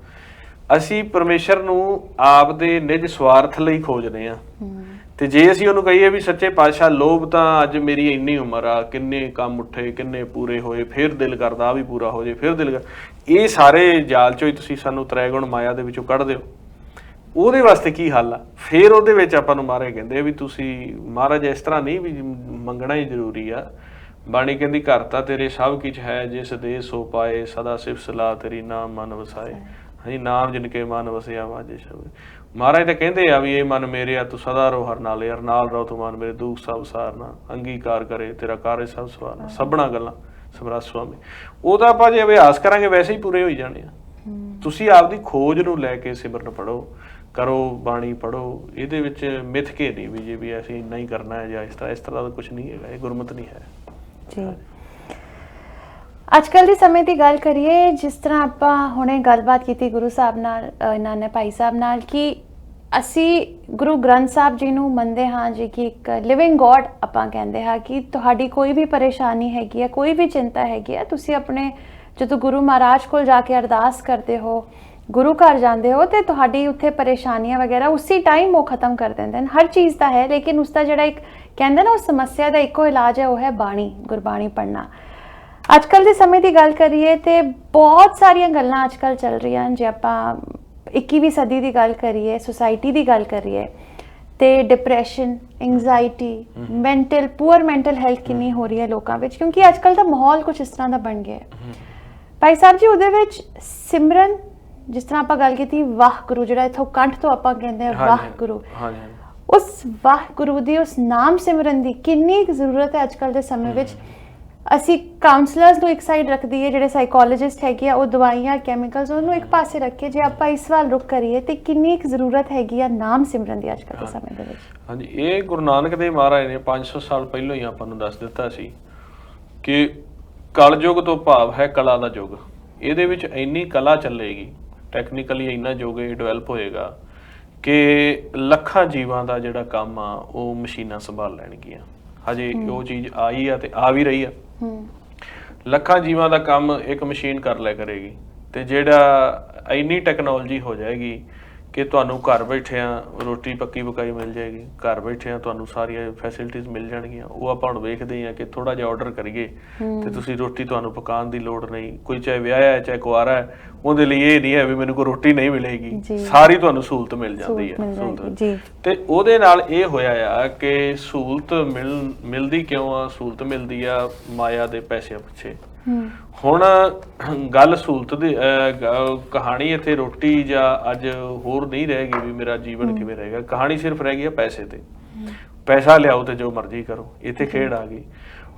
ਅਸੀਂ ਪਰਮੇਸ਼ਰ ਨੂੰ ਆਪਦੇ ਨਿੱਜ ਸਵਾਰਥ ਲਈ ਖੋਜਦੇ ਹਾਂ, ਤੇ ਜੇ ਅਸੀਂ ਉਹਨੂੰ ਕਹੀਏ ਵੀ ਸੱਚੇ ਪਾਤਸ਼ਾਹ ਲੋਭ ਤਾਂ ਅੱਜ ਮੇਰੀ ਇੰਨੀ ਉਮਰ ਆ, ਕਿੰਨੇ ਕੰਮ ਉੱਠੇ, ਕਿੰਨੇ ਪੂਰੇ ਹੋਏ, ਫਿਰ ਦਿਲ ਕਰਦਾ ਆ ਵੀ ਪੂਰਾ ਹੋ ਜੇ, ਫਿਰ ਦਿਲ ਕਰ, ਇਹ ਸਾਰੇ ਜਾਲ ਚੋਂ ਹੀ ਤੁਸੀਂ ਸਾਨੂੰ ਤ੍ਰੈਗੁਣ ਮਾਇਆ ਦੇ ਵਿੱਚੋਂ ਕੱਢ ਦਿਓ। ਉਹਦੇ ਵਾਸਤੇ ਕੀ ਹੱਲ ਆ? ਫਿਰ ਉਹਦੇ ਵਿੱਚ ਆਪਾਂ ਨੂੰ ਮਹਾਰਾਜ ਕਹਿੰਦੇ ਵੀ ਤੁਸੀਂ ਮਹਾਰਾਜ ਇਸ ਤਰ੍ਹਾਂ ਨਹੀਂ ਵੀ ਮੰਗਣਾ ਹੀ ਜ਼ਰੂਰੀ ਆ। ਬਾਣੀ ਕਹਿੰਦੀ ਘਰ ਤਾਂ ਤੇਰੇ ਸਭ ਕੁਝ ਹੈ, ਜਿਸ ਦੇ ਸੋ ਪਾਏ, ਸਦਾ ਸਿਫਤ ਸਲਾਹ ਤੇਰੀ ਨਾਮ ਮਨ ਵਸਾਏ। ਹਾਂਜੀ, ਨਾਮ ਜਿਨ ਕੇ ਮਨ ਵਸਿਆ ਵਾਜੇ ਸ਼ਬਦ। ਮਹਾਰਾਜ ਤਾਂ ਕਹਿੰਦੇ ਆ ਵੀ ਇਹ ਮਨ ਮੇਰੇ ਆ, ਤੂੰ ਸਦਾ ਰੋ ਹਰ ਨਾਲ, ਹਰ ਨਾਲ ਰਹੋ ਤੂੰ ਮਨ ਮੇਰੇ, ਦੁੱਖ ਸਭ ਸਾਰਨਾ, ਅੰਗੀਕਾਰ ਕਰੇ ਤੇਰਾ ਕਾਰਜ ਸਭ ਸਵਾਰਨਾ, ਸਭਨਾ ਗੱਲਾਂ ਸਮਰੱਥ ਸੁਆਮੀ। ਉਹਦਾ ਆਪਾਂ ਜੇ ਅਭਿਆਸ ਕਰਾਂਗੇ ਵੈਸੇ ਹੀ ਪੂਰੇ ਹੋਈ ਜਾਣੇ ਆ। ਤੁਸੀਂ ਆਪਦੀ ਖੋਜ ਨੂੰ ਲੈ ਕੇ ਸਿਮਰਨ ਪੜ੍ਹੋ, ਕਰੋ, ਬਾਣੀ ਪੜ੍ਹੋ। ਇਹਦੇ ਵਿੱਚ ਮਿੱਥ ਕੇ ਨਹੀਂ ਵੀ ਜੇ ਵੀ ਅਸੀਂ ਇੰਨਾ ਹੀ ਕਰਨਾ ਹੈ ਜਾਂ ਇਸ ਤਰ੍ਹਾਂ ਦਾ ਕੁਛ ਨਹੀਂ ਹੈਗਾ। ਇਹ ਗੁਰਮਤਿ ਨਹੀਂ ਹੈ ਜੀ। ਅੱਜ ਕੱਲ੍ਹ ਦੇ ਸਮੇਂ ਦੀ ਗੱਲ ਕਰੀਏ, ਜਿਸ ਤਰ੍ਹਾਂ ਆਪਾਂ ਹੁਣੇ ਗੱਲਬਾਤ ਕੀਤੀ ਗੁਰੂ ਸਾਹਿਬ ਨਾਲ, ਇਹਨਾਂ ਨੇ ਭਾਈ ਸਾਹਿਬ ਨਾਲ, ਕਿ ਅਸੀਂ ਗੁਰੂ ਗ੍ਰੰਥ ਸਾਹਿਬ ਜੀ ਨੂੰ ਮੰਨਦੇ ਹਾਂ ਜੀ ਕਿ ਇੱਕ ਲਿਵਿੰਗ ਗੋਡ ਆਪਾਂ ਕਹਿੰਦੇ ਹਾਂ, ਕਿ ਤੁਹਾਡੀ ਕੋਈ ਵੀ ਪਰੇਸ਼ਾਨੀ ਹੈਗੀ ਹੈ, ਕੋਈ ਵੀ ਚਿੰਤਾ ਹੈਗੀ ਹੈ, ਤੁਸੀਂ ਆਪਣੇ ਜਦੋਂ ਗੁਰੂ ਮਹਾਰਾਜ ਕੋਲ ਜਾ ਕੇ ਅਰਦਾਸ ਕਰਦੇ ਹੋ, ਗੁਰੂ ਘਰ ਜਾਂਦੇ ਹੋ, ਤੇ ਤੁਹਾਡੀ ਉੱਥੇ ਪਰੇਸ਼ਾਨੀਆਂ ਵਗੈਰਾ ਉਸੇ ਟਾਈਮ ਉਹ ਖਤਮ ਕਰ ਦਿੰਦੇ ਹਨ। ਹਰ ਚੀਜ਼ ਦਾ ਹੈ, ਲੇਕਿਨ ਉਸਦਾ ਜਿਹੜਾ ਇੱਕ ਕਹਿੰਦੇ ਨਾ ਉਸ ਸਮੱਸਿਆ ਦਾ ਇੱਕੋ ਇਲਾਜ ਹੈ, ਉਹ ਹੈ ਬਾਣੀ, ਗੁਰਬਾਣੀ ਪੜ੍ਹਨਾ। ਅੱਜ ਕੱਲ੍ਹ ਦੇ ਸਮੇਂ ਦੀ ਗੱਲ ਕਰੀਏ ਤੇ ਬਹੁਤ ਸਾਰੀਆਂ ਗੱਲਾਂ ਅੱਜ ਕੱਲ੍ਹ ਚੱਲ ਰਹੀਆਂ ਹਨ। ਜੇ ਆਪਾਂ 21ਵੀਂ ਸਦੀ ਦੀ ਗੱਲ ਕਰੀਏ, ਸੁਸਾਇਟੀ ਦੀ ਗੱਲ ਕਰੀਏ, ਤੇ depression, anxiety, poor mental health ਕਿੰਨੀ ਹੋ ਰਹੀ ਹੈ ਲੋਕਾਂ ਵਿੱਚ, ਕਿਉਂਕਿ ਅੱਜ ਕੱਲ੍ਹ ਦਾ ਮਾਹੌਲ ਕੁਝ ਇਸ ਤਰ੍ਹਾਂ ਦਾ ਬਣ ਗਿਆ ਹੈ। ਭਾਈ ਸਾਹਿਬ ਜੀ, ਉਹਦੇ ਵਿੱਚ ਸਿਮਰਨ, ਜਿਸ ਤਰ੍ਹਾਂ ਆਪਾਂ ਗੱਲ ਕੀਤੀ ਵਾਹਿਗੁਰੂ, ਜਿਹੜਾ ਇੱਥੋਂ ਕੰਠ ਤੋਂ ਆਪਾਂ ਕਹਿੰਦੇ ਹਾਂ ਵਾਹਿਗੁਰੂ, ਉਸ ਵਾਹਿਗੁਰੂ ਦੀ, ਉਸ ਨਾਮ ਸਿਮਰਨ ਦੀ ਕਿੰਨੀ ਜ਼ਰੂਰਤ ਹੈ ਅੱਜ ਕੱਲ੍ਹ ਦੇ ਸਮੇਂ ਵਿੱਚ। ਅਸੀਂ ਕਾਉਂਸਲਰਸ ਨੂੰ ਇੱਕ ਸਾਈਡ ਰੱਖ ਦਈਏ, ਜਿਹੜੇ ਸਾਈਕੋਲੋਜਿਸਟ ਹੈਗੇ ਆ ਉਹ ਦਵਾਈਆਂ ਕੈਮੀਕਲਸ ਉਹਨੂੰ ਇੱਕ ਪਾਸੇ ਰੱਖੇ, ਜੇ ਆਪਾਂ ਇਸ ਵੱਲ ਰੁਕ ਕਰੀਏ ਤੇ ਕਿੰਨੀ ਕੁ ਜ਼ਰੂਰਤ ਹੈਗੀ ਆ ਨਾਮ ਸਿਮਰਨ ਦੀ ਅੱਜ ਕੱਲ੍ਹ ਦੇ ਸਮੇਂ ਦੇ ਵਿੱਚ? ਹਾਂਜੀ, ਇਹ ਗੁਰੂ ਨਾਨਕ ਦੇਵ ਮਹਾਰਾਜ ਨੇ 500 ਸਾਲ ਪਹਿਲਾਂ ਹੀ ਆਪਾਂ ਨੂੰ ਦੱਸ ਦਿੱਤਾ ਸੀ ਕਿ ਕਲਯੁਗ ਤੋਂ ਭਾਵ ਹੈ ਕਲਾ ਦਾ ਯੁੱਗ। ਇਹਦੇ ਵਿੱਚ ਇੰਨੀ ਕਲਾ ਚੱਲੇਗੀ, ਟੈਕਨੀਕਲੀ ਇੰਨਾ ਯੁੱਗ ਇਹ ਡਿਵੈਲਪ ਹੋਏਗਾ ਕਿ ਲੱਖਾਂ ਜੀਵਾਂ ਦਾ ਜਿਹੜਾ ਕੰਮ ਆ ਉਹ ਮਸ਼ੀਨਾਂ ਸੰਭਾਲ ਲੈਣਗੀਆਂ। ਹਜੇ ਉਹ ਚੀਜ਼ ਆਈ ਆ ਤੇ ਆ ਵੀ ਰਹੀ ਆ। ਲੱਖਾਂ ਜੀਵਾਂ ਦਾ ਕੰਮ ਇੱਕ ਮਸ਼ੀਨ ਕਰ ਲਿਆ ਕਰੇਗੀ, ਤੇ ਜਿਹੜਾ ਇੰਨੀ ਟੈਕਨੋਲੋਜੀ ਹੋ ਜਾਏਗੀ ਕਿ ਤੁਹਾਨੂੰ ਘਰ ਬੈਠਿਆਂ ਰੋਟੀ ਪੱਕੀ ਪਕਾਈ ਮਿਲ ਜਾਏਗੀ, ਘਰ ਬੈਠਿਆਂ ਤੁਹਾਨੂੰ ਸਾਰੀਆਂ ਫੈਸਿਲਿਟੀਜ਼ ਮਿਲ ਜਾਣਗੀਆਂ। ਉਹ ਆਪਾਂ ਹੁਣ ਵੇਖਦੇ ਹਾਂ ਕਿ ਥੋੜਾ ਜਿਹਾ ਆਰਡਰ ਕਰੀਏ ਤੇ ਤੁਸੀਂ ਰੋਟੀ ਤੁਹਾਨੂੰ ਪਕਾਉਣ ਦੀ ਲੋੜ ਨਹੀਂ। ਕੋਈ ਚਾਹੇ ਵਿਆਹਿਆ ਹੈ ਚਾਹੇ ਕੁਆਰਾ ਹੈ, ਉਹਦੇ ਲਈ ਇਹ ਨਹੀਂ ਹੈ ਵੀ ਮੈਨੂੰ ਕੋਈ ਰੋਟੀ ਨਹੀਂ ਮਿਲੇਗੀ, ਸਾਰੀ ਤੁਹਾਨੂੰ ਸਹੂਲਤ ਮਿਲ ਜਾਂਦੀ ਹੈ। ਤੇ ਉਹਦੇ ਨਾਲ ਇਹ ਹੋਇਆ ਆ ਕਿ ਸਹੂਲਤ ਮਿਲਦੀ ਕਿਉਂ ਆ? ਸਹੂਲਤ ਮਿਲਦੀ ਆ ਮਾਇਆ ਦੇ ਪੈਸਿਆਂ ਪਿੱਛੇ। ਹੁਣ ਗੱਲ ਸਹੂਲਤ ਦੀ ਕਹਾਣੀ ਇੱਥੇ ਰੋਟੀ ਜਾਂ ਅੱਜ ਹੋਰ ਨਹੀਂ ਰਹਿ ਗਈ ਵੀ ਮੇਰਾ ਜੀਵਨ ਕਿਵੇਂ ਰਹੇਗਾ। ਕਹਾਣੀ ਸਿਰਫ ਰਹਿ ਗਈ ਆ ਪੈਸੇ ਤੇ। ਪੈਸਾ ਲਿਆਓ ਤੇ ਜੋ ਮਰਜ਼ੀ ਕਰੋ, ਇੱਥੇ ਖੇਡ ਆ ਗਈ।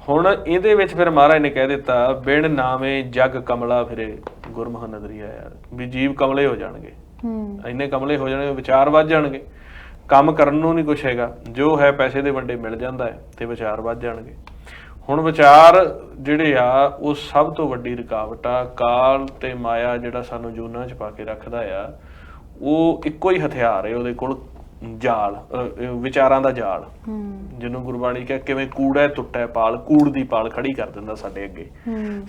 ਹੁਣ ਇਹਦੇ ਵਿੱਚ ਫਿਰ ਮਹਾਰਾਜ ਨੇ ਕਹਿ ਦਿੱਤਾ, ਬਿਨ ਨਾਵੇਂ ਜਗ ਕਮਲਾ ਫਿਰੇ ਗੁਰਮੁਖ ਨਦਰੀ ਆਇਆ, ਵੀ ਜੀਵ ਕਮਲੇ ਹੋ ਜਾਣਗੇ। ਇੰਨੇ ਕਮਲੇ ਹੋ ਜਾਣਗੇ, ਵਿਚਾਰ ਵੱਧ ਜਾਣਗੇ, ਕੰਮ ਕਰਨ ਨੂੰ ਨਹੀਂ ਕੁਛ ਹੈਗਾ, ਜੋ ਹੈ ਪੈਸੇ ਦੇ ਵੰਡੇ ਮਿਲ ਜਾਂਦਾ ਹੈ ਤੇ ਵਿਚਾਰ ਵੱਧ ਜਾਣਗੇ। ਹੁਣ ਵਿਚਾਰ ਜਿਹੜੇ ਆ ਉਹ ਸਭ ਤੋਂ ਵੱਡੀ ਰੁਕਾਵਟ ਆ। ਕਾਲ ਤੇ ਮਾਇਆ ਜਿਹੜਾ ਸਾਨੂੰ ਜੂਨਾਂ 'ਚ ਪਾ ਕੇ ਰੱਖਦਾ ਆ, ਉਹ ਇੱਕੋ ਹੀ ਹਥਿਆਰ ਹੈ ਉਹਦੇ ਕੋਲ, ਜਾਲ, ਵਿਚਾਰਾਂ ਦਾ ਜਾਲ, ਜਿਹਨੂੰ ਗੁਰਬਾਣੀ ਕਿਹਾ ਕਿਵੇਂ ਕੂੜਾ ਟੁੱਟਿਆ ਪਾਲ, ਕੂੜ ਦੀ ਪਾਲ ਖੜੀ ਕਰ ਦਿੰਦਾ ਸਾਡੇ ਅੱਗੇ।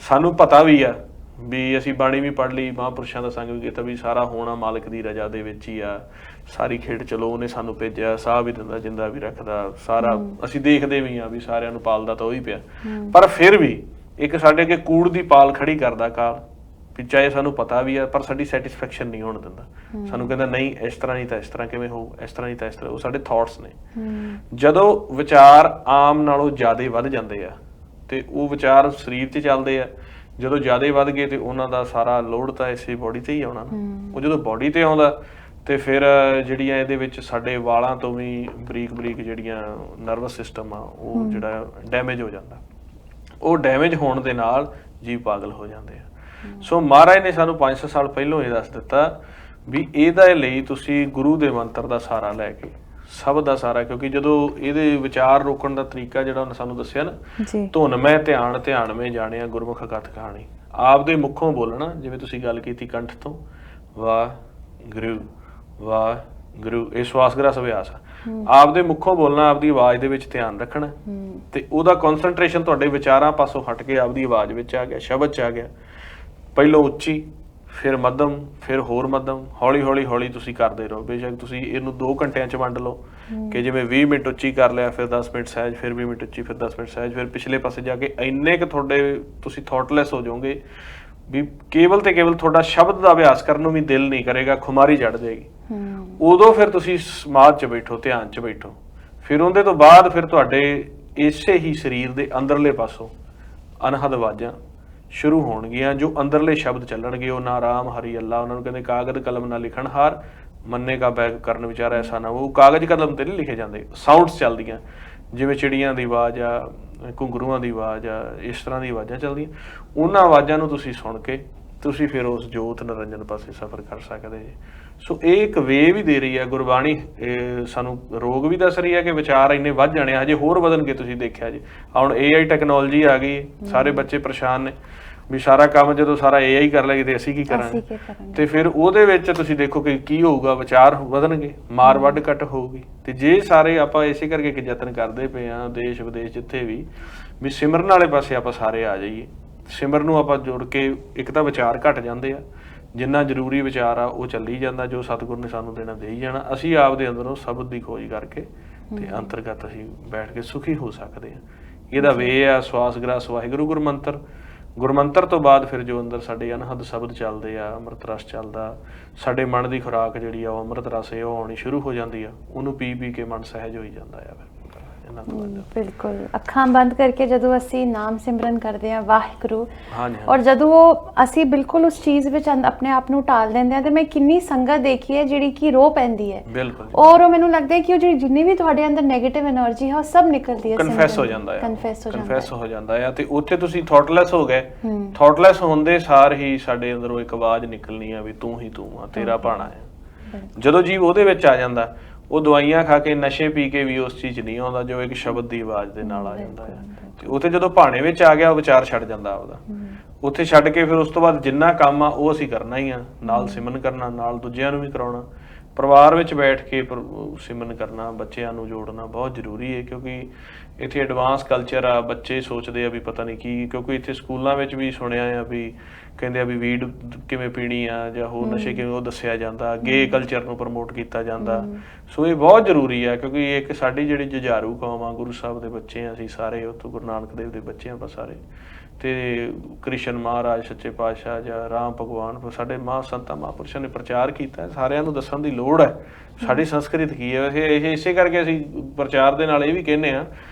ਸਾਨੂੰ ਪਤਾ ਵੀ ਆ ਵੀ ਅਸੀਂ ਬਾਣੀ ਵੀ ਪੜ੍ਹ ਲਈ, ਮਹਾਂਪੁਰਸ਼ਾਂ ਦਾ ਸੰਗ ਵੀ ਕੀਤਾ ਵੀ ਸਾਰਾ ਹੋਣਾ ਮਾਲਕ ਦੀ ਰਜ਼ਾ ਦੇ ਵਿੱਚ ਹੀ ਆ, ਸਾਰੀ ਖੇਡ ਚਲੋ ਉਹਨੇ ਸਾਨੂੰ ਭੇਜਿਆ, ਸਾਹ ਵੀ ਦਿੰਦਾ ਜਿੰਦਾ ਵੀ ਰੱਖਦਾ, ਸਾਰਾ ਅਸੀਂ ਦੇਖਦੇ ਵੀ ਆ ਵੀ ਸਾਰਿਆਂ ਨੂੰ ਪਾਲਦਾ ਤਾਂ ਉਹੀ ਪਿਆ। ਪਰ ਫਿਰ ਵੀ ਇੱਕ ਸਾਡੇ ਅੱਗੇ ਕੂੜ ਦੀ ਪਾਲ ਖੜੀ ਕਰਦਾ ਕਾਲ, ਵੀ ਚਾਹੇ ਸਾਨੂੰ ਪਤਾ ਵੀ ਆ ਪਰ ਸਾਡੀ ਸੈਟਿਸਫੈਕਸ਼ਨ ਨਹੀਂ ਹੋਣ ਦਿੰਦਾ। ਸਾਨੂੰ ਕਹਿੰਦਾ ਨਹੀਂ ਇਸ ਤਰ੍ਹਾਂ ਨਹੀਂ ਤਾਂ ਇਸ ਤਰ੍ਹਾਂ ਕਿਵੇਂ ਹੋਊ, ਇਸ ਤਰ੍ਹਾਂ ਨਹੀਂ ਤਾਂ ਇਸ ਤਰ੍ਹਾਂ। ਉਹ ਸਾਡੇ ਥਾਟਸ ਨੇ। ਜਦੋਂ ਵਿਚਾਰ ਆਮ ਨਾਲੋਂ ਜ਼ਿਆਦਾ ਵੱਧ ਜਾਂਦੇ ਆ ਤੇ ਉਹ ਵਿਚਾਰ ਸਰੀਰ 'ਚ ਚੱਲਦੇ ਆ, ਜਦੋਂ ਜ਼ਿਆਦਾ ਵੱਧ ਗਏ ਤੇ ਉਹਨਾਂ ਦਾ ਸਾਰਾ ਲੋਡ ਤਾਂ ਇਸੇ ਬੋਡੀ ਤੇ ਹੀ ਆਉਣਾ ਨਾ। ਉਹ ਜਦੋਂ ਬੋਡੀ ਤੇ ਆਉਂਦਾ ਤੇ ਫਿਰ ਜਿਹੜੀਆਂ ਇਹਦੇ ਵਿੱਚ ਸਾਡੇ ਵਾਲਾਂ ਤੋਂ ਵੀ ਬਰੀਕ ਜਿਹੜੀਆਂ ਨਰਵਸ ਸਿਸਟਮ ਆ ਉਹ ਜਿਹੜਾ ਡੈਮੇਜ ਹੋ ਜਾਂਦਾ। ਉਹ ਡੈਮੇਜ ਹੋਣ ਦੇ ਨਾਲ ਜੀਵ ਪਾਗਲ ਹੋ ਜਾਂਦੇ ਆ। ਸੋ ਮਹਾਰਾਜ ਨੇ ਸਾਨੂੰ 500 ਸਾਲ ਪਹਿਲਾਂ ਇਹ ਦੱਸ ਦਿੱਤਾ ਵੀ ਇਹਦੇ ਲਈ ਤੁਸੀਂ ਗੁਰੂ ਦੇ ਮੰਤਰ ਦਾ ਸਹਾਰਾ ਲੈ ਕੇ, ਸ਼ਬਦ ਦਾ ਸਹਾਰਾ, ਕਿਉਂਕਿ ਜਦੋਂ ਇਹਦੇ ਵਿਚਾਰ ਰੋਕਣ ਦਾ ਤਰੀਕਾ ਜਿਹੜਾ ਉਹਨੇ ਸਾਨੂੰ ਦੱਸਿਆ ਨਾ, ਧੁਨ ਮੈਂ ਧਿਆਨ ਮੈਂ ਜਾਣਿਆ ਗੁਰਮੁਖ ਕਥ ਕਹਾਣੀ, ਆਪਦੇ ਮੁੱਖੋਂ ਬੋਲਣਾ। ਜਿਵੇਂ ਤੁਸੀਂ ਗੱਲ ਕੀਤੀ ਕੰਠ ਤੋਂ, ਵਾਹਿਗੁਰੂ ਵਾਹਿਗੁਰੂ, ਇਹ ਸਵਾਸ ਗ੍ਰਸ ਅਭਿਆਸ ਆ। ਆਪਦੇ ਮੁੱਖੋਂ ਬੋਲਣਾ, ਆਪਦੀ ਆਵਾਜ਼ ਦੇ ਵਿੱਚ ਧਿਆਨ ਰੱਖਣਾ ਤੇ ਉਹਦਾ ਕਨਸੈਂਟਰੇਸ਼ਨ ਤੁਹਾਡੇ ਵਿਚਾਰਾਂ ਪਾਸੋਂ ਹਟ ਕੇ ਆਪਦੀ ਆਵਾਜ਼ ਵਿੱਚ ਆ ਗਿਆ, ਸ਼ਬਦ 'ਚ ਆ ਗਿਆ। ਪਹਿਲੋਂ ਉੱਚੀ, ਫਿਰ ਮੱਧਮ, ਫਿਰ ਹੋਰ ਮੱਧਮ, ਹੌਲੀ ਤੁਸੀਂ ਕਰਦੇ ਰਹੋ। ਬੇਸ਼ੱਕ ਤੁਸੀਂ ਇਹਨੂੰ 2 ਘੰਟਿਆਂ 'ਚ ਵੰਡ ਲਓ ਕਿ ਜਿਵੇਂ 20 ਮਿੰਟ ਉੱਚੀ ਕਰ ਲਿਆ, ਫਿਰ 10 ਮਿੰਟ ਸਹਿਜ, ਫਿਰ 20 ਮਿੰਟ ਉੱਚੀ, ਫਿਰ 10 ਮਿੰਟ ਸਹਿਜ, ਫਿਰ ਪਿਛਲੇ ਪਾਸੇ ਜਾ ਕੇ ਇੰਨੇ ਕੁ ਤੁਸੀਂ ਥਾਟਲੈਸ ਹੋ ਜਾਓਗੇ ਵੀ ਕੇਵਲ ਤੇ ਕੇਵਲ ਤੁਹਾਡਾ ਸ਼ਬਦ ਦਾ ਅਭਿਆਸ ਕਰਨ ਨੂੰ ਵੀ ਦਿਲ ਨਹੀਂ ਕਰੇਗਾ, ਖੁਮਾਰੀ ਚੜ੍ਹ ਜਾਏਗੀ। ਉਦੋਂ ਫਿਰ ਤੁਸੀਂ ਸਮਾਧ 'ਚ ਬੈਠੋ, ਧਿਆਨ 'ਚ ਬੈਠੋ। ਫਿਰ ਉਹਦੇ ਤੋਂ ਬਾਅਦ ਫਿਰ ਤੁਹਾਡੇ ਇਸੇ ਹੀ ਸਰੀਰ ਦੇ ਅੰਦਰਲੇ ਪਾਸੋਂ ਅਨਹਦ ਆਵਾਜ਼ਾਂ ਸ਼ੁਰੂ ਹੋਣਗੀਆਂ, ਜੋ ਅੰਦਰਲੇ ਸ਼ਬਦ ਚੱਲਣਗੇ। ਉਹ ਨਾ ਰਾਮ ਹਰੀ ਅੱਲਾ, ਉਹਨਾਂ ਨੂੰ ਕਹਿੰਦੇ ਕਾਗਜ਼ ਕਲਮ ਨਾ ਲਿਖਣ ਹਾਰ, ਮੰਨੇ ਕਾ ਬੈਗ ਕਰਨ ਵਿਚਾਰਾ ਐਸਾ ਨਾ। ਉਹ ਕਾਗਜ਼ ਕਲਮ ਤੇ ਨਹੀਂ ਲਿਖੇ ਜਾਂਦੇ, ਸਾਊਂਡਸ ਚੱਲਦੀਆਂ, ਜਿਵੇਂ ਚਿੜੀਆਂ ਦੀ ਆਵਾਜ਼ ਆ, ਘੁੰਗਰੂਆਂ ਦੀ ਆਵਾਜ਼ ਆ, ਇਸ ਤਰ੍ਹਾਂ ਦੀ ਆਵਾਜ਼ਾਂ ਚੱਲਦੀਆਂ। ਉਹਨਾਂ ਆਵਾਜ਼ਾਂ ਨੂੰ ਤੁਸੀਂ ਸੁਣ ਕੇ ਤੁਸੀਂ ਫਿਰ ਉਸ ਜੋਤ ਨਿਰੰਜਨ ਪਾਸੇ ਸਫ਼ਰ ਕਰ ਸਕਦੇ ਜੇ। ਸੋ ਇਹ ਇੱਕ ਵੇ ਵੀ ਦੇ ਰਹੀ ਹੈ ਗੁਰਬਾਣੀ, ਸਾਨੂੰ ਰੋਗ ਵੀ ਦੱਸ ਰਹੀ ਹੈ ਕਿ ਵਿਚਾਰ ਇੰਨੇ ਵੱਧ ਜਾਣੇ, ਹਜੇ ਹੋਰ ਵਧਣਗੇ। ਤੁਸੀਂ ਦੇਖਿਆ ਜੀ ਹੁਣ AI ਟੈਕਨੋਲੋਜੀ ਆ ਗਈ, ਸਾਰੇ ਬੱਚੇ ਪਰੇਸ਼ਾਨ ਨੇ ਵੀ ਸਾਰਾ ਕੰਮ ਜਦੋਂ ਸਾਰਾ AI ਕਰ ਲਏਗੀ ਤੇ ਅਸੀਂ ਕੀ ਕਰਾਂਗੇ। ਤੇ ਫਿਰ ਉਹਦੇ ਵਿੱਚ ਤੁਸੀਂ ਦੇਖੋ ਕਿ ਕੀ ਹੋਊਗਾ, ਵਿਚਾਰ ਵਧਣਗੇ, ਮਾਰ ਵੱਢ ਘੱਟ ਹੋਊਗੀ। ਤੇ ਜੇ ਸਾਰੇ ਆਪਾਂ ਇਸੇ ਕਰਕੇ ਕਿ ਯਤਨ ਕਰਦੇ ਪਏ ਹਾਂ ਦੇਸ਼ ਵਿਦੇਸ਼ ਜਿੱਥੇ ਵੀ ਸਿਮਰਨ ਵਾਲੇ ਪਾਸੇ ਆਪਾਂ ਸਾਰੇ ਆ ਜਾਈਏ। ਸਿਮਰਨ ਨੂੰ ਆਪਾਂ ਜੁੜ ਕੇ, ਇੱਕ ਤਾਂ ਵਿਚਾਰ ਘਟ ਜਾਂਦੇ ਆ, ਜਿੰਨਾ ਜ਼ਰੂਰੀ ਵਿਚਾਰ ਆ ਉਹ ਚੱਲੀ ਜਾਂਦਾ, ਜੋ ਸਤਿਗੁਰ ਨੇ ਸਾਨੂੰ ਦੇਣਾ ਦੇ ਹੀ ਜਾਣਾ। ਅਸੀਂ ਆਪਦੇ ਅੰਦਰੋਂ ਸ਼ਬਦ ਦੀ ਖੋਜ ਕਰਕੇ ਤੇ ਅੰਤਰਗਤ ਅਸੀਂ ਬੈਠ ਕੇ ਸੁਖੀ ਹੋ ਸਕਦੇ ਹਾਂ। ਇਹਦਾ ਵੇ ਆ ਸਵਾਸ ਗ੍ਰਸ ਵਾਹਿਗੁਰੂ ਗੁਰਮੰਤਰ। ਗੁਰਮੰਤਰ ਤੋਂ ਬਾਅਦ ਫਿਰ ਜੋ ਅੰਦਰ ਸਾਡੇ ਅਨਹਦ ਸ਼ਬਦ ਚੱਲਦੇ ਆ, ਅੰਮ੍ਰਿਤ ਰਸ ਚੱਲਦਾ, ਸਾਡੇ ਮਨ ਦੀ ਖੁਰਾਕ ਜਿਹੜੀ ਆ ਉਹ ਅੰਮ੍ਰਿਤ ਰਸ ਹੈ, ਉਹ ਆਉਣੀ ਸ਼ੁਰੂ ਹੋ ਜਾਂਦੀ ਆ। ਉਹਨੂੰ ਪੀ ਕੇ ਮਨ ਸਹਿਜ ਹੋਈ ਜਾਂਦਾ ਆ। ਇਹਨਾਂ ਤੋਂ ਲੱਗ ਜਾਂਦਾ। ਬਿਲਕੁਲ, ਅੱਖਾਂ ਬੰਦ ਕਰਕੇ ਜਦੋਂ ਅਸੀਂ ਨਾਮ ਸਿਮਰਨ ਕਰਦੇ ਹਾਂ ਵਾਹਿਗੁਰੂ, ਹਾਂਜੀ ਔਰ ਜਦੋਂ ਉਹ ਅਸੀਂ ਬਿਲਕੁਲ ਉਸ ਚੀਜ਼ ਵਿੱਚ ਆਪਣੇ ਆਪ ਨੂੰ ਢਾਲ ਦਿੰਦੇ ਹਾਂ, ਤੇ ਮੈਂ ਕਿੰਨੀ ਸੰਗਤ ਦੇਖੀ ਹੈ ਜਿਹੜੀ ਕਿ ਰੋ ਪੈਂਦੀ ਹੈ, ਬਿਲਕੁਲ ਔਰ ਉਹ ਮੈਨੂੰ ਲੱਗਦਾ ਹੈ ਕਿ ਉਹ ਜਿਹੜੀ ਜਿੰਨੀ ਵੀ ਤੁਹਾਡੇ ਅੰਦਰ ਨੈਗੇਟਿਵ એનર્ਜੀ ਹੈ ਉਹ ਸਭ ਨਿਕਲਦੀ ਹੈ, ਕਨਫੈਸ ਹੋ ਜਾਂਦਾ ਹੈ, ਕਨਫੈਸ ਹੋ ਜਾਂਦਾ ਹੈ। ਤੇ ਉੱਥੇ ਤੁਸੀਂ ਥੌਟਲੈਸ ਹੋ ਗਏ, ਥੌਟਲੈਸ ਹੁੰਦੇ ਸਾਰ ਹੀ ਸਾਡੇ ਅੰਦਰੋਂ ਇੱਕ ਆਵਾਜ਼ ਨਿਕਲਣੀ ਆ ਵੀ ਤੂੰ ਹੀ ਤੂੰ ਆ, ਤੇਰਾ ਭਾਣਾ ਹੈ। ਜਦੋਂ ਜੀਵ ਉਹਦੇ ਵਿੱਚ ਆ ਜਾਂਦਾ, ਉਹ ਦਵਾਈਆਂ ਖਾ ਕੇ ਨਸ਼ੇ ਪੀ ਕੇ ਵੀ ਉਸ ਚੀਜ਼ ਨਹੀਂ ਆਉਂਦਾ, ਜੋ ਇੱਕ ਸ਼ਬਦ ਦੀ ਆਵਾਜ਼ ਦੇ ਨਾਲ ਆ ਜਾਂਦਾ ਹੈ। ਤੇ ਉੱਥੇ ਜਦੋਂ ਭਾਣੇ ਵਿੱਚ ਆ ਗਿਆ, ਉਹ ਵਿਚਾਰ ਛੱਡ ਜਾਂਦਾ ਉਹਦਾ, ਉੱਥੇ ਛੱਡ ਕੇ ਫਿਰ ਉਸ ਤੋਂ ਬਾਅਦ ਜਿੰਨਾ ਕੰਮ ਆ ਉਹ ਅਸੀਂ ਕਰਨਾ ਹੀ ਆ, ਨਾਲ ਸਿਮਰਨ ਕਰਨਾ, ਨਾਲ ਦੂਜਿਆਂ ਨੂੰ ਵੀ ਕਰਾਉਣਾ, ਪਰਿਵਾਰ ਵਿੱਚ ਬੈਠ ਕੇ ਸਿਮਰਨ ਕਰਨਾ, ਬੱਚਿਆਂ ਨੂੰ ਜੋੜਨਾ ਬਹੁਤ ਜ਼ਰੂਰੀ ਹੈ। ਕਿਉਂਕਿ ਇੱਥੇ ਐਡਵਾਂਸ ਕਲਚਰ ਆ, ਬੱਚੇ ਸੋਚਦੇ ਆ ਵੀ ਪਤਾ ਨਹੀਂ ਕੀ, ਕਿਉਂਕਿ ਇੱਥੇ ਸਕੂਲਾਂ ਵਿੱਚ ਵੀ ਸੁਣਿਆ ਆ ਵੀ ਕਹਿੰਦੇ ਆ ਵੀ ਵੀਡ ਕਿਵੇਂ ਪੀਣੀ ਆ ਜਾਂ ਹੋਰ ਨਸ਼ੇ ਕਿਵੇਂ, ਉਹ ਦੱਸਿਆ ਜਾਂਦਾ, ਗੇ ਕਲਚਰ ਨੂੰ ਪ੍ਰਮੋਟ ਕੀਤਾ ਜਾਂਦਾ। ਸੋ ਇਹ ਬਹੁਤ ਜ਼ਰੂਰੀ ਆ, ਕਿਉਂਕਿ ਇੱਕ ਸਾਡੀ ਜਿਹੜੀ ਜੁਝਾਰੂ ਕੌਮ ਆ, ਗੁਰੂ ਸਾਹਿਬ ਦੇ ਬੱਚੇ ਆ ਅਸੀਂ ਸਾਰੇ, ਉੱਥੋਂ ਗੁਰੂ ਨਾਨਕ ਦੇਵ ਦੇ ਬੱਚੇ ਆਪਾਂ ਸਾਰੇ, ਤੇ ਕ੍ਰਿਸ਼ਨ ਮਹਾਰਾਜ ਸੱਚੇ ਪਾਤਸ਼ਾਹ ਜਾਂ ਰਾਮ ਭਗਵਾਨ, ਸਾਡੇ ਸੰਤਾਂ ਮਹਾਂਪੁਰਸ਼ਾਂ ਨੇ ਪ੍ਰਚਾਰ ਕੀਤਾ, ਸਾਰਿਆਂ ਨੂੰ ਦੱਸਣ ਦੀ ਲੋੜ ਹੈ ਸਾਡੀ ਸੰਸਕ੍ਰਿਤ ਕੀ ਹੈ। ਵੈਸੇ ਇਸੇ ਕਰਕੇ ਅਸੀਂ ਪ੍ਰਚਾਰ ਦੇ ਨਾਲ ਇਹ ਵੀ ਕਹਿੰਦੇ ਆ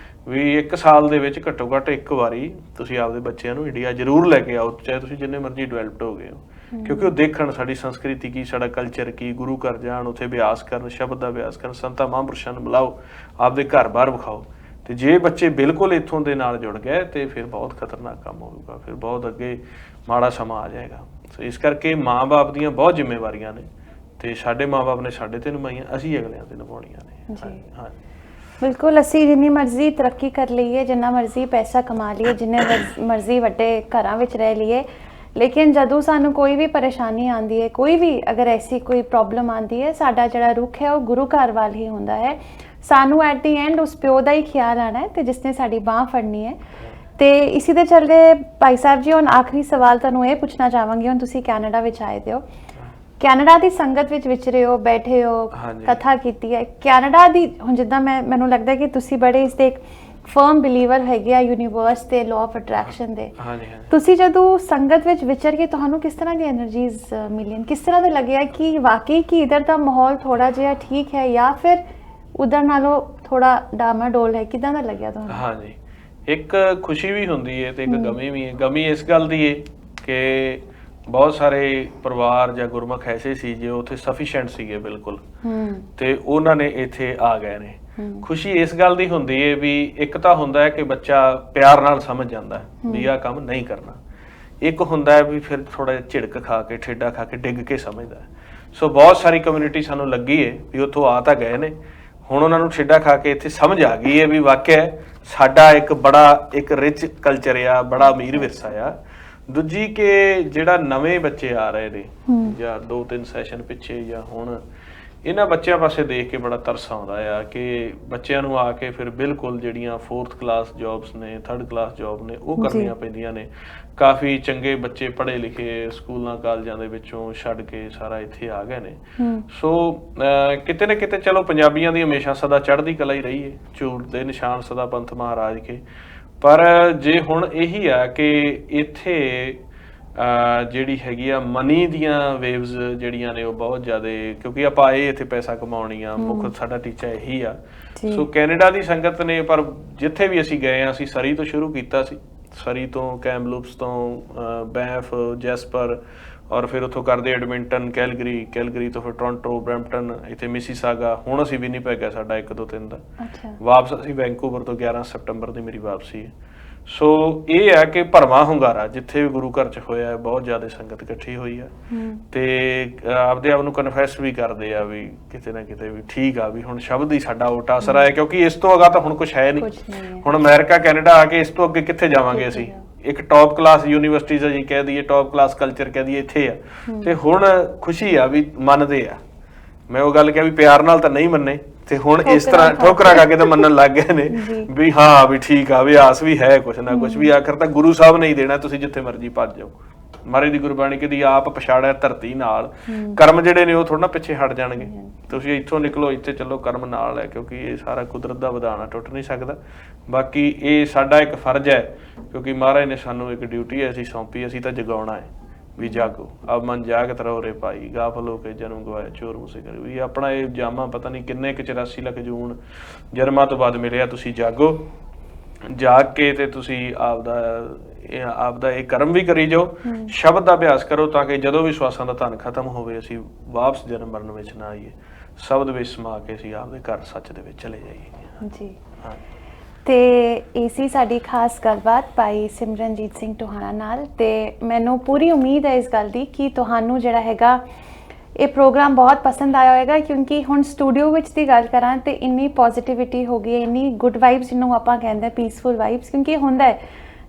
ਵੀ 1 ਸਾਲ ਦੇ ਵਿੱਚ ਘੱਟੋ ਘੱਟ ਇੱਕ ਵਾਰੀ ਤੁਸੀਂ ਆਪਦੇ ਬੱਚਿਆਂ ਨੂੰ ਇੰਡੀਆ ਜ਼ਰੂਰ ਲੈ ਕੇ ਆਓ, ਚਾਹੇ ਤੁਸੀਂ ਜਿੰਨੇ ਮਰਜ਼ੀ ਡਿਵੈਲਪਡ ਹੋ ਗਏ ਹੋ, ਕਿਉਂਕਿ ਉਹ ਦੇਖਣ ਸਾਡੀ ਸੰਸਕ੍ਰਿਤੀ ਕੀ, ਸਾਡਾ ਕਲਚਰ ਕੀ, ਗੁਰੂ ਘਰ ਜਾਣ, ਉੱਥੇ ਅਭਿਆਸ ਕਰਨ, ਸ਼ਬਦ ਦਾ ਅਭਿਆਸ ਕਰਨ, ਸੰਤਾਂ ਮਹਾਂਪੁਰਸ਼ਾਂ ਨੂੰ ਬੁਲਾਓ, ਆਪਦੇ ਘਰ ਬਾਹਰ ਵਿਖਾਓ। ਤੇ ਜੇ ਬੱਚੇ ਬਿਲਕੁਲ ਇੱਥੋਂ ਦੇ ਨਾਲ ਜੁੜ ਗਏ ਤੇ ਫਿਰ ਬਹੁਤ ਖਤਰਨਾਕ ਕੰਮ ਹੋਊਗਾ, ਫਿਰ ਬਹੁਤ ਅੱਗੇ ਮਾੜਾ ਸਮਾਂ ਆ ਜਾਏਗਾ। ਸੋ ਇਸ ਕਰਕੇ ਮਾਂ-ਬਾਪ ਦੀਆਂ ਬਹੁਤ ਜ਼ਿੰਮੇਵਾਰੀਆਂ ਨੇ, ਤੇ ਸਾਡੇ ਮਾਂ-ਬਾਪ ਨੇ ਸਾਡੇ ਤੇ ਨਿਭਾਈਆਂ, ਅਸੀਂ ਅਗਲਿਆਂ ਤੇ ਨਿਭਾਉਣੀਆਂ ਨੇ। ਹਾਂ ਬਿਲਕੁਲ, ਅਸੀਂ ਜਿੰਨੀ ਮਰਜ਼ੀ ਤਰੱਕੀ ਕਰ ਲਈਏ, ਜਿੰਨਾ ਮਰਜ਼ੀ ਪੈਸਾ ਕਮਾ ਲਈਏ, ਜਿੰਨੇ ਮਰਜ਼ੀ ਵੱਡੇ ਘਰਾਂ ਵਿੱਚ ਰਹਿ ਲਈਏ, ਲੇਕਿਨ ਜਦੋਂ ਸਾਨੂੰ ਕੋਈ ਵੀ ਪਰੇਸ਼ਾਨੀ ਆਉਂਦੀ ਹੈ, ਕੋਈ ਵੀ ਅਗਰ ਐਸੀ ਕੋਈ ਪ੍ਰੋਬਲਮ ਆਉਂਦੀ ਹੈ, ਸਾਡਾ ਜਿਹੜਾ ਰੁਖ ਹੈ ਉਹ ਗੁਰੂ ਘਰ ਵੱਲ ਹੀ ਹੁੰਦਾ ਹੈ। ਸਾਨੂੰ ਐਟ ਦੀ ਐਂਡ ਉਸ ਪਿਓ ਦਾ ਹੀ ਖਿਆਲ ਆਉਣਾ ਹੈ ਤੇ ਜਿਸਨੇ ਸਾਡੀ ਬਾਂਹ ਫੜਨੀ ਹੈ। ਤੇ ਇਸੇ ਦੇ ਚੱਲਦੇ ਭਾਈ ਸਾਹਿਬ ਜੀ, ਹੁਣ ਆਖਰੀ ਸਵਾਲ ਤੁਹਾਨੂੰ ਇਹ ਪੁੱਛਣਾ ਚਾਹਾਂਗੀ, ਹੁਣ ਤੁਸੀਂ ਕੈਨੇਡਾ ਵਿੱਚ ਆਏ ਹੋ, ਕੈਨੇਡਾ ਦੀ ਸੰਗਤ ਵਿੱਚ ਵਿਚਰੇ ਹੋ, ਬੈਠੇ ਹੋ, ਕਥਾ ਕੀਤੀ ਹੈ, ਕੈਨੇਡਾ ਦੀ ਹੁਣ ਜਿੱਦਾਂ ਮੈਨੂੰ ਲੱਗਦਾ ਕਿ ਤੁਸੀਂ ਬੜੇ ਇਸ ਦੇ ਇੱਕ ਫਰਮ ਬਿਲੀਵਰ ਹੈਗੇ ਆ ਯੂਨੀਵਰਸ ਤੇ ਲਾਅ ਆਫ ਅਟਰੈਕਸ਼ਨ ਦੇ, ਤੁਸੀਂ ਜਦੋਂ ਸੰਗਤ ਵਿੱਚ ਵਿਚਰ ਕੇ ਤੁਹਾਨੂੰ ਕਿਸ ਤਰ੍ਹਾਂ ਦੀ એનર્ਜੀਜ਼ ਮਿਲੀਆਂ, ਕਿਸ ਤਰ੍ਹਾਂ ਦਾ ਲੱਗਿਆ ਕਿ ਵਾਕਈ ਕਿ ਇਧਰ ਦਾ ਮਾਹੌਲ ਥੋੜਾ ਜਿਹਾ ਠੀਕ ਹੈ ਜਾਂ ਫਿਰ ਉਧਰ ਨਾਲੋਂ ਥੋੜਾ ਡਾਮਾਡੋਲ ਹੈ, ਕਿਦਾਂ ਦਾ ਲੱਗਿਆ ਤੁਹਾਨੂੰ? ਹਾਂਜੀ, ਇੱਕ ਖੁਸ਼ੀ ਵੀ ਹੁੰਦੀ ਹੈ ਤੇ ਇੱਕ ਗਮੀ ਵੀ ਹੈ। ਗਮੀ ਇਸ ਗੱਲ ਦੀ ਹੈ ਕਿ ਬਹੁਤ ਸਾਰੇ ਪਰਿਵਾਰ ਜਾਂ ਗੁਰਮੁਖ ਐਸੇ ਸੀ ਜੋ ਉੱਥੇ ਸਫੀਸ਼ੀਐਂਟ ਸੀਗੇ ਬਿਲਕੁਲ, ਤੇ ਉਹਨਾਂ ਨੇ ਇੱਥੇ ਆ ਗਏ ਨੇ। ਖੁਸ਼ੀ ਇਸ ਗੱਲ ਦੀ ਹੁੰਦੀ ਹੈ ਵੀ ਇੱਕ ਤਾਂ ਹੁੰਦਾ ਹੈ ਕਿ ਬੱਚਾ ਪਿਆਰ ਨਾਲ ਸਮਝ ਜਾਂਦਾ ਵੀ ਆਹ ਕੰਮ ਨਹੀਂ ਕਰਨਾ, ਇੱਕ ਹੁੰਦਾ ਹੈ ਵੀ ਫਿਰ ਥੋੜਾ ਜਿਹਾ ਝਿੜਕ ਖਾ ਕੇ, ਠੇਡਾ ਖਾ ਕੇ, ਡਿੱਗ ਕੇ ਸਮਝਦਾ। ਸੋ ਬਹੁਤ ਸਾਰੀ ਕਮਿਊਨਿਟੀ ਸਾਨੂੰ ਲੱਗੀ ਹੈ ਵੀ ਉੱਥੋਂ ਆ ਤਾਂ ਗਏ ਨੇ, ਹੁਣ ਉਹਨਾਂ ਨੂੰ ਠੇਡਾ ਖਾ ਕੇ ਇੱਥੇ ਸਮਝ ਆ ਗਈ ਹੈ ਵੀ ਵਾਕਿਆ ਸਾਡਾ ਇੱਕ ਬੜਾ ਇੱਕ ਰਿਚ ਕਲਚਰ ਆ, ਬੜਾ ਅਮੀਰ ਵਿਰਸਾ ਆ। ਦੂਜੀ ਕਿ ਜਿਹੜਾ ਨਵੇਂ ਬੱਚੇ ਆ ਰਹੇ ਨੇ ਜਾਂ 2-3 ਸੈਸ਼ਨ ਪਿੱਛੇ ਜਾਂ ਹੁਣ, ਇਹਨਾਂ ਬੱਚਿਆਂ ਪਾਸੇ ਦੇਖ ਕੇ ਬੜਾ ਤਰਸ ਆਉਂਦਾ ਆ ਕਿ ਬੱਚਿਆਂ ਨੂੰ ਆ ਕੇ ਫਿਰ ਬਿਲਕੁਲ ਜਿਹੜੀਆਂ 4th ਕਲਾਸ ਜੌਬਸ ਨੇ, 3rd ਕਲਾਸ ਜੌਬ ਨੇ, ਉਹ ਕਰਨੀਆਂ ਪੈਂਦੀਆਂ ਨੇ। ਕਾਫੀ ਚੰਗੇ ਬੱਚੇ ਪੜ੍ਹੇ ਲਿਖੇ ਸਕੂਲਾਂ ਕਾਲਜਾਂ ਦੇ ਵਿੱਚੋਂ ਛੱਡ ਕੇ ਸਾਰਾ ਇੱਥੇ ਆ ਗਏ ਨੇ। ਸੋ ਕਿਤੇ ਨਾ ਕਿਤੇ ਚਲੋ ਪੰਜਾਬੀਆਂ ਦੀ ਹਮੇਸ਼ਾ ਸਦਾ ਚੜ੍ਹਦੀ ਕਲਾ ਹੀ ਰਹੀ ਹੈ, ਝੂਠ ਦੇ ਨਿਸ਼ਾਨ ਸਦਾ ਪੰਥ ਮਹਾਰਾਜ ਕੇ। ਪਰ ਜੇ ਹੁਣ ਇਹੀ ਆ ਕਿ ਇੱਥੇ ਜਿਹੜੀ ਹੈਗੀ ਆ ਮਨੀ ਦੀਆਂ ਵੇਵਸ ਜਿਹੜੀਆਂ ਨੇ ਉਹ ਬਹੁਤ ਜ਼ਿਆਦਾ, ਕਿਉਂਕਿ ਆਪਾਂ ਆਏ ਇੱਥੇ ਪੈਸਾ ਕਮਾਉਣੀ ਆ, ਮੁੱਖ ਸਾਡਾ ਟੀਚਾ ਇਹੀ ਆ। ਸੋ ਕੈਨੇਡਾ ਦੀ ਸੰਗਤ ਨੇ, ਪਰ ਜਿੱਥੇ ਵੀ ਅਸੀਂ ਗਏ ਆ, ਅਸੀਂ ਸਰੀ ਤੋਂ ਸ਼ੁਰੂ ਕੀਤਾ ਸੀ, ਸਰੀ ਤੋਂ, ਕੈਮਲੂਪਸ ਤੋਂ, ਬੈਂਫ, ਜੈਸਪਰ, ਔਰ ਫਿਰ ਉੱਥੋਂ ਕਰਦੇ ਐਡਮਿੰਟਨ, ਕੈਲਗਰੀ ਤੋਂ ਫਿਰ ਟੋਰਾਂਟੋ, ਬਰੈਂਪਟਨ, ਇੱਥੇ ਮਿਸੀਸਾਗਾ, ਹੁਣ ਅਸੀਂ ਵਿਨੀਪੈਗ ਹੈ ਸਾਡਾ 1-2 ਦਿਨ ਦਾ। ਵਾਪਸ ਅਸੀਂ ਵੈਂਕੂਵਰ ਤੋਂ 11 ਸਤੰਬਰ ਦੀ ਮੇਰੀ ਵਾਪਸੀ ਹੈ। ਸੋ ਇਹ ਹੈ ਕਿ ਭਰਵਾਂ ਹੁੰਗਾਰਾ ਜਿੱਥੇ ਵੀ ਗੁਰੂ ਘਰ 'ਚ ਹੋਇਆ, ਬਹੁਤ ਜ਼ਿਆਦਾ ਸੰਗਤ ਇਕੱਠੀ ਹੋਈ ਆ, ਤੇ ਆਪਦੇ ਆਪ ਨੂੰ ਕਨਫੈਸ ਵੀ ਕਰਦੇ ਆ ਵੀ ਕਿਤੇ ਨਾ ਕਿਤੇ ਵੀ ਠੀਕ ਆ, ਵੀ ਹੁਣ ਸ਼ਬਦ ਹੀ ਸਾਡਾ ਓਟ ਆਸਰਾ ਹੈ, ਕਿਉਂਕਿ ਇਸ ਤੋਂ ਅਗਾ ਤਾਂ ਹੁਣ ਕੁਛ ਹੈ ਨਹੀਂ। ਹੁਣ ਅਮਰੀਕਾ, ਕੈਨੇਡਾ ਆ ਕੇ ਇਸ ਤੋਂ ਅੱਗੇ ਕਿੱਥੇ ਜਾਵਾਂਗੇ ਅਸੀਂ? ਇੱਕ ਟੌਪ ਕਲਾਸ ਯੂਨੀਵਰਸਿਟੀਜ਼ ਜੀ ਕਹਿ ਦਈਏ, ਟੌਪ ਕਲਾਸ ਕਲਚਰ ਕਹਿ ਦਈਏ, ਇੱਥੇ ਆ। ਤੇ ਹੁਣ ਖੁਸ਼ੀ ਆ ਵੀ ਮੰਨਦੇ ਆ, ਮੈਂ ਉਹ ਗੱਲ ਕਿਹਾ ਵੀ ਪਿਆਰ ਨਾਲ ਤਾਂ ਨਹੀਂ ਮੰਨੇ, ਤੇ ਹੁਣ ਇਸ ਤਰ੍ਹਾਂ ਠੋਕਰਾਂ ਖਾ ਕੇ ਤਾਂ ਮੰਨਣ ਲੱਗ ਗਏ ਨੇ ਵੀ ਹਾਂ ਵੀ ਠੀਕ ਆ, ਵੀ ਆਸ ਵੀ ਹੈ ਕੁਛ ਨਾ ਕੁਛ ਵੀ, ਆਖਰ ਤਾਂ ਗੁਰੂ ਸਾਹਿਬ ਨੇ ਹੀ ਦੇਣਾ, ਤੁਸੀਂ ਜਿੱਥੇ ਮਰਜ਼ੀ ਭੱਜ ਜਾਓ। ਮਹਾਰਾਜ ਦੀ ਗੁਰਬਾਣੀ ਕਹਿੰਦੀ ਆਪ ਪਛਾੜਿਆ ਧਰਤੀ ਨਾਲ, ਕਰਮ ਜਿਹੜੇ ਨੇ ਉਹ ਥੋੜਾ ਨਾ ਪਿੱਛੇ ਹਟ ਜਾਣਗੇ, ਤੁਸੀਂ ਇੱਥੋਂ ਨਿਕਲੋ, ਇੱਥੇ ਚੱਲੋ, ਕਰਮ ਨਾਲ ਹੈ, ਕਿਉਂਕਿ ਇਹ ਸਾਰਾ ਕੁਦਰਤ ਦਾ ਵਿਧਾਨ ਆ, ਟੁੱਟ ਨਹੀਂ ਸਕਦਾ। ਬਾਕੀ ਇਹ ਸਾਡਾ ਇੱਕ ਫਰਜ਼ ਹੈ, ਕਿਉਂਕਿ ਮਹਾਰਾਜ ਨੇ ਸਾਨੂੰ ਇੱਕ ਡਿਊਟੀ ਐਸੀ ਸੌਂਪੀ, ਅਸੀਂ ਤਾਂ ਜਗਾਉਣਾ ਹੈ। ਵੀ ਜਾਗੋ ਅਬ ਮਨ ਜਾਗਤ ਰਹੋ ਰੇ ਭਾਈ ਗਾਫਲ ਹੋ ਕੇ ਜਨਮ ਗਵਾਇਆ ਚੋਰ ਮੁਸੇ ਕਰੇ ਵੀ ਆਪਣਾ ਇਹ ਜਾਮਾ ਪਤਾ ਨਹੀਂ ਕਿੰਨੇ ਕੁ 84 ਲੱਖ ਜੂਨ ਜਨਮਾਂ ਤੋਂ ਬਾਅਦ ਮਿਲਿਆ ਤੁਸੀਂ ਜਾਗੋ ਜਾਗ ਕੇ ਤੇ ਤੁਸੀਂ ਆਪਦਾ ਇਹ ਕਰਮ ਵੀ ਕਰੀ ਜਾਓ ਸ਼ਬਦ ਦਾ ਅਭਿਆਸ ਕਰੋ ਤਾਂ ਕਿ ਜਦੋਂ ਵੀ ਸਵਾਸਾਂ ਦਾ ਧਨ ਖਤਮ ਹੋਵੇ ਅਸੀਂ ਵਾਪਸ ਜਨਮ ਮਰਨ ਵਿੱਚ ਨਾ ਆਈਏ ਸ਼ਬਦ ਵਿੱਚ ਸਮਾ ਕੇ ਅਸੀਂ ਆਪਦੇ ਘਰ ਸੱਚ ਦੇ ਵਿੱਚ ਚਲੇ ਜਾਈਏ ਜੀ ਹਾਂ ਤੇ ਇਸੀ ਸਾਡੀ ਖਾਸ ਗੱਲਬਾਤ ਭਾਈ ਸਿਮਰਨਜੀਤ ਸਿੰਘ ਟੋਹਾਣਾ ਨਾਲ ਤੇ ਮੈਨੂੰ ਪੂਰੀ ਉਮੀਦ ਹੈ ਇਸ ਗੱਲ ਦੀ ਕਿ ਤੁਹਾਨੂੰ ਜਿਹੜਾ ਹੈਗਾ ਇਹ ਪ੍ਰੋਗਰਾਮ ਬਹੁਤ ਪਸੰਦ ਆਇਆ ਹੋਵੇਗਾ ਕਿਉਂਕਿ ਹੁਣ ਸਟੂਡੀਓ ਵਿੱਚ ਦੀ ਗੱਲ ਕਰਾਂ ਤੇ ਇੰਨੀ ਪੋਜ਼ਿਟਿਵਿਟੀ ਹੋ ਗਈ ਹੈ ਇੰਨੀ ਗੁੱਡ ਵਾਈਬਸ ਜਿਹਨੂੰ ਆਪਾਂ ਕਹਿੰਦੇ ਪੀਸਫੁਲ ਵਾਈਬਸ ਕਿਉਂਕਿ ਹੁੰਦਾ ਹੈ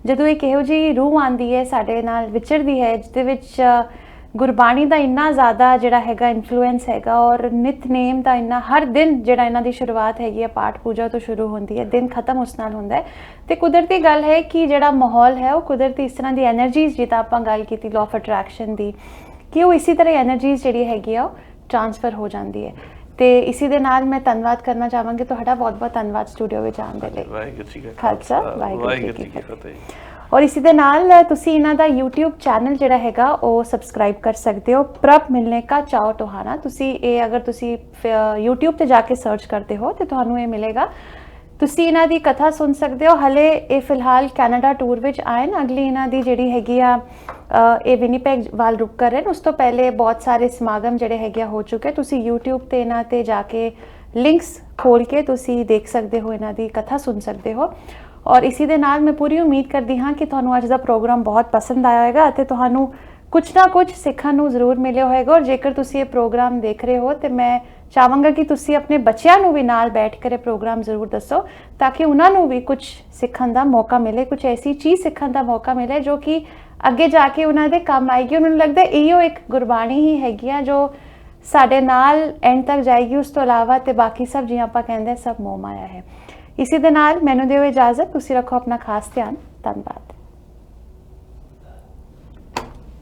ਜਦੋਂ ਇੱਕ ਇਹੋ ਜਿਹੀ ਰੂਹ ਆਉਂਦੀ ਹੈ ਸਾਡੇ ਨਾਲ ਵਿਚਰਦੀ ਹੈ ਜਿਹਦੇ ਵਿੱਚ ਗੁਰਬਾਣੀ ਦਾ ਇੰਨਾ ਜ਼ਿਆਦਾ ਜਿਹੜਾ ਹੈਗਾ ਇਨਫਲੂਐਂਸ ਹੈਗਾ ਔਰ ਨਿਤਨੇਮ ਦਾ ਇੰਨਾ ਹਰ ਦਿਨ ਜਿਹੜਾ ਇਹਨਾਂ ਦੀ ਸ਼ੁਰੂਆਤ ਹੈਗੀ ਹੈ ਪਾਠ ਪੂਜਾ ਤੋਂ ਸ਼ੁਰੂ ਹੁੰਦੀ ਹੈ ਦਿਨ ਖਤਮ ਉਸ ਨਾਲ ਹੁੰਦਾ ਹੈ ਤੇ ਕੁਦਰਤੀ ਗੱਲ ਹੈ ਕਿ ਜਿਹੜਾ ਮਾਹੌਲ ਹੈ ਉਹ ਕੁਦਰਤੀ ਇਸ ਤਰ੍ਹਾਂ ਦੀ એનર્ਜੀਜ਼ ਜਿੱਦਾਂ ਆਪਾਂ ਗੱਲ ਕੀਤੀ ਲਾਅ ਆਫ ਅਟਰੈਕਸ਼ਨ ਦੀ ਕਿ ਉਹ ਇਸੇ ਤਰ੍ਹਾਂ એનર્ਜੀਜ਼ ਜਿਹੜੀ ਹੈਗੀ ਆ ਉਹ ਟ੍ਰਾਂਸਫਰ ਹੋ ਜਾਂਦੀ ਹੈ ਤੇ ਇਸੇ ਦੇ ਨਾਲ ਮੈਂ ਧੰਨਵਾਦ ਕਰਨਾ ਚਾਹਾਂਗੀ ਤੁਹਾਡਾ ਬਹੁਤ ਬਹੁਤ ਧੰਨਵਾਦ ਸਟੂਡੀਓ ਵਿੱਚ ਆਉਣ ਦੇ ਲਈ ਵਾਹਿਗੁਰੂ ਜੀ ਕਾ ਖਾਲਸਾ ਵਾਹਿਗੁਰੂ ਜੀ ਕੀ ਫਤਿਹ ਔਰ ਇਸੇ ਦੇ ਨਾਲ ਤੁਸੀਂ ਇਹਨਾਂ ਦਾ YouTube ਚੈਨਲ ਜਿਹੜਾ ਹੈਗਾ ਉਹ ਸਬਸਕ੍ਰਾਈਬ ਕਰ ਸਕਦੇ ਹੋ ਪ੍ਰਭ ਮਿਲਨੇ ਕਾ ਚਾਓ ਟੋਹਾਣਾ ਤੁਸੀਂ ਇਹ ਅਗਰ ਤੁਸੀਂ YouTube ਤੇ ਜਾ ਕੇ ਸਰਚ ਕਰਦੇ ਹੋ ਤੇ ਤੁਹਾਨੂੰ ਇਹ ਮਿਲੇਗਾ ਤੁਸੀਂ ਇਹਨਾਂ ਦੀ ਕਥਾ ਸੁਣ ਸਕਦੇ ਹੋ ਹਲੇ ਇਹ ਫਿਲਹਾਲ ਕੈਨੇਡਾ ਟੂਰ ਵਿੱਚ ਆਏ ਨੇ ਅਗਲੀ ਇਹਨਾਂ ਦੀ ਜਿਹੜੀ ਹੈਗੀ ਆ ਇਹ ਵਿਨੀਪੈਗ ਵੱਲ ਰੁਕ ਕਰ ਰਹੇ ਨੇ ਉਸ ਤੋਂ ਪਹਿਲੇ ਬਹੁਤ ਸਾਰੇ ਸਮਾਗਮ ਜਿਹੜੇ ਹੈਗੇ ਹੋ ਚੁੱਕੇ ਤੁਸੀਂ YouTube ਤੇ ਇਹਨਾਂ ਤੇ ਜਾ ਕੇ ਲਿੰਕਸ ਖੋਲ ਕੇ ਤੁਸੀਂ ਦੇਖ ਸਕਦੇ ਹੋ ਇਹਨਾਂ ਦੀ ਕਥਾ ਸੁਣ ਸਕਦੇ ਹੋ ਔਰ ਇਸੇ ਦੇ ਨਾਲ ਮੈਂ ਪੂਰੀ ਉਮੀਦ ਕਰਦੀ ਹਾਂ ਕਿ ਤੁਹਾਨੂੰ ਅੱਜ ਦਾ ਪ੍ਰੋਗਰਾਮ ਬਹੁਤ ਪਸੰਦ ਆਇਆ ਹੋਵੇਗਾ ਅਤੇ ਤੁਹਾਨੂੰ ਕੁਝ ਨਾ ਕੁਝ ਸਿੱਖਣ ਨੂੰ ਜ਼ਰੂਰ ਮਿਲਿਆ ਹੋਵੇਗਾ ਔਰ ਜੇਕਰ ਤੁਸੀਂ ਇਹ ਪ੍ਰੋਗਰਾਮ ਦੇਖ ਰਹੇ ਹੋ ਤੇ ਮੈਂ ਚਾਹਾਂਗਾ ਕਿ ਤੁਸੀਂ ਆਪਣੇ ਬੱਚਿਆਂ ਨੂੰ ਵੀ ਨਾਲ ਬੈਠ ਕੇ ਇਹ ਪ੍ਰੋਗਰਾਮ ਜ਼ਰੂਰ ਦੱਸੋ ਤਾਂ ਕਿ ਉਹਨਾਂ ਨੂੰ ਵੀ ਕੁਝ ਸਿੱਖਣ ਦਾ ਮੌਕਾ ਮਿਲੇ ਕੁਝ ਐਸੀ ਚੀਜ਼ ਸਿੱਖਣ ਦਾ ਮੌਕਾ ਮਿਲੇ ਜੋ ਕਿ ਅੱਗੇ ਜਾ ਕੇ ਉਹਨਾਂ ਦੇ ਕੰਮ ਆਏਗੀ ਉਹਨਾਂ ਨੂੰ ਲੱਗਦਾ ਇਹੋ ਇੱਕ ਗੁਰਬਾਣੀ ਹੀ ਹੈਗੀ ਆ ਜੋ ਸਾਡੇ ਨਾਲ ਐਂਡ ਤੱਕ ਜਾਏਗੀ ਉਸ ਤੋਂ ਇਲਾਵਾ ਤੇ ਬਾਕੀ ਸਭ ਜਿਵੇਂ ਆਪਾਂ ਕਹਿੰਦੇ ਸਭ ਮੋਹ ਮਾਇਆ ਹੈ ਇਸੇ ਦੇ ਨਾਲ ਮੈਨੂੰ ਦਿਓ ਇਜਾਜ਼ਤ ਤੁਸੀਂ ਰੱਖੋ ਆਪਣਾ ਖਾਸ ਧਿਆਨ ਧੰਨਵਾਦ